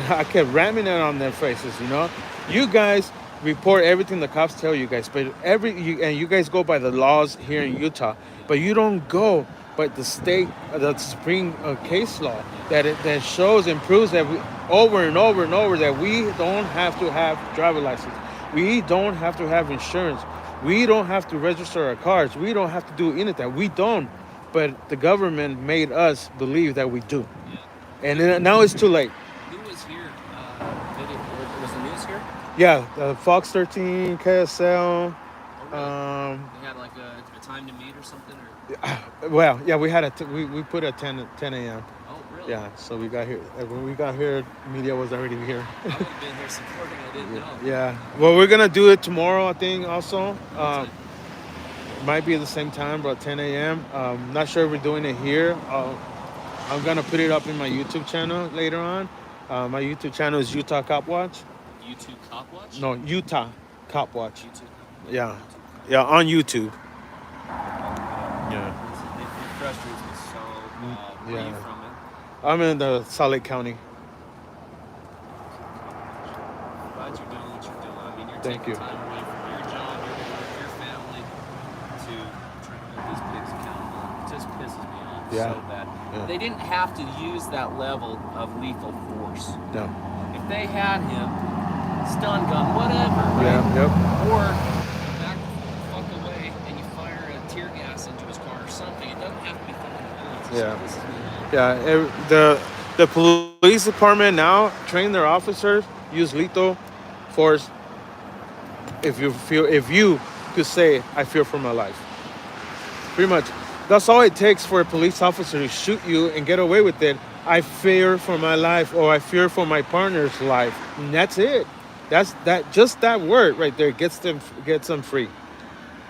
I kept ramming it on their faces. You know, you guys report everything the cops tell you guys, but you guys go by the laws here in Utah, but you don't go by the Supreme case law that shows and proves that over and over and over that we don't have to have driver license, we don't have to have insurance, we don't have to register our cars, we don't have to do anything. We don't, but the government made us believe that we do, and now it's too late. Who was here? Was the news here? Yeah, Fox 13, KSL. They had like a time to meet or something, or? Well, yeah, we had we put at 10 a.m. Oh, really? Yeah, so we got here. When we got here, media was already here. I would have been here supporting. I didn't know. Yeah. Well, we're gonna do it tomorrow, I think. Also, might be at the same time, but 10 a.m. Not sure if we're doing it here. I'm gonna put it up in my YouTube channel later on. My YouTube channel is Utah Cop Watch. YouTube Cop Watch? No, Utah Cop Watch. YouTube. Yeah, on YouTube. Yeah. It frustrates me so. Where are you from, man? I'm in the Salt Lake County. Glad you're doing what you're doing. I mean, you're Thank taking you. time away from your job, your family, to try to hold these pigs accountable. It just pisses me off. Yeah. so bad. Yeah. They didn't have to use that level of lethal force. No. If they had him, stun gun, whatever, right? Yeah. Yep. Or back the fuck away and you fire a tear gas into his car or something. It doesn't have to be fucking bullets. Yeah. This is The police department now train their officers use lethal force if you could say I fear for my life. Pretty much. That's all it takes for a police officer to shoot you and get away with it. I fear for my life, or I fear for my partner's life. And that's it. Just that word right there gets them free.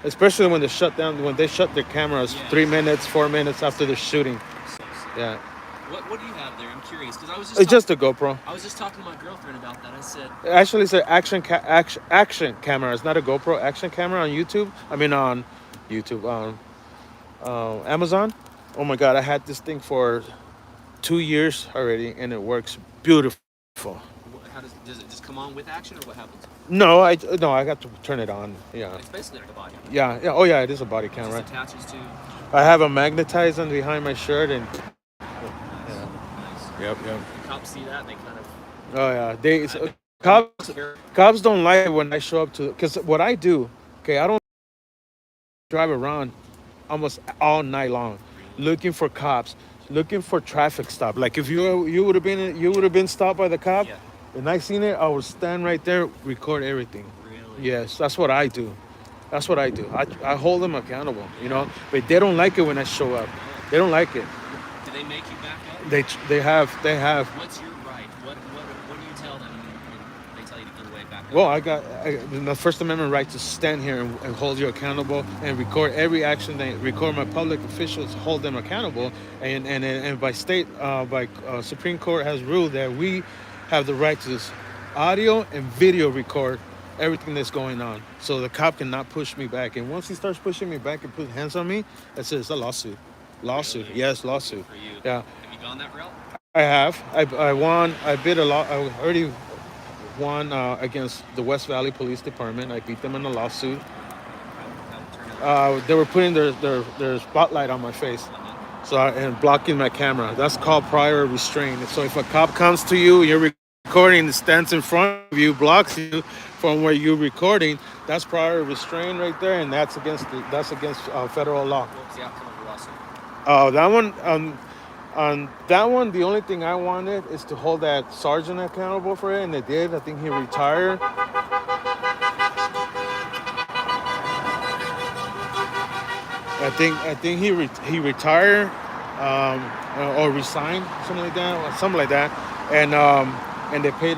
Especially when they shut their cameras 3 minutes, 4 minutes after the shooting. Yeah. What do you have there? I'm curious because I was It's just a GoPro. I was just talking to my girlfriend about that. I said, Actually, it's an action camera. It's not a GoPro. Action camera on YouTube. I mean on YouTube. Amazon. Oh my God, I had this thing for 2 years already, and it works beautiful. how does it just come on with action or what happens? No, I got to turn it on. Yeah. It's basically like a body. Yeah. Oh yeah, it is a body It camera. just attaches to. I have a magnetize on behind my shirt, and Nice. yep. The cops see that and they kind of. Oh yeah, cops don't like it when I show up to, because what I do. Okay, I don't drive around almost all night long looking for cops, looking for traffic stop. Like if you would have been stopped by the cop, Yeah. and I seen it, I would stand right there, record everything. Really? Yes, that's what I do. That's what I do. I hold them accountable, but they don't like it when I show up. They don't like it. Do they make you back up? They have. What's your right? What do you tell them when they tell you to get away back up? Well, I got the First Amendment right to stand here and hold you accountable and record every action. They record my public officials, hold them accountable, and by state, Supreme Court has ruled that we have the right to audio and video record everything that's going on. So the cop cannot push me back. And once he starts pushing me back and put hands on me, that's it. It's a lawsuit. Lawsuit. Really? Yes, lawsuit. For you. Yeah. Have you gone that route? I have. I won. I bid a lot. I already won against the West Valley Police Department. I beat them in a lawsuit. They were putting their spotlight on my face, and blocking my camera. That's called prior restraint. So if a cop comes to you, you're recording, stands in front of you, blocks you from where you're recording, that's prior restraint right there, and that's against federal law. What was the outcome of the lawsuit? That one. On that one, the only thing I wanted is to hold that sergeant accountable for it, and they did. I think he retired. I think he retired or resigned, something like that, and they paid.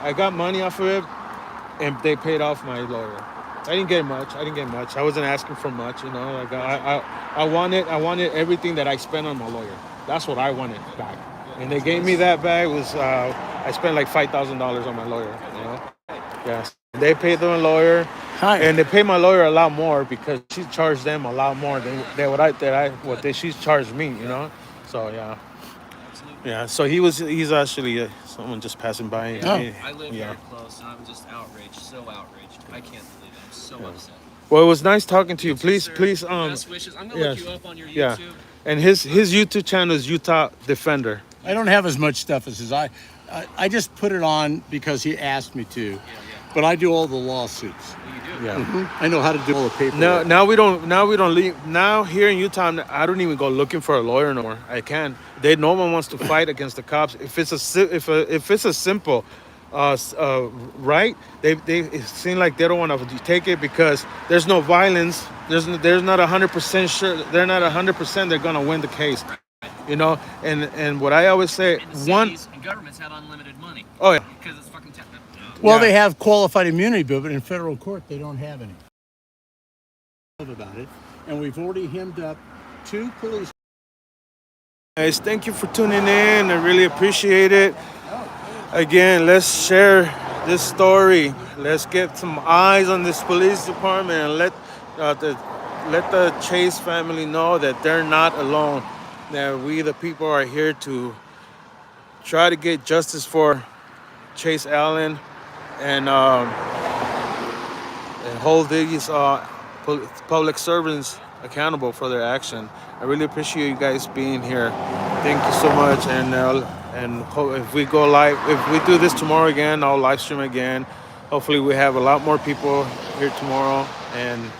I got money off of it, and they paid off my lawyer. I didn't get much. I wasn't asking for much, Like I wanted everything that I spent on my lawyer. That's what I wanted back, and they gave me that back. I spent like $5,000 on my lawyer. Yes, they paid the lawyer, and they paid my lawyer a lot more because she charged them a lot more than she's charged me. So yeah. Absolutely. Yeah. So he's actually someone just passing by. I live very close, and I'm just outraged. So outraged. I can't believe it. I'm so upset. Well, it was nice talking to you. Please, Sir, please, best wishes. I'm gonna look you up on your YouTube. And his YouTube channel is Utah Defender. I don't have as much stuff as his. I just put it on because he asked me to, but I do all the lawsuits. You do. Yeah. I know how to do all the paperwork. Now we don't leave. Now here in Utah, I don't even go looking for a lawyer no more. I can't. No one wants to fight against the cops. If it's a simple right, they seem like they don't want to take it because there's no violence. There's not 100% sure. They're not 100% they're gonna win the case. And what I always say, And cities and governments have unlimited money. Oh yeah. Because it's fucking technical. Well, they have qualified immunity, but in federal court they don't have any. About it, and we've already hemmed up 2 police. Guys, thank you for tuning in. I really appreciate it. Again, let's share this story. Let's get some eyes on this police department and let the Chase family know that they're not alone. That we, the people, are here to try to get justice for Chase Allen and hold these public servants accountable for their action. I really appreciate you guys being here. Thank you so much. And if we go live, if we do this tomorrow again, I'll live stream again. Hopefully we have a lot more people here tomorrow, and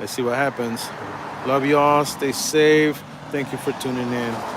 let's see what happens. Love you all. Stay safe. Thank you for tuning in.